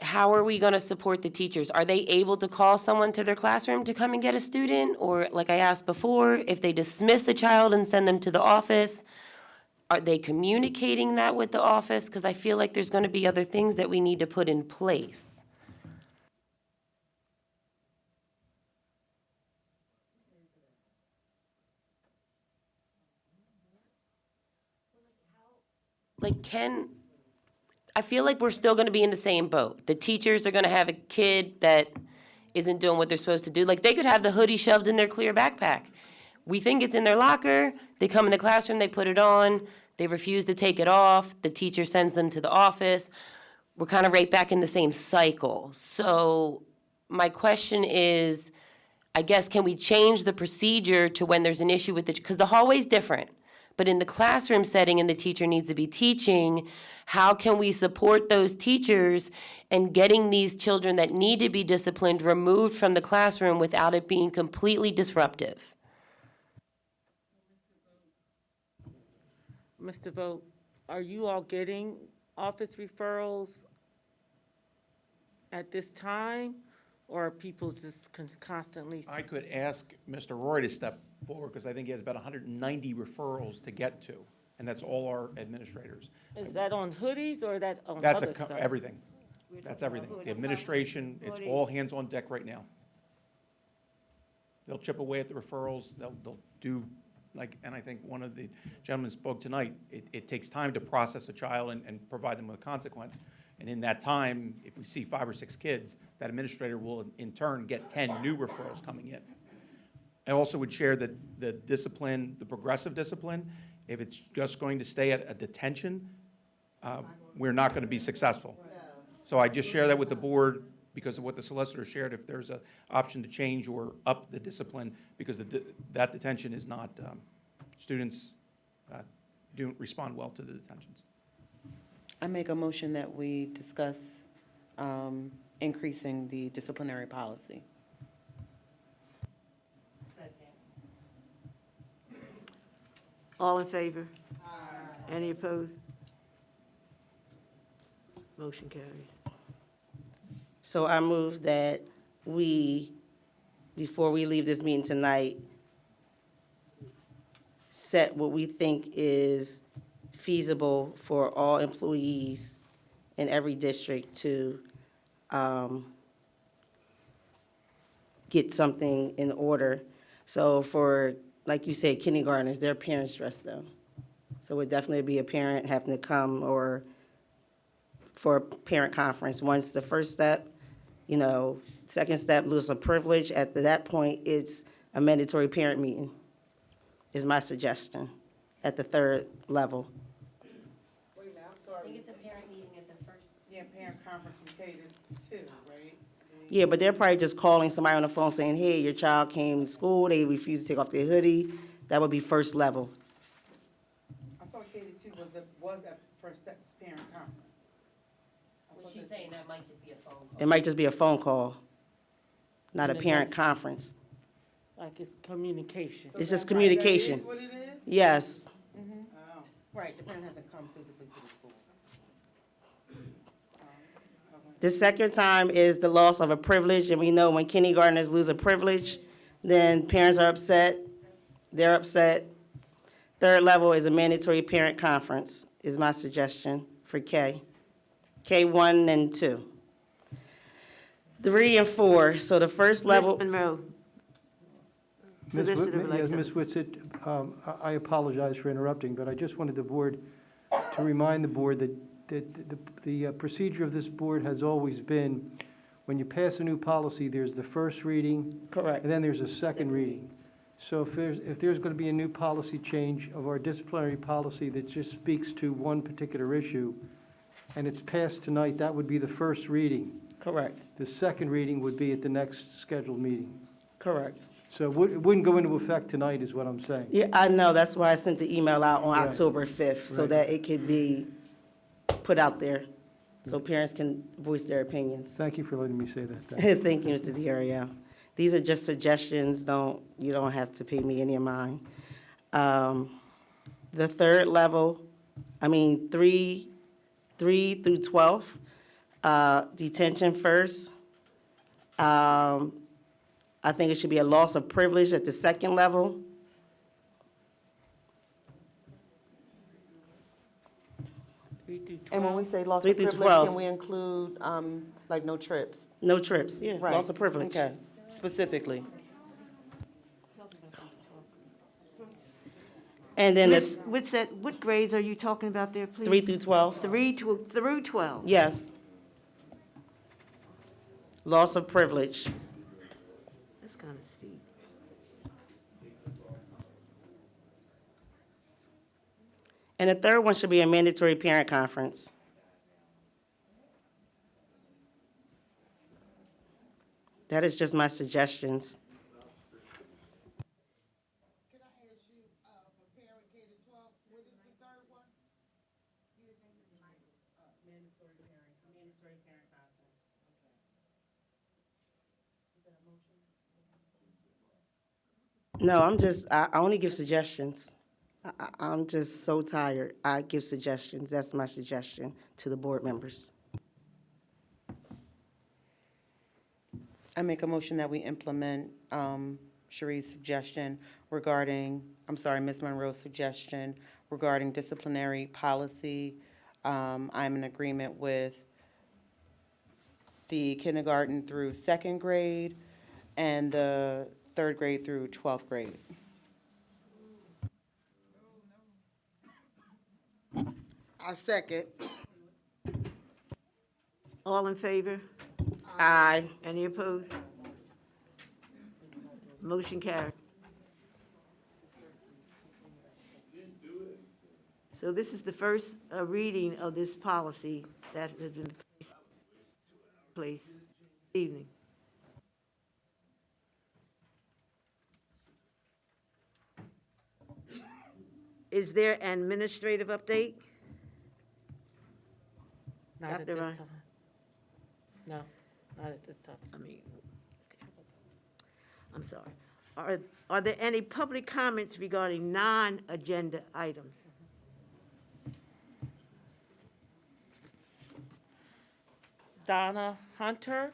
[SPEAKER 9] how are we going to support the teachers? Are they able to call someone to their classroom to come and get a student? Or like I asked before, if they dismiss a child and send them to the office, are they communicating that with the office? Because I feel like there's going to be other things that we need to put in place. I feel like we're still gonna be in the same boat. The teachers are gonna have a kid that isn't doing what they're supposed to do. Like, they could have the hoodie shoved in their clear backpack. We think it's in their locker, they come in the classroom, they put it on, they refuse to take it off, the teacher sends them to the office. We're kind of right back in the same cycle. So my question is, I guess, can we change the procedure to when there's an issue with because the hallway's different. But in the classroom setting and the teacher needs to be teaching, how can we support those teachers and getting these children that need to be disciplined removed from the classroom without it being completely disruptive?
[SPEAKER 3] Mr. Vogt, are you all getting office referrals at this time? Or are people just constantly?
[SPEAKER 13] I could ask Mr. Roy to step forward, because I think he has about 190 referrals to get to, and that's all our administrators.
[SPEAKER 3] Is that on hoodies or that on
[SPEAKER 13] That's
[SPEAKER 3] other stuff?
[SPEAKER 13] everything. That's everything. The administration, it's all hands on deck right now. They'll chip away at the referrals, they'll do, like, and I think one of the gentlemen spoke tonight, it takes time to process a child and provide them with a consequence. And in that time, if we see 5 or 6 kids, that administrator will in turn get 10 new referrals coming in. I also would share that the discipline, the progressive discipline, if it's just going to stay at a detention, we're not going to be successful. So I just share that with the board because of what the solicitor shared, if there's an option to change or up the discipline, because that detention is not, students don't respond well to the detentions.
[SPEAKER 14] I make a motion that we discuss increasing the disciplinary policy.
[SPEAKER 1] All in favor? Any opposed? Motion carries.
[SPEAKER 8] So I move that we, before we leave this meeting tonight, set what we think is feasible for all employees in every district to get something in order. So for, like you said, kindergartners, their parents dress them. So it would definitely be a parent having to come or for a parent conference. Once the first step, second step, lose of privilege. At that point, it's a mandatory parent meeting, is my suggestion, at the third level.
[SPEAKER 10] Wait a minute, I'm sorry.
[SPEAKER 9] I think it's a parent meeting at the first.
[SPEAKER 10] Yeah, parent conference from K to 2, right?
[SPEAKER 8] Yeah, but they're probably just calling somebody on the phone saying, hey, your child came to school, they refused to take off their hoodie. That would be first level.
[SPEAKER 10] I thought K to 2 was at first step parent conference.
[SPEAKER 9] When she's saying that might just be a phone call.
[SPEAKER 8] It might just be a phone call, not a
[SPEAKER 3] And the
[SPEAKER 8] parent
[SPEAKER 3] next-
[SPEAKER 8] conference.
[SPEAKER 3] Like it's communication.
[SPEAKER 8] It's just communication.
[SPEAKER 10] That is what it is?
[SPEAKER 8] Yes.
[SPEAKER 10] Oh.
[SPEAKER 14] Right, the parent hasn't come physically to the school.
[SPEAKER 8] The second time is the loss of a privilege, and we know when kindergartners lose a privilege, then parents are upset, they're upset. Third level is a mandatory parent conference, is my suggestion for K. K1 and 2. 3 and 4, so the first level.
[SPEAKER 1] Ms. Monroe. Solicitor would like
[SPEAKER 16] Yes,
[SPEAKER 1] something.
[SPEAKER 16] Ms. Whitsitt, I apologize for interrupting, but I just wanted the board to remind the board that the procedure of this board has always been, when you pass a new policy, there's the first reading.
[SPEAKER 8] Correct.
[SPEAKER 16] And then there's a second reading. So if there's going to be a new policy change of our disciplinary policy that just speaks to one particular issue, and it's passed tonight, that would be the first reading.
[SPEAKER 8] Correct,
[SPEAKER 16] The second reading would be at the next scheduled meeting.
[SPEAKER 8] correct.
[SPEAKER 16] So it wouldn't go into effect tonight, is what I'm saying.
[SPEAKER 8] Yeah, I know, that's why I sent the email out on
[SPEAKER 16] Right.
[SPEAKER 8] October 5th, so
[SPEAKER 16] Right.
[SPEAKER 8] that it could be put out there, so parents can voice their opinions.
[SPEAKER 16] Thank you for letting me say that. Thanks.
[SPEAKER 8] Thank you, Mr. Diario. These are just suggestions, you don't have to pay me any of mine. The third level, 3 through 12, detention first. I think it should be a loss of privilege at the second level.
[SPEAKER 14] And when we say loss
[SPEAKER 8] 3
[SPEAKER 14] of
[SPEAKER 8] through
[SPEAKER 14] privilege,
[SPEAKER 8] 12.
[SPEAKER 14] can we include, like, no trips?
[SPEAKER 8] No trips, yeah,
[SPEAKER 14] Right.
[SPEAKER 8] loss of privilege.
[SPEAKER 14] Okay, specifically.
[SPEAKER 8] And then
[SPEAKER 1] Miss
[SPEAKER 8] the
[SPEAKER 1] Witset, what grades are you talking about there, please?
[SPEAKER 8] 3 through 12,
[SPEAKER 1] Through 12?
[SPEAKER 8] yes. Loss of privilege.
[SPEAKER 1] That's kind of steep.
[SPEAKER 8] And the third one should be a mandatory parent conference. That is just my suggestions.
[SPEAKER 11] Can I ask you, for parent K to 12, what is the third one?
[SPEAKER 8] Mandatory parent conference. No, I only give suggestions. I'm just so tired. I give suggestions. That's my suggestion to the board members.
[SPEAKER 14] I make a motion that we implement Cherie's suggestion regarding, Ms. Monroe's suggestion regarding disciplinary policy. I'm in agreement with the kindergarten through second grade and the third grade through 12th grade.
[SPEAKER 11] I second.
[SPEAKER 1] All in favor?
[SPEAKER 8] Aye.
[SPEAKER 1] Any opposed? Motion carried. So this is the first reading of this policy that has been placed this evening. Is there an administrative update?
[SPEAKER 3] Not at
[SPEAKER 1] Dr.
[SPEAKER 3] this
[SPEAKER 1] Ryan?
[SPEAKER 3] time. No, not at this time.
[SPEAKER 1] Okay. I'm sorry. Are there any public comments regarding non-agenda items?
[SPEAKER 3] Donna Hunter?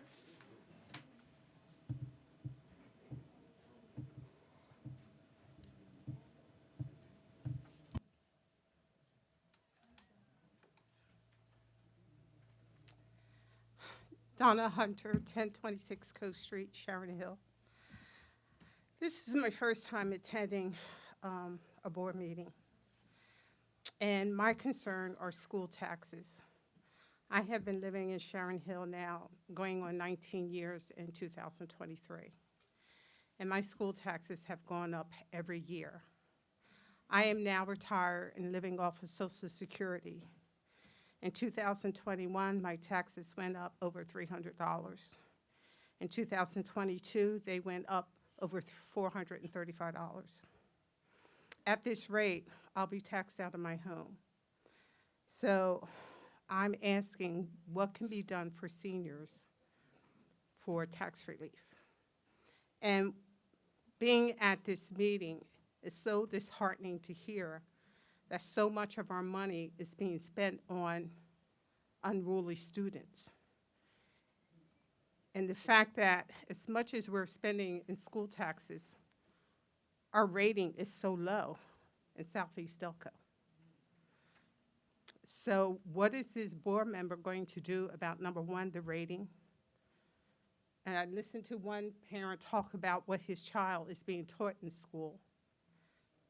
[SPEAKER 5] Donna Hunter, 1026 Coast Street, Sharon Hill. This is my first time attending a board meeting, and my concern are school taxes. I have been living in Sharon Hill now, going on 19 years in 2023, and my school taxes have gone up every year. I am now retired and living off of Social Security. In 2021, my taxes went up over $300. In 2022, they went up over $435. At this rate, I'll be taxed out of my home. So I'm asking what can be done for seniors for tax relief. And being at this meeting is so disheartening to hear that so much of our money is being spent on unruly students. And the fact that as much as we're spending in school taxes, our rating is so low in Southeast Delco. So what is this board member going to do about, number one, the rating? And I listened to one parent talk about what his child is being taught in school.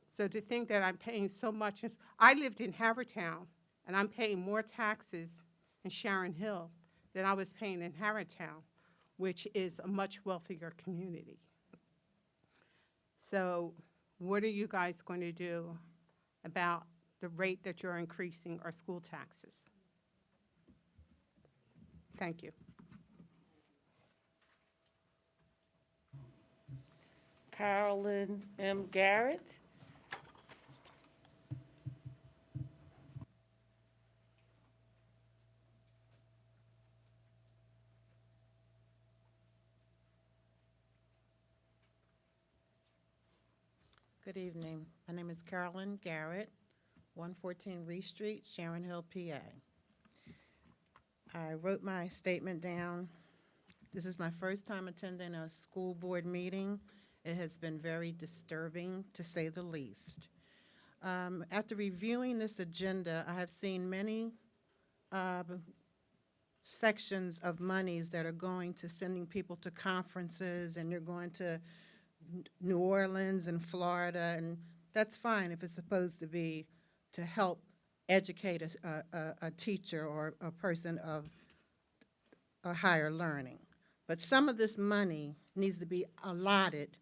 [SPEAKER 5] So to think that I'm paying so much, I lived in Havertown, and I'm paying more taxes in Sharon Hill than I was paying in Havertown, which is a much wealthier community. So what are you guys going to do about the rate that you're increasing our school taxes? Thank you.
[SPEAKER 3] Carolyn M. Garrett.
[SPEAKER 7] Good evening. My name is Carolyn Garrett, 114 Reese Street, Sharon Hill, PA. I wrote my statement down. This is my first time attending a school board meeting. It has been very disturbing, to say the least. After reviewing this agenda, I have seen many sections of monies that are going to sending people to conferences, and you're going to New Orleans and Florida, and that's fine if it's supposed to be to help educate a teacher or a person of a higher learning. But some of this money needs to be allotted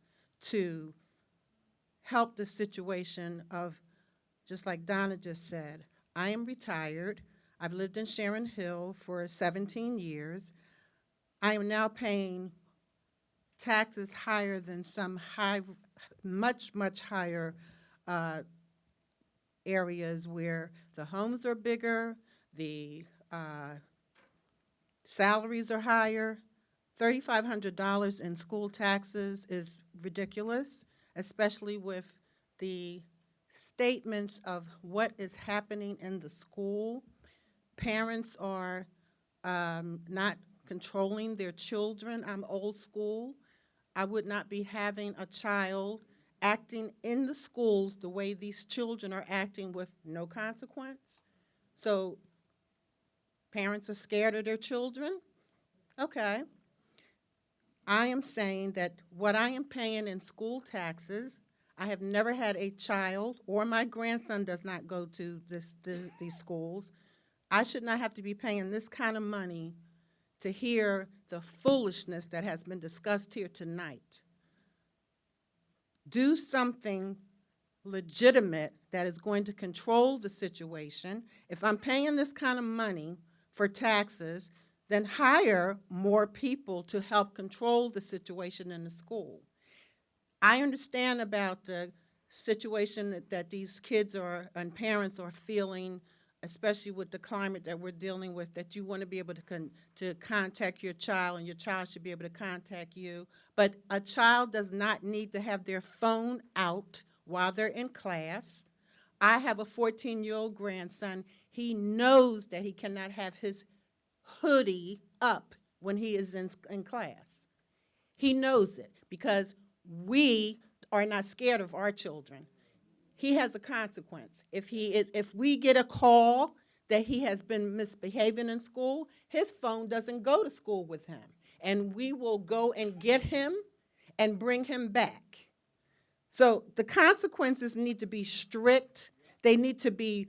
[SPEAKER 7] to help the situation of, just like Donna just said, I am retired. I've lived in Sharon Hill for 17 years. I am now paying taxes higher than some much higher areas where the homes are bigger, the salaries are higher. $3,500 in school taxes is ridiculous, especially with the statements of what is happening in the school. Parents are not controlling their children. I'm old school. I would not be having a child acting in the schools the way these children are acting with no consequence. So parents are scared of their children? Okay. I am saying that what I am paying in school taxes, I have never had a child, or my grandson does not go to these schools. I should not have to be paying this kind of money to hear the foolishness that has been discussed here tonight. Do something legitimate that is going to control the situation. If I'm paying this kind of money for taxes, then hire more people to help control the situation in the school. I understand about the situation that these kids and parents are feeling, especially with the climate that we're dealing with, that you want to be able to contact your child, and your child should be able to contact you. But a child does not need to have their phone out while they're in class. I have a 14-year-old grandson. He knows that he cannot have his hoodie up when he is in class. He knows it because we are not scared of our children. He has a consequence. If we get a call that he has been misbehaving in school, his phone doesn't go to school with him. And we will go and get him and bring him back. So the consequences need to be strict. They need to be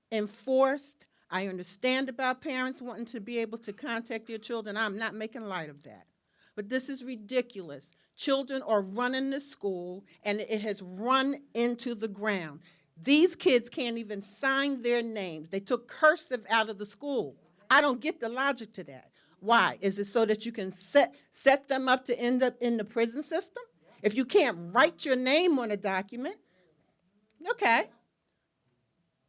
[SPEAKER 7] enforced. I understand about parents wanting to be able to contact their children. I'm not making light of that. But this is ridiculous. Children are running to school, and it has run into the ground. These kids can't even sign their names. They took cursive out of the school. I don't get the logic to that. Why? Is it so that you can set them up to end up in the prison system? If you can't write your name on a document, okay.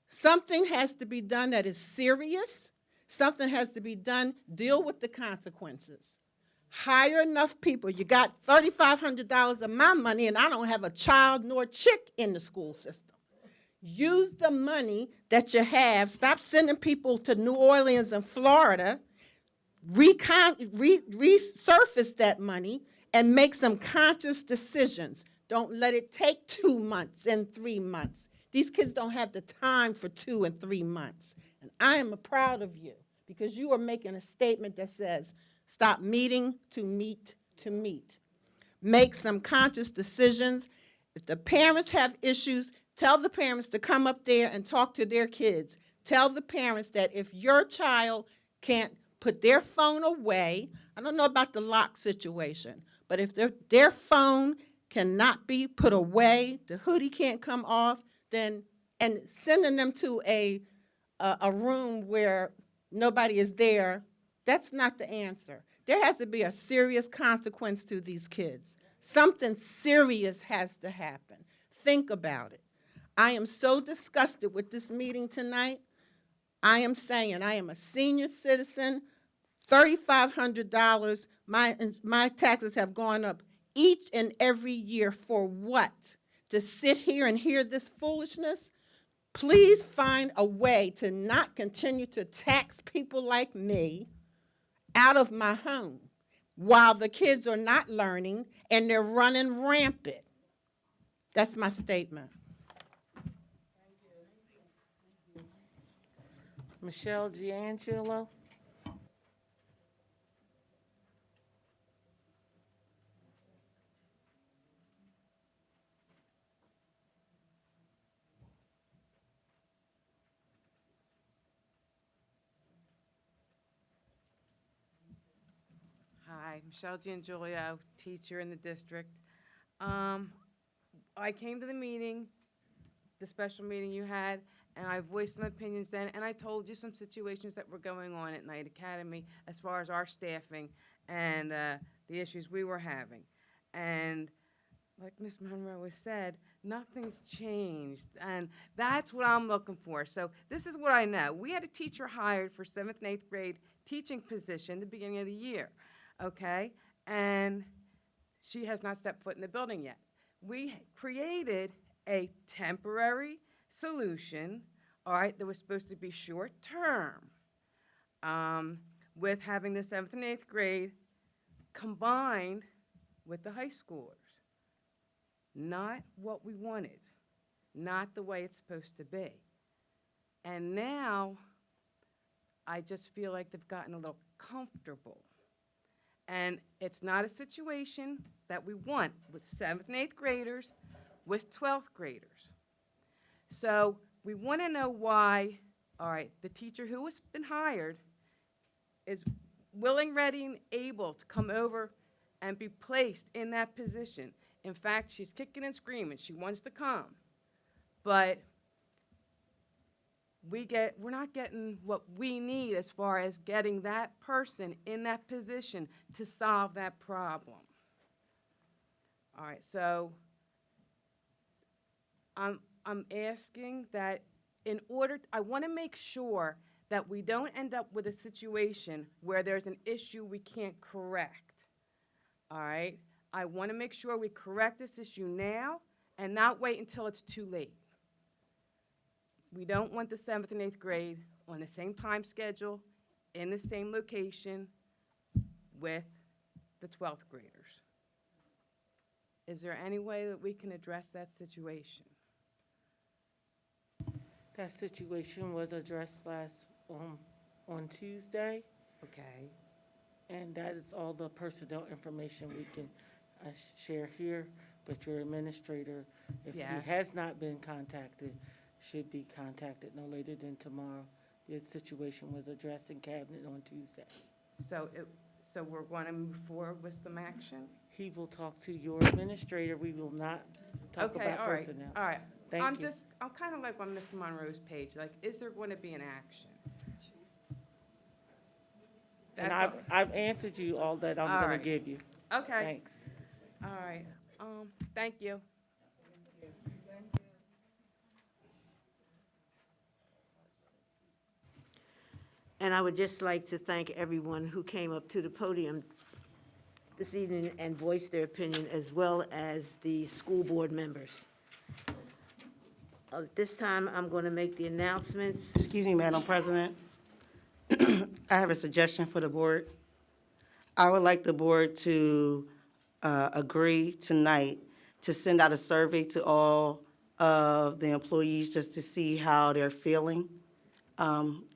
[SPEAKER 7] Something has to be done that is serious. Something has to be done, deal with the consequences. Hire enough people. You got $3,500 of my money, and I don't have a child nor chick in the school system. Use the money that you have. Stop sending people to New Orleans and Florida. Resurface that money and make some conscious decisions. Don't let it take 2 months and 3 months. These kids don't have the time for 2 and 3 months. And I am proud of you because you are making a statement that says, stop meeting to meet to meet. Make some conscious decisions. If the parents have issues, tell the parents to come up there and talk to their kids. Tell the parents that if your child can't put their phone away, I don't know about the lock situation, but if their phone cannot be put away, the hoodie can't come off, then, and sending them to a room where nobody is there, that's not the answer. There has to be a serious consequence to these kids. Something serious has to happen. Think about it. I am so disgusted with this meeting tonight. I am saying I am a senior citizen, $3,500. My taxes have gone up each and every year for what? To sit here and hear this foolishness? Please find a way to not continue to tax people like me out of my home while the kids are not learning and they're running rampant. That's my statement.
[SPEAKER 3] Michelle Giangelo?
[SPEAKER 18] Hi, Michelle Giangilio, teacher in the district. I came to the meeting, the special meeting you had, and I voiced some opinions then, and I told you some situations that were going on at Knight Academy as far as our staffing and the issues we were having. And like Ms. Monroe has said, nothing's changed, and that's what I'm looking for. So this is what I know. We had a teacher hired for 7th and 8th grade teaching position at the beginning of the year, okay? And she has not stepped foot in the building yet. We created a temporary solution, all right, that was supposed to be short-term, with having the 7th and 8th grade combined with the high schoolers. Not what we wanted, not the way it's supposed to be. And now, I just feel like they've gotten a little comfortable. And it's not a situation that we want with 7th and 8th graders, with 12th graders. So we want to know why, all right, the teacher who has been hired is willing, ready, and able to come over and be placed in that position. In fact, she's kicking and screaming. She wants to come. But we're not getting what we need as far as getting that person in that position to solve that problem. All right, so I'm asking that I want to make sure that we don't end up with a situation where there's an issue we can't correct. All right? I want to make sure we correct this issue now and not wait until it's too late. We don't want the 7th and 8th grade on the same time schedule, in the same location with the 12th graders. Is there any way that we can address that situation?
[SPEAKER 3] That situation was addressed on Tuesday,
[SPEAKER 18] Okay.
[SPEAKER 3] and that is all the personnel information we can share here. But your administrator, if he
[SPEAKER 18] Yes.
[SPEAKER 3] has not been contacted, should be contacted no later than tomorrow. The situation was addressed in cabinet on Tuesday.
[SPEAKER 18] So we're going to move forward with some action?
[SPEAKER 3] He will talk to your administrator. We will not talk
[SPEAKER 18] Okay,
[SPEAKER 3] about
[SPEAKER 18] all right,
[SPEAKER 3] personnel.
[SPEAKER 18] all right.
[SPEAKER 3] Thank you.
[SPEAKER 18] I'm kind of like on Ms. Monroe's page, like, is there going to be an action?
[SPEAKER 3] And
[SPEAKER 18] That's
[SPEAKER 3] I've answered you all that I'm
[SPEAKER 18] All
[SPEAKER 3] gonna
[SPEAKER 18] right.
[SPEAKER 3] give you.
[SPEAKER 18] Okay.
[SPEAKER 3] Thanks.
[SPEAKER 18] All right, thank you.
[SPEAKER 1] And I would just like to thank everyone who came up to the podium this evening and voiced their opinion, as well as the school board members. At this time, I'm going to make the announcements.
[SPEAKER 8] Excuse me, Madam President. I have a suggestion for the board. I would like the board to agree tonight to send out a survey to all of the employees just to see how they're feeling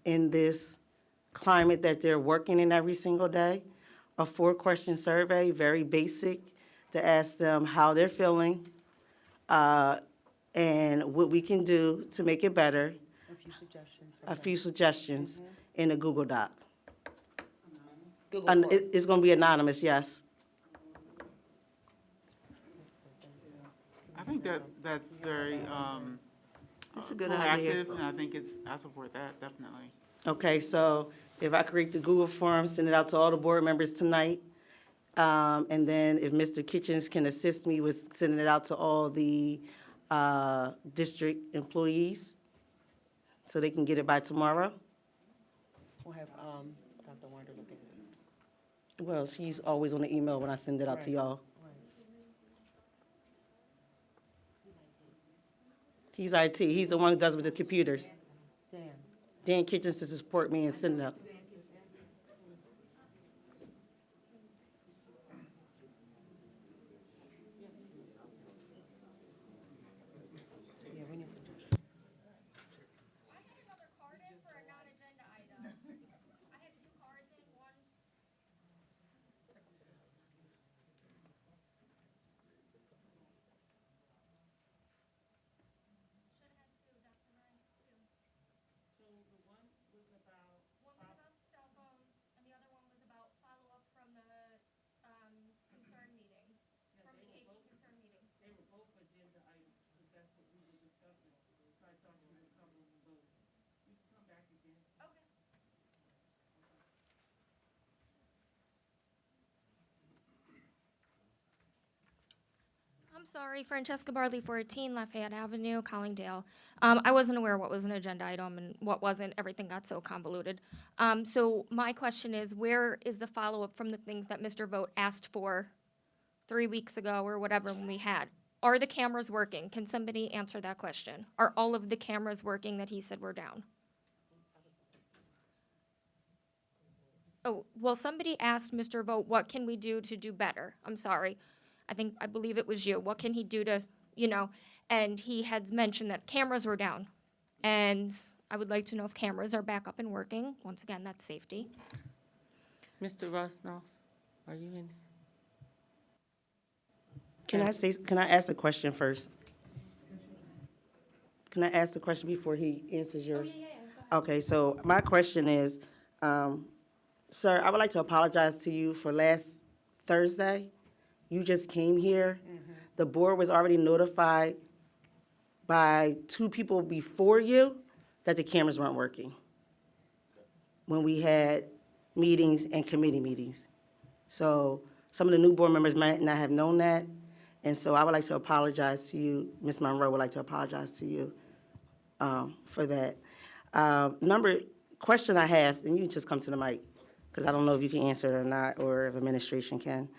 [SPEAKER 8] in this climate that they're working in every single day. A 4-question survey, very basic, to ask them how they're feeling and what we can do to make it better. A few suggestions in a Google Doc.
[SPEAKER 14] Google Form.
[SPEAKER 8] It's going to be anonymous, yes.
[SPEAKER 10] I think that's very
[SPEAKER 1] It's a good idea.
[SPEAKER 10] proactive, and I think I support that, definitely.
[SPEAKER 8] Okay, so if I create the Google form, send it out to all the board members tonight, and then if Mr. Kitchens can assist me with sending it out to all the district employees, so they can get it by tomorrow.
[SPEAKER 14] We'll have, Dr. Winder look at it.
[SPEAKER 8] Well, she's always on the email when I send it out to
[SPEAKER 14] Right.
[SPEAKER 8] y'all. He's IT, he's the one who does with the computers.
[SPEAKER 14] Dan.
[SPEAKER 8] Dan Kitchens to support me and send it out.
[SPEAKER 14] Yeah, we need suggestions.
[SPEAKER 12] I'm sorry, Francesca Barley, 14 Lafayette Avenue, Collingdale. I wasn't aware what was an agenda item and what wasn't. Everything got so convoluted. So my question is, where is the follow-up from the things that Mr. Vogt asked for 3 weeks ago or whatever when we had? Are the cameras working? Can somebody answer that question? Are all of the cameras working that he said were down? Oh, well, somebody asked Mr. Vogt, what can we do to do better? I'm sorry. I believe it was you. What can he do to, and he had mentioned that cameras were down. And I would like to know if cameras are back up and working. Once again, that's safety.
[SPEAKER 3] Mr. Rosnoff, are you in?
[SPEAKER 8] Can I ask a question first? Can I ask the question before he answers yours? Okay, so my question is, sir, I would like to apologize to you for last Thursday. You just came here. The board was already notified by 2 people before you that the cameras weren't working when we had meetings and committee meetings. So some of the new board members might not have known that, and so I would like to apologize to you. Ms. Monroe would like to apologize to you for that. Question I have, and you can just come to the mic, because I don't know if you can answer it or not, or if administration can.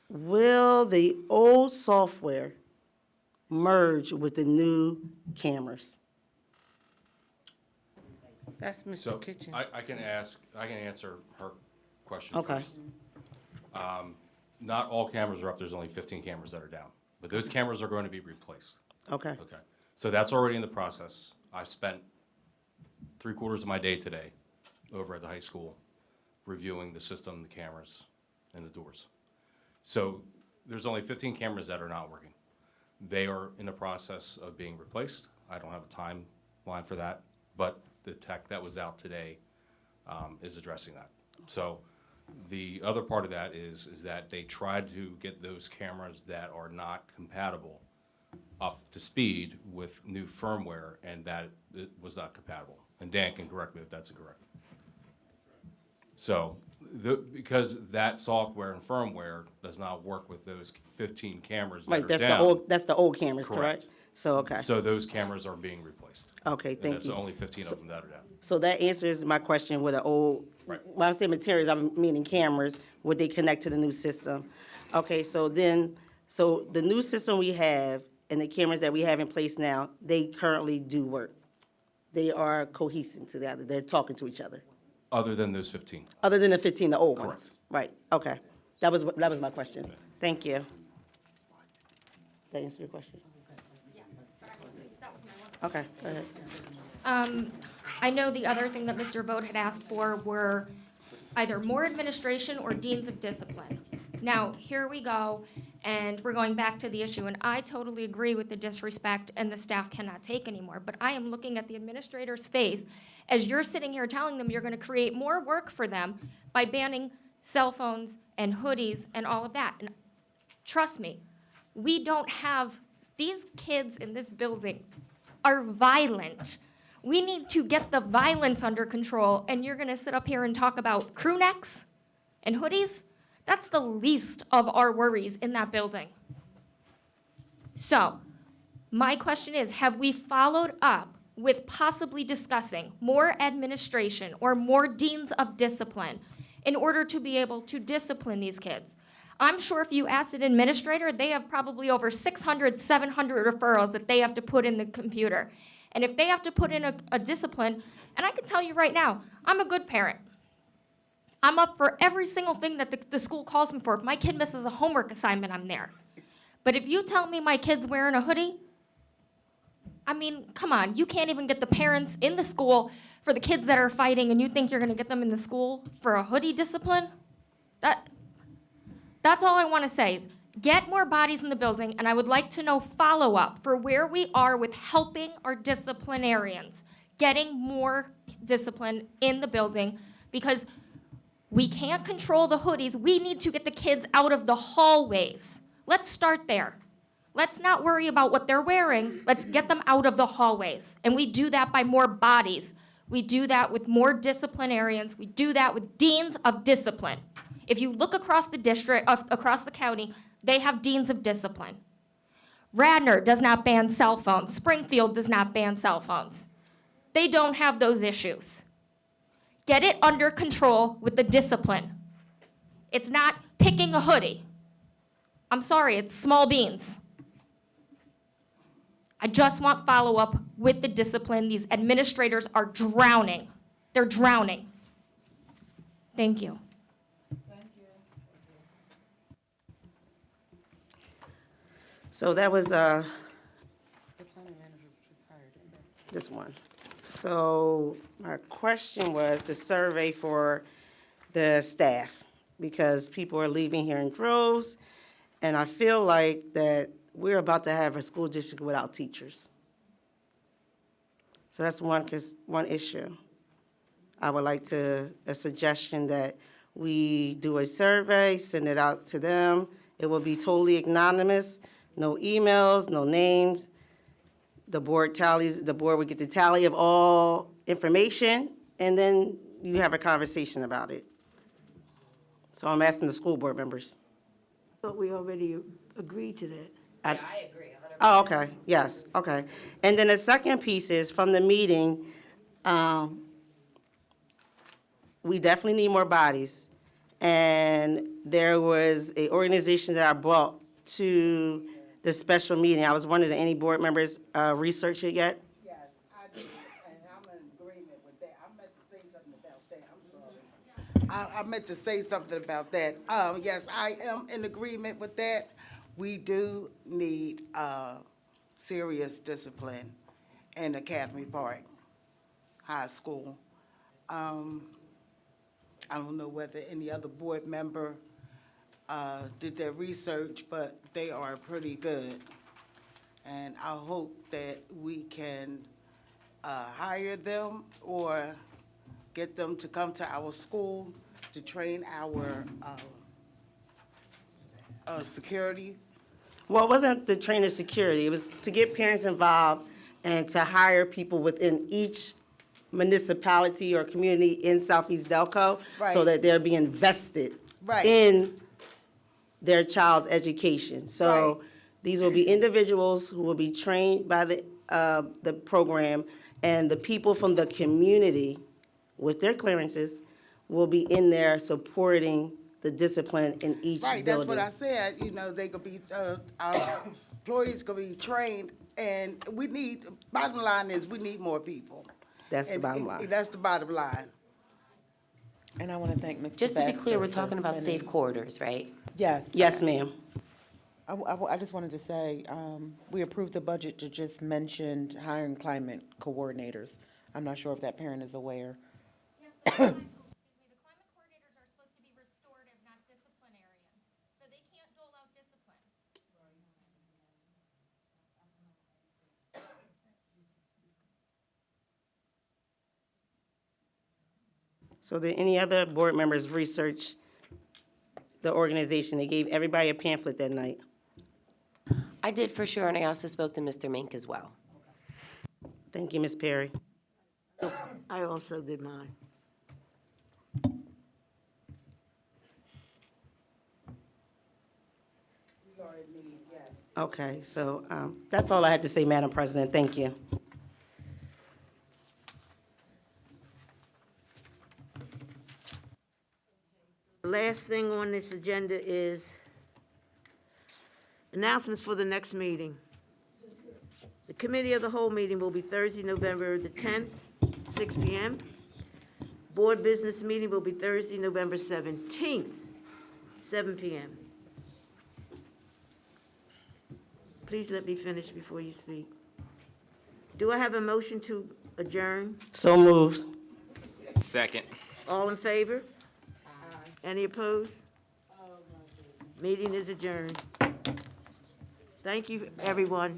[SPEAKER 8] Will the old software merge with the new cameras?
[SPEAKER 3] That's Mr.
[SPEAKER 19] So
[SPEAKER 3] Kitchen.
[SPEAKER 19] I can answer her question
[SPEAKER 8] Okay.
[SPEAKER 19] first. Not all cameras are up, there's only 15 cameras that are down, but those cameras are going to be replaced.
[SPEAKER 8] Okay,
[SPEAKER 19] Okay, so that's already in the process. I spent 3/4 of my day today over at the high school reviewing the system, the cameras, and the doors. So there's only 15 cameras that are not working. They are in the process of being replaced. I don't have a timeline for that, but the tech that was out today is addressing that. So the other part of that is that they tried to get those cameras that are not compatible up to speed with new firmware, and that it was not compatible. And Dan can correct me if that's incorrect. So, because that software and firmware does not work with those 15 cameras that
[SPEAKER 8] right,
[SPEAKER 19] are
[SPEAKER 8] that's the
[SPEAKER 19] down.
[SPEAKER 8] old, that's the old cameras, correct? So, okay,
[SPEAKER 19] So those cameras are being replaced.
[SPEAKER 8] okay,
[SPEAKER 19] And
[SPEAKER 8] thank
[SPEAKER 19] that's
[SPEAKER 8] you.
[SPEAKER 19] only 15 of them that are down.
[SPEAKER 8] So that answers my question with the old,
[SPEAKER 19] Right.
[SPEAKER 8] when I say materials, I'm meaning cameras, would they connect to the new system? Okay, so then, so the new system we have and the cameras that we have in place now, they currently do work. They are cohesive together, they're talking to each other,
[SPEAKER 19] Other than those 15.
[SPEAKER 8] other than the 15, the old ones?
[SPEAKER 19] Correct.
[SPEAKER 8] Right, okay. That was my question. Thank you. That answer your question? Okay, go ahead.
[SPEAKER 12] I know the other thing that Mr. Vogt had asked for were either more administration or deans of discipline. Now, here we go, and we're going back to the issue, and I totally agree with the disrespect and the staff cannot take anymore, but I am looking at the administrator's face as you're sitting here telling them you're gonna create more work for them by banning cell phones and hoodies and all of that. And Trust me, we don't have, these kids in this building are violent. We need to get the violence under control, and you're gonna sit up here and talk about crew necks and hoodies? That's the least of our worries in that building. So, my question is, have we followed up with possibly discussing more administration or more deans of discipline in order to be able to discipline these kids? I'm sure if you ask an administrator, they have probably over 600, 700 referrals that they have to put in the computer. And if they have to put in a discipline, and I can tell you right now, I'm a good parent. I'm up for every single thing that the school calls me for. If my kid misses a homework assignment, I'm there. But if you tell me my kid's wearing a hoodie, I mean, come on, you can't even get the parents in the school for the kids that are fighting, and you think you're gonna get them in the school for a hoodie discipline? That's all I wanna say is, get more bodies in the building, and I would like to know follow-up for where we are with helping our disciplinarians, getting more discipline in the building, because we can't control the hoodies. We need to get the kids out of the hallways. Let's start there. Let's not worry about what they're wearing. Let's get them out of the hallways. And we do that by more bodies. We do that with more disciplinarians. We do that with deans of discipline. If you look across the district, across the county, they have deans of discipline. Radnor does not ban cell phones. Springfield does not ban cell phones. They don't have those issues. Get it under control with the discipline. It's not picking a hoodie. I'm sorry, it's small beans. I just want follow-up with the discipline. These administrators are drowning. They're drowning. Thank you.
[SPEAKER 8] So that was, just one. So my question was the survey for the staff, because people are leaving here in droves, and I feel like that we're about to have a school district without teachers. So that's one issue. I would like a suggestion that we do a survey, send it out to them. It will be totally anonymous, no emails, no names. The board would get the tally of all information, and then you have a conversation about it. So I'm asking the school board members.
[SPEAKER 1] But we already agreed to that.
[SPEAKER 8] I agree. Oh, okay, yes, okay. And then the second piece is, from the meeting, we definitely need more bodies. And there was an organization that I brought to the special meeting. I was wondering, did any board members research it yet?
[SPEAKER 11] Yes, I did, and I'm in agreement with that. I meant to say something about that, I'm sorry. I meant to say something about that. Yes, I am in agreement with that. We do need serious discipline in Academy Park High School. I don't know whether any other board member did their research, but they are pretty good. And I hope that we can hire them or get them to come to our school to train our security.
[SPEAKER 8] Well, it wasn't to train the security. It was to get parents involved and to hire people within each municipality or community in Southeast Delco, so
[SPEAKER 11] Right.
[SPEAKER 8] that they're being invested
[SPEAKER 11] Right.
[SPEAKER 8] in their child's education. So
[SPEAKER 11] Right.
[SPEAKER 8] these will be individuals who will be trained by the program, and the people from the community with their clearances will be in there supporting the discipline in each building.
[SPEAKER 11] Right, that's what I said, they could be, our employees could be trained, and bottom line is, we need more people.
[SPEAKER 8] That's the
[SPEAKER 11] And
[SPEAKER 8] bottom line.
[SPEAKER 11] That's the bottom line.
[SPEAKER 14] And I want to thank Mr.
[SPEAKER 9] Just to be
[SPEAKER 14] Baxter
[SPEAKER 9] clear, we're
[SPEAKER 14] for
[SPEAKER 9] talking about
[SPEAKER 14] spending-
[SPEAKER 9] safe corridors, right?
[SPEAKER 14] Yes.
[SPEAKER 8] Yes, ma'am.
[SPEAKER 14] I just wanted to say, we approved the budget to just mention hiring climate coordinators. I'm not sure if that parent is aware.
[SPEAKER 12] Yes, but the climate coordinators are supposed to be restorative, not disciplinarians. So they can't dole out discipline.
[SPEAKER 8] So did any other board members research the organization. They gave everybody a pamphlet that night.
[SPEAKER 9] I did for sure, and I also spoke to Mr. Mink as well.
[SPEAKER 8] Thank you, Ms. Perry.
[SPEAKER 1] I also did mine.
[SPEAKER 8] Okay, so that's all I had to say, Madam President. Thank you.
[SPEAKER 1] The last thing on this agenda is announcements for the next meeting. The committee of the whole meeting will be Thursday, November the 10th, 6 p.m. Board business meeting will be Thursday, November 17th, 7 p.m. Please let me finish before you speak. Do I have a motion to adjourn?
[SPEAKER 8] So moved.
[SPEAKER 15] Second.
[SPEAKER 1] All in favor? Any opposed? Meeting is adjourned. Thank you, everyone.